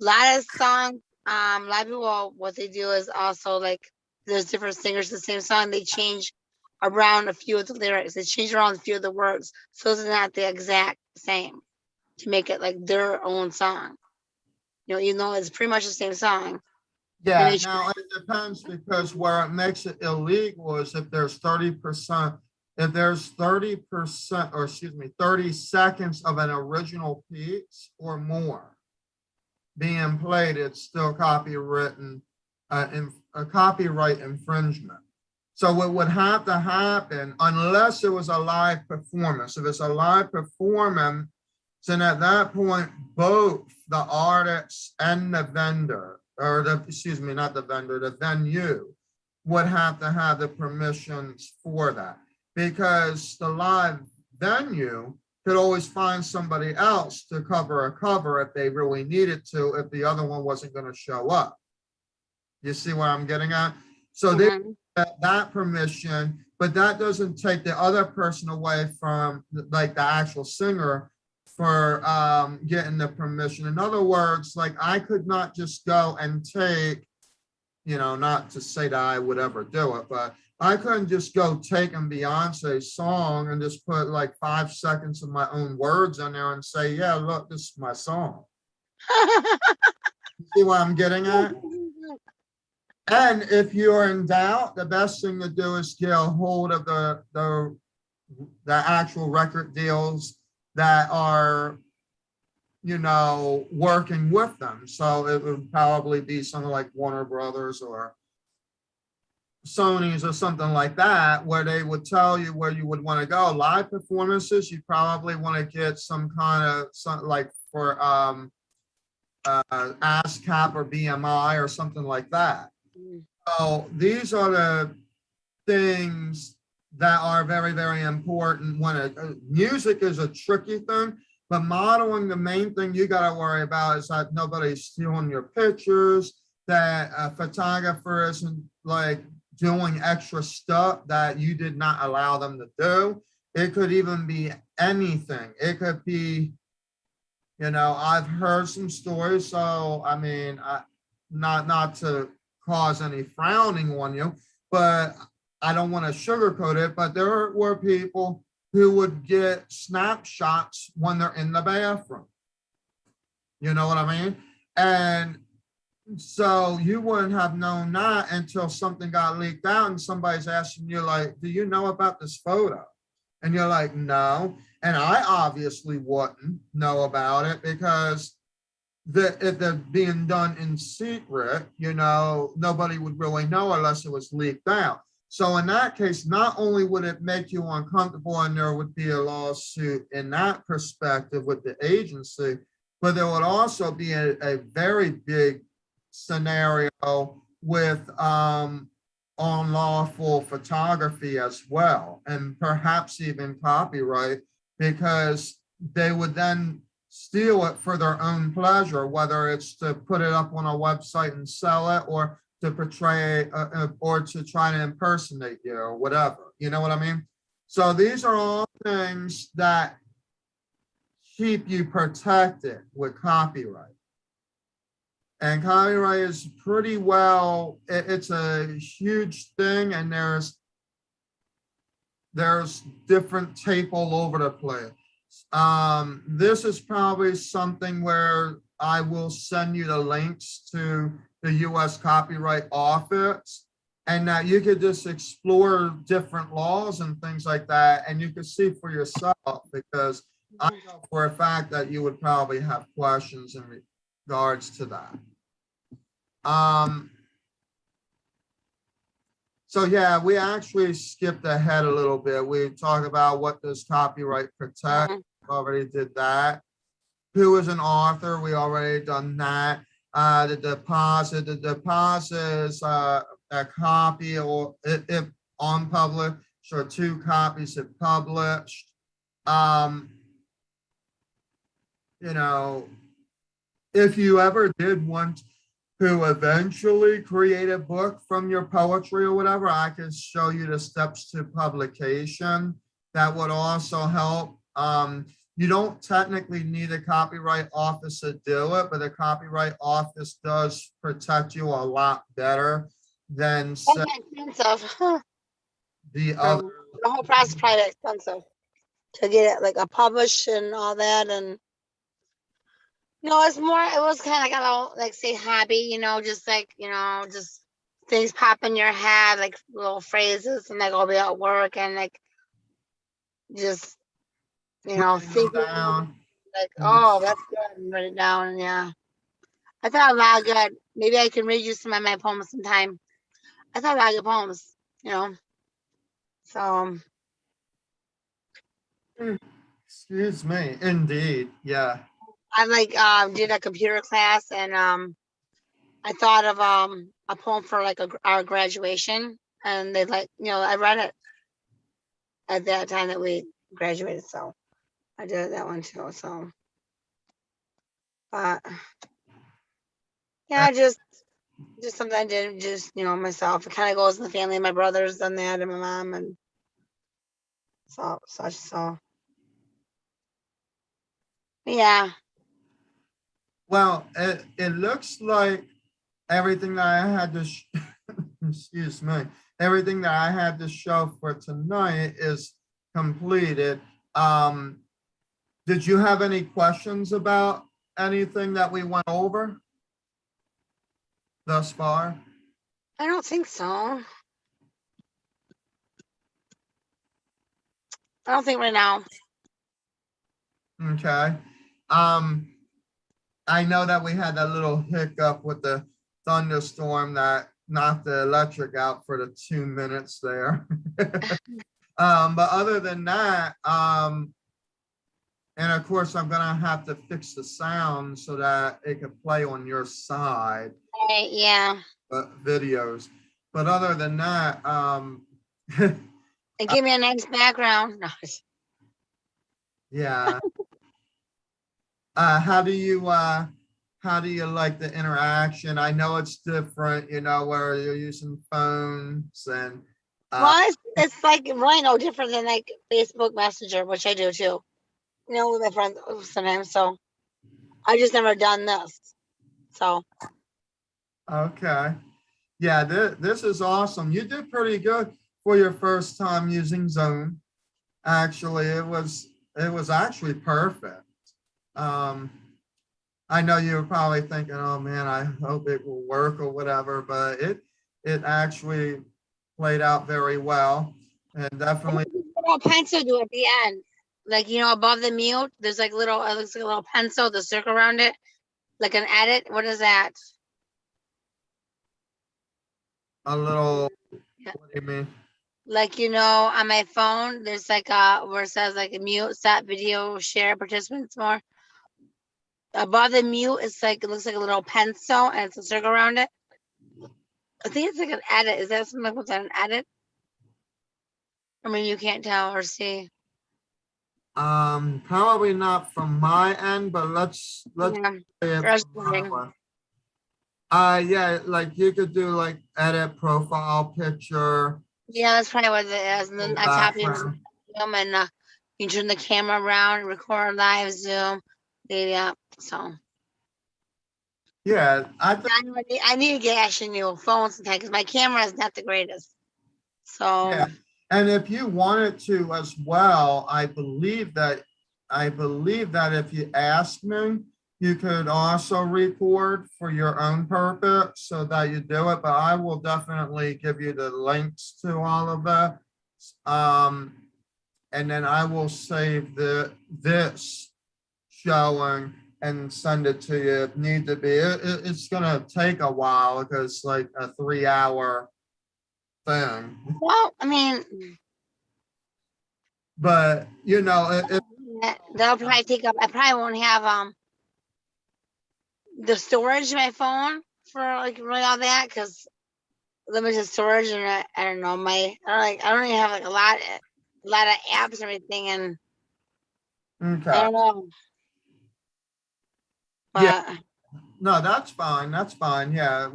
a lot of songs, a lot of people, what they do is also like, there's different singers, the same song, they change around a few of the lyrics, they change around a few of the words, so it's not the exact same, to make it like their own song. You know, it's pretty much the same song. Yeah, now it depends, because where it makes it illegal is if there's 30%, if there's 30%, or excuse me, 30 seconds of an original piece or more being played, it's still copywritten, a copyright infringement. So what would have to happen, unless it was a live performance, if it's a live performance, then at that point, both the artist and the vendor, or the, excuse me, not the vendor, the venue would have to have the permissions for that, because the live venue could always find somebody else to cover a cover if they really needed to, if the other one wasn't going to show up. You see what I'm getting at? So they get that permission, but that doesn't take the other person away from like the actual singer for getting the permission. In other words, like I could not just go and take, you know, not to say that I would ever do it, but I couldn't just go take a Beyonce song and just put like 5 seconds of my own words in there and say, yeah, look, this is my song. See what I'm getting at? And if you're in doubt, the best thing to do is get a hold of the actual record deals that are, you know, working with them. So it would probably be something like Warner Brothers or Sony's or something like that, where they would tell you where you would want to go. Live performances, you probably want to get some kind of something like for ASCAP or BMI or something like that. So these are the things that are very, very important. When music is a tricky thing, but modeling, the main thing you got to worry about is that nobody's stealing your pictures, that a photographer isn't like doing extra stuff that you did not allow them to do. It could even be anything. It could be, you know, I've heard some stories. So, I mean, not to cause any frowning on you, but I don't want to sugarcoat it, but there were people who would get snapshots when they're in the bathroom. You know what I mean? And so you wouldn't have known that until something got leaked out and somebody's asking you like, do you know about this photo? And you're like, no. And I obviously wouldn't know about it because if they're being done in secret, you know, nobody would really know unless it was leaked out. So in that case, not only would it make you uncomfortable and there would be a lawsuit in that perspective with the agency, but there would also be a very big scenario with unlawful photography as well, and perhaps even copyright, because they would then steal it for their own pleasure, whether it's to put it up on a website and sell it, or to portray or to try to impersonate you or whatever. You know what I mean? So these are all things that keep you protected with copyright. And copyright is pretty well, it's a huge thing, and there's different tape all over the place. This is probably something where I will send you the links to the US Copyright Office, and that you could just explore different laws and things like that, and you could see for yourself, because I know for a fact that you would probably have questions in regards to that. So yeah, we actually skipped ahead a little bit. We talked about what does copyright protect. Already did that. Who is an author? We already done that. The deposit is a copy, or if unpublished, or 2 copies if published. You know, if you ever did want to eventually create a book from your poetry or whatever, I can show you the steps to publication. That would also help. You don't technically need a copyright office to do it, but the copyright office does protect you a lot better than say, Expensive. the other. The whole process is probably expensive to get it like a publish and all that. And no, it's more, it was kind of like a little, like say hobby, just like, just things pop in your head, like little phrases, and like I'll be at work and like just, thinking Down. like, and oh, just- that's good, and write it down. And yeah, I thought a lot of good. Maybe I can read you some of my poems sometime. I thought a lot of good poems, So Excuse me, indeed, yeah. I like did a computer class, and I thought of a poem for like our graduation, and they like, I read it at that time that we graduated, so I did that one too. So but yeah, just something I did just, myself. It kind of goes in the family. My brother's done that, and my mom, and so yeah. Well, it looks like everything that I had to, excuse me, everything that I had to show for tonight is completed. Did you have any questions about anything that we went over thus far? I don't think so. I don't think right now. Okay. I know that we had that little hiccup with the thunderstorm that knocked the electric out for the 2 minutes there. But other than that, and of course, I'm gonna have to fix the sound so that it can play on your side, Right, yeah. videos. But other than that, And give me a nice background. No. yeah. How do you like the interaction? I know it's different, where you're using phones and Well, it's like really no different than like Facebook Messenger, which I do too. With my friends sometimes. So I just never done this. So okay. Yeah, this is awesome. You did pretty good for your first time using Zoom. Actually, it was actually perfect. I know you were probably thinking, oh man, I hope it will work or whatever, but it actually played out very well, and definitely. a little pencil do at the end, like above the mute. There's like little, it looks like a little pencil, the circle around it, like an edit. What is that? A little What do you mean? Like, on my phone, there's like where it says like a mute, stop video, share participants more. Above the mute, it's like, it looks like a little pencil and it's a circle around it. I think it's like an edit. Is that something like what's an edit? I mean, you can't tell or see. Probably not from my end, but let's Yeah. say it Just from wondering. our- yeah, like you could do like edit profile picture, Yeah, that's probably what it is. And then full on top you have background. Zoom and you turn the camera around, record live Zoom. Yeah. So Yeah, I think, I need to get actually new phones sometime because my camera is not the greatest. So yeah. And if you wanted to as well, I believe that if you ask me, you could also record for your own purpose so that you do it, but I will definitely give you the links to all of that. And then I will save this showing and send it to you if need to be. It's gonna take a while because like a 3 hour thing, well, I mean, but that'll probably take up. I probably won't have the storage of my phone for like really all that because limited storage and I don't know I don't even have like a lot of apps and everything and I okay, don't know. yeah, But no, that's fine, yeah,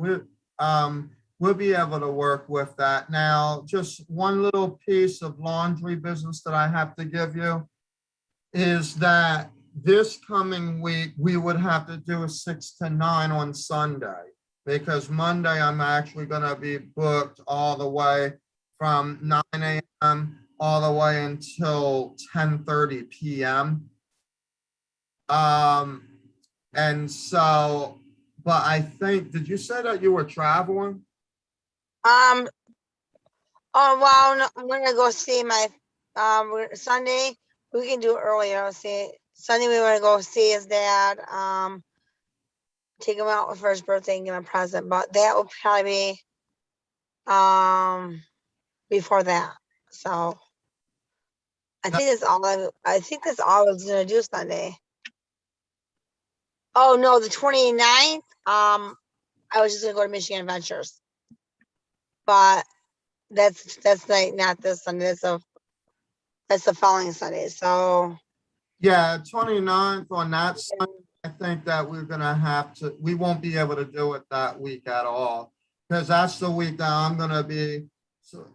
we'll be able to work with that. Now, just one little piece of laundry business that I have to give you is that this coming week, we would have to do a 6 to 9 on Sunday, because Monday I'm actually gonna be booked all the way from 9 a.m. all the way until 10:30 p.m. And so, but I think, did you say that you were traveling? oh well, no, I'm gonna go see my Sunday. We can do it earlier. I'll see Sunday. We want to go see his dad. Take him out for his birthday and give him a present. But that will probably be before that. So I think that's all. I think that's all I was gonna do Sunday. Oh no, the 29th. I was just gonna go to Michigan Adventures, but that's like not this Sunday. That's the following Sunday. So Yeah, 29th on that Sunday. I think that we won't be able to do it that week at all, because that's the week that I'm gonna be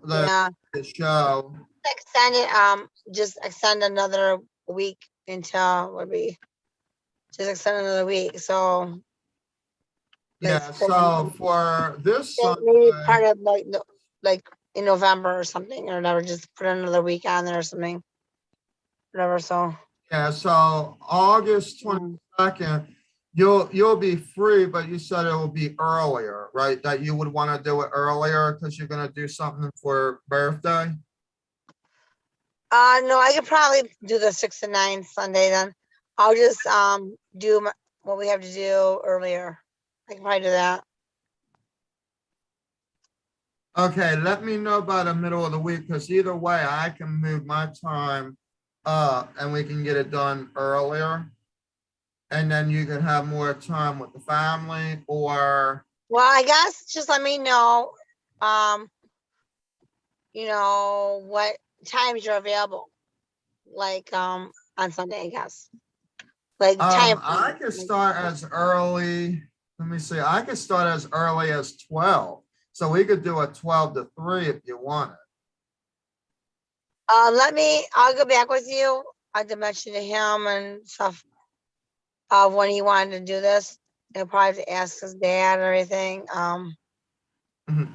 yeah, the show. extend it. Just extend another week until would be just extend another week. So Yeah, so for this maybe Sunday, part of like in November or something or whatever. Just put another week on there or something. Whatever. So yeah, so August 22nd, you'll be free, but you said it will be earlier, right? That you would want to do it earlier because you're gonna do something for birthday? no, I could probably do the 6 to 9 Sunday then. I'll just do what we have to do earlier. I can probably do that. Okay, let me know by the middle of the week, because either way, I can move my time up and we can get it done earlier. And then you can have more time with the family, or, Well, I guess just let me know, what times you're available. Like on Sunday, I guess. Like time. I could start as early, let me see, I could start as early as 12. So we could do a 12 to 3 if you want it. I'll go back with you. I had to mention to him and stuff of when he wanted to do this. He'll probably have to ask his dad and everything. Mhm.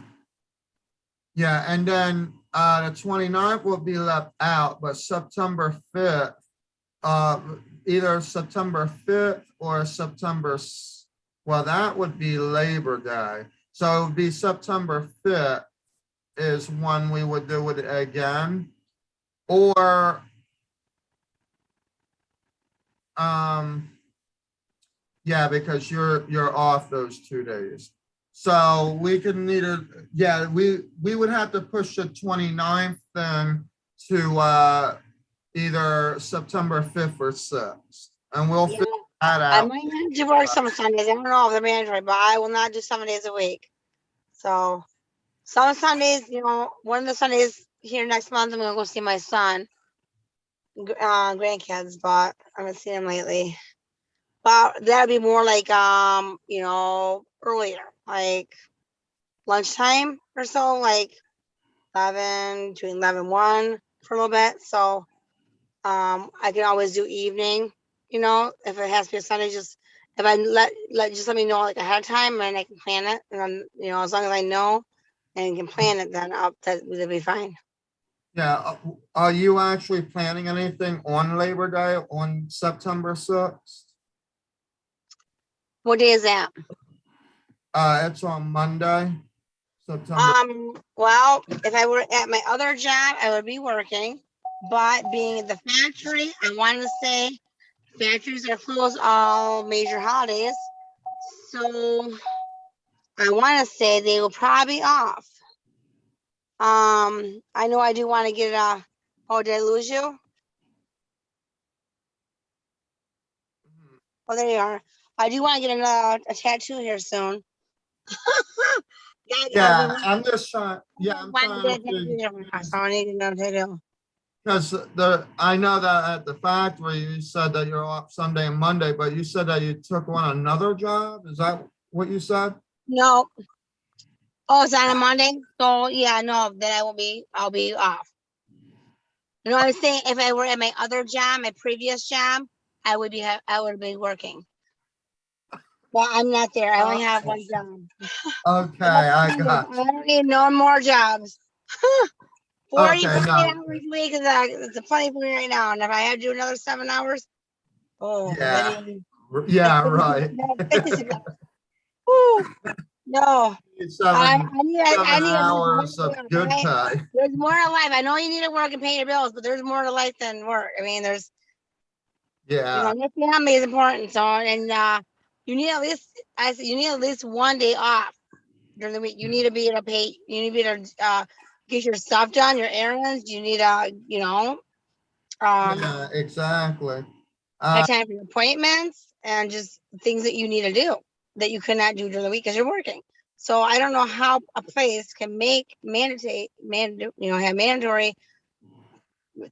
Yeah, and then the 29th will be left out, but September 5th, either September 5th or well, that would be Labor Day. So it would be September 5th is when we would do it again. Or yeah, because you're off those 2 days. So we could need a, yeah, we would have to push the 29th then to either September 5th or 6th. And we'll Yeah, figure that I out. might have to work some Sundays. I don't know if they're mandatory, but I will not do 7 days a week. So some Sundays, one of the Sundays here next month, I'm gonna go see my son, grandkids, but I haven't seen him lately. But that'd be more like earlier, like lunchtime or so, like 11, between 11 and 1 for a little bit. So I can always do evening, if it has to be a Sunday, just if I just let me know like ahead of time and I can plan it. And then, as long as I know and can plan it, then that'll be fine. Yeah, are you actually planning anything on Labor Day on September 6th? What day is that? It's on Monday, September. Well, if I were at my other job, I would be working, but being at the factory, I want to say factories are closed all major holidays. So I want to say they will probably be off. I know I do want to get oh, did I lose you? Oh, there you are. I do want to get a tattoo here soon. Yeah, I'm just trying, yeah, I'm Want to trying get a tattoo to, here for us, so I need another tattoo. because I know that at the factory, you said that you're off Sunday and Monday, but you said that you took on another job? Is that what you said? No. Oh, it's on a Monday? So yeah, no, then I'll be off. You know what I'm saying? If I were at my other job, my previous job, I would be working. But I'm not there. I only have one job. Okay, I got I you. don't need no more jobs. 40, Okay, 48 no, hours a week is a plenty for me right now. And if I had to do another 7 hours, oh, yeah, then yeah, right. 56 hours. Woo, no. I Seven, need seven a hours of good pay. there's more to life. I know you need to work and pay your bills, but there's more to life than work. I mean, there's Yeah, your family is important. So, and you need at least, I said, you need at least one day off during the week. You need to be able to pay. You need to be able to get your stuff done, your errands. You need yeah, exactly. have time for your appointments and just things that you need to do that you could not do during the week because you're working. So I don't know how a place can make have mandatory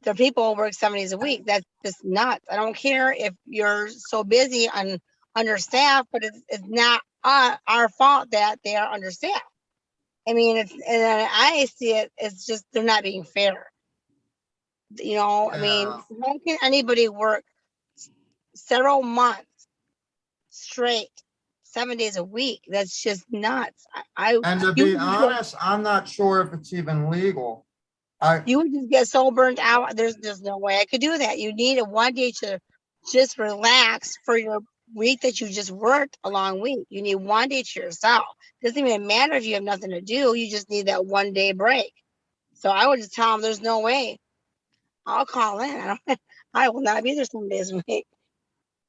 the people work 7 days a week. That's just nuts. I don't care if you're so busy and understaffed, but it's not our fault that they are understaffed. I mean, and I see it, it's just, they're not being fair. I mean, Yeah. how can anybody work several months straight, 7 days a week? That's just nuts. And to You be would get, honest, I'm not sure if it's even legal. you would just get so burnt out. There's no way I could do that. You need a one day to just relax for your week that you just worked a long week. You need one day to yourself. Doesn't even matter if you have nothing to do. You just need that one day break. So I would just tell them there's no way. I'll call in. I will not be there some days a week.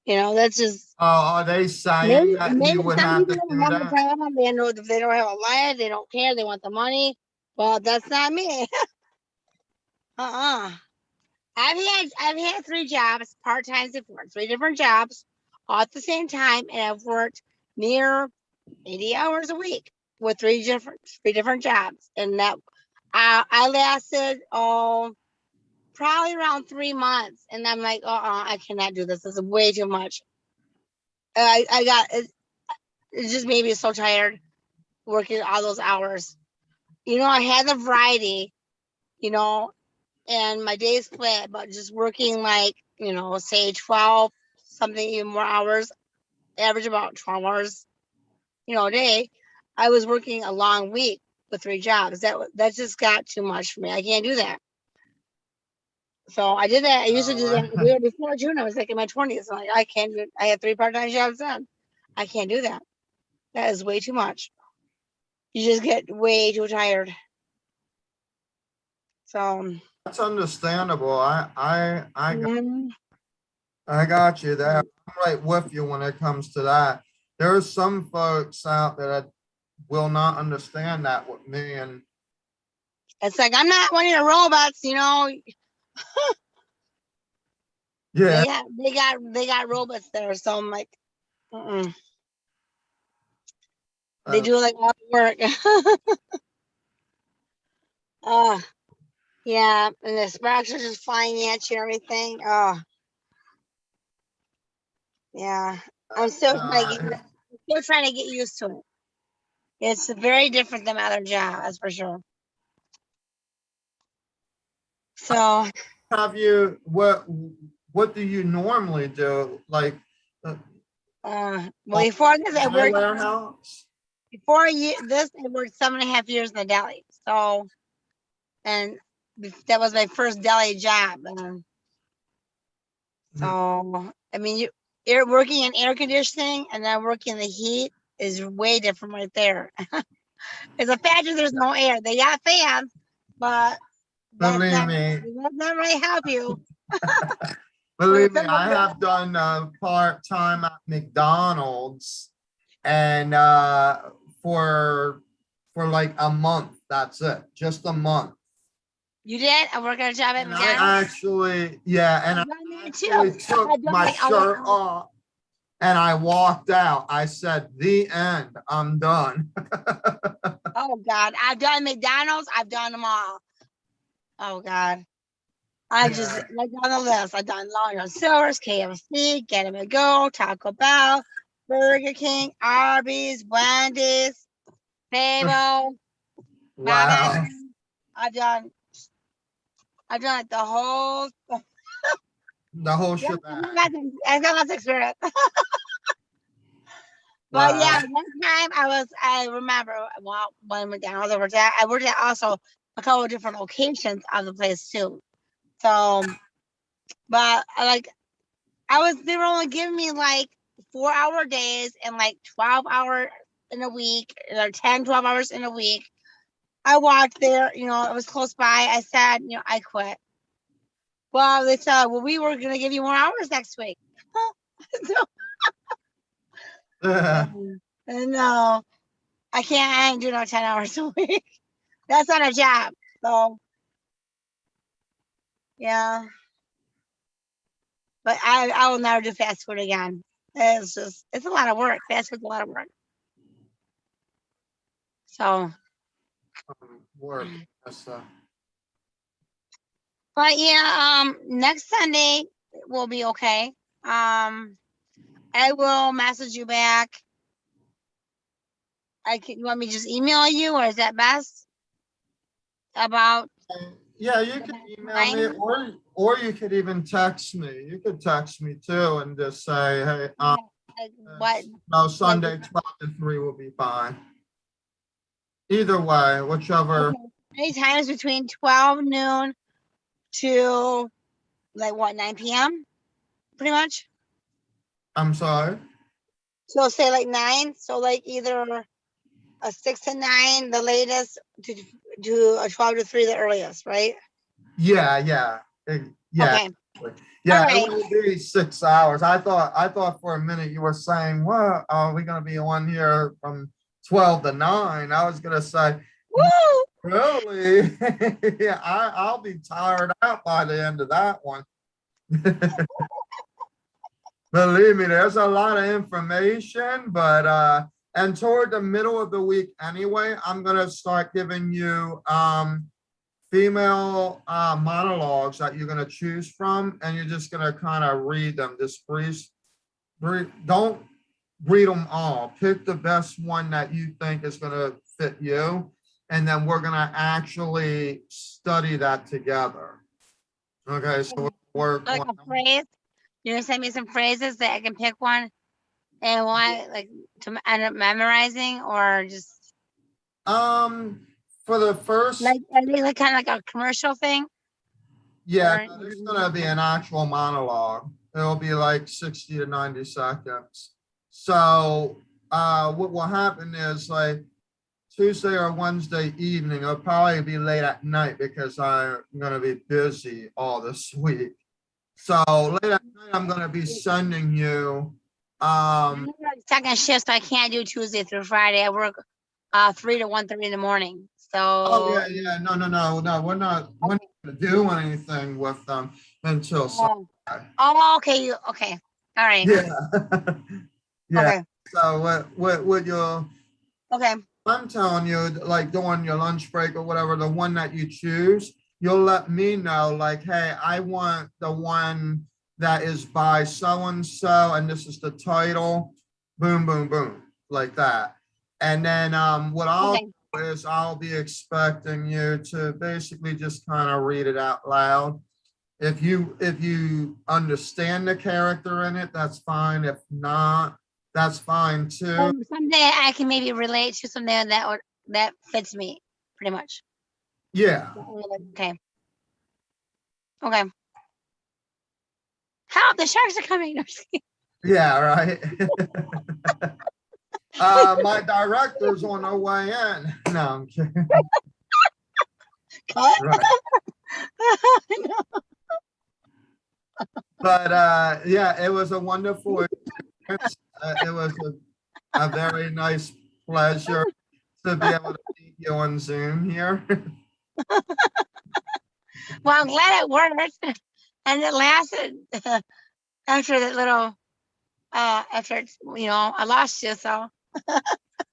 That's just Are they saying maybe that you maybe would some have people to don't do have a that? problem. They know if they don't have a life, they don't care, they want the money. Well, that's not me. I've had 3 jobs, part-time before, 3 different jobs all at the same time, and I've worked near 80 hours a week with 3 different jobs. And that I lasted probably around 3 months, and I'm like, I cannot do this. This is way too much. I got it just made me so tired working all those hours. I had the variety, and my days split, but just working like, say 12, something even more hours, average about 12 hours, a day. I was working a long week with 3 jobs. That just got too much for me. I can't do that. So I did that. I used to do that. I did it before June. I was like in my 20s. I'm like, I can't do it. I had 3 part-time jobs then. I can't do that. That is way too much. You just get way too tired. So That's understandable. mhm. I got you there. I'm right with you when it comes to that. There's some folks out there that will not understand that with me. And It's like, I'm not one of your robots, you know. yeah, They got robots there, so I'm like, they do like all the work. Oh, yeah, and the sparks are just flying at you and everything. Oh, yeah. I'm still trying to get used to it. It's very different than my other job, that's for sure. So, have you, what do you normally do? Like, well, before this, I worked. warehouse? This, I worked 7.5 years in the deli. So, and that was my first deli job. So, I mean, you're working in air conditioning and then working in the heat is way different right there. It's a factory, there's no air. They got fans, but that's Believe me, not really help you. believe me, I have done part-time at McDonald's, and for like a month. That's it, just a month. You did? I work at a job at And McDonald's. I actually, yeah, and I've I done that actually too. took I've done my like shirt off and I walked out. I said, "The end. I'm done." Oh God, I've done McDonald's. I've done them all. Oh God, I just Yeah. like on the list. I've done Long John Silver's, KFC, Get 'em and Go, Taco Bell, Burger King, Arby's, Wendy's, Fable, Wow. I've done like the whole. The whole Yeah, shebang. I got lots of experience. But yeah, one time I remember, well, when McDonald's I worked at also a couple of different locations of the place too. So, but they were only giving me like 4-hour days and like 12-hour in a week, or 10, 12 hours in a week. I walked there, you know, it was close by. I said, you know, I quit. Well, they said, well, we were going to give you more hours next week. And no, I ain't do no 10 hours a week. That's not a job. So, yeah. But I will never do fast food again. It's a lot of work. Fast food's a lot of work. So, Work. Yes, but yeah, next Sunday will be okay. I will message you back. You want me to just email you, or is that best? About yeah, you can email me, or you could even text me. You could text me too and just say, "Hey, what? no, Sunday 12 to 3 will be fine." Either way, whichever. Okay. Any times between 12 noon to like what, 9 p.m. pretty much. I'm sorry. So say like 9. So like either a 6 to 9, the latest, to a 12 to 3, the earliest, right? Yeah. Yeah. Okay. Yeah, All right. it will be 6 hours. I thought for a minute you were saying, "Well, are we going to be on here from 12 to 9?" I was going to say, Woo! "Really?" Yeah, I'll be tired out by the end of that one. Believe me, there's a lot of information, but and toward the middle of the week anyway, I'm gonna start giving you female monologues that you're gonna choose from, and you're just gonna kind of read them. Just don't read them all. Pick the best one that you think is gonna fit you, and then we're gonna actually study that together. Okay, so we'll work Like a phrase. You're gonna send me some phrases that I can pick one and like to end up memorizing, or just for the first, like, are they like kind of like a commercial thing? yeah, no, there's gonna be an actual monologue. It'll be like 60 to 90 seconds. So what will happen is like Tuesday or Wednesday evening, it'll probably be late at night because I'm gonna be busy all this week. So late at night, I'm gonna be sending you Second shift, so I can't do Tuesday through Friday. I work 3 to 1:30 in the morning. So. Oh, yeah. No. We're not gonna do anything with them until Oh, Sunday. oh, okay, okay, all right, Yeah. Yeah. okay, So what you'll, okay, I'm telling you, like during your lunch break or whatever, the one that you choose, you'll let me know, like, hey, I want the one that is by so-and-so, and this is the title, boom, boom, boom, like that. And then what I'll okay, do is I'll be expecting you to basically just kind of read it out loud. If you understand the character in it, that's fine. If not, that's fine too. someday I can maybe relate to something that fits me, pretty much. Yeah. Okay, okay. Help, the sharks are coming. No, just kidding. Yeah, right. My director's on her way in. No, I'm kidding. Cut. Right. But yeah, it was a wonderful experience. It was a very nice pleasure to be able to meet you on Zoom here. Well, I'm glad it worked, and it lasted after that little, after it's, I lost you, so.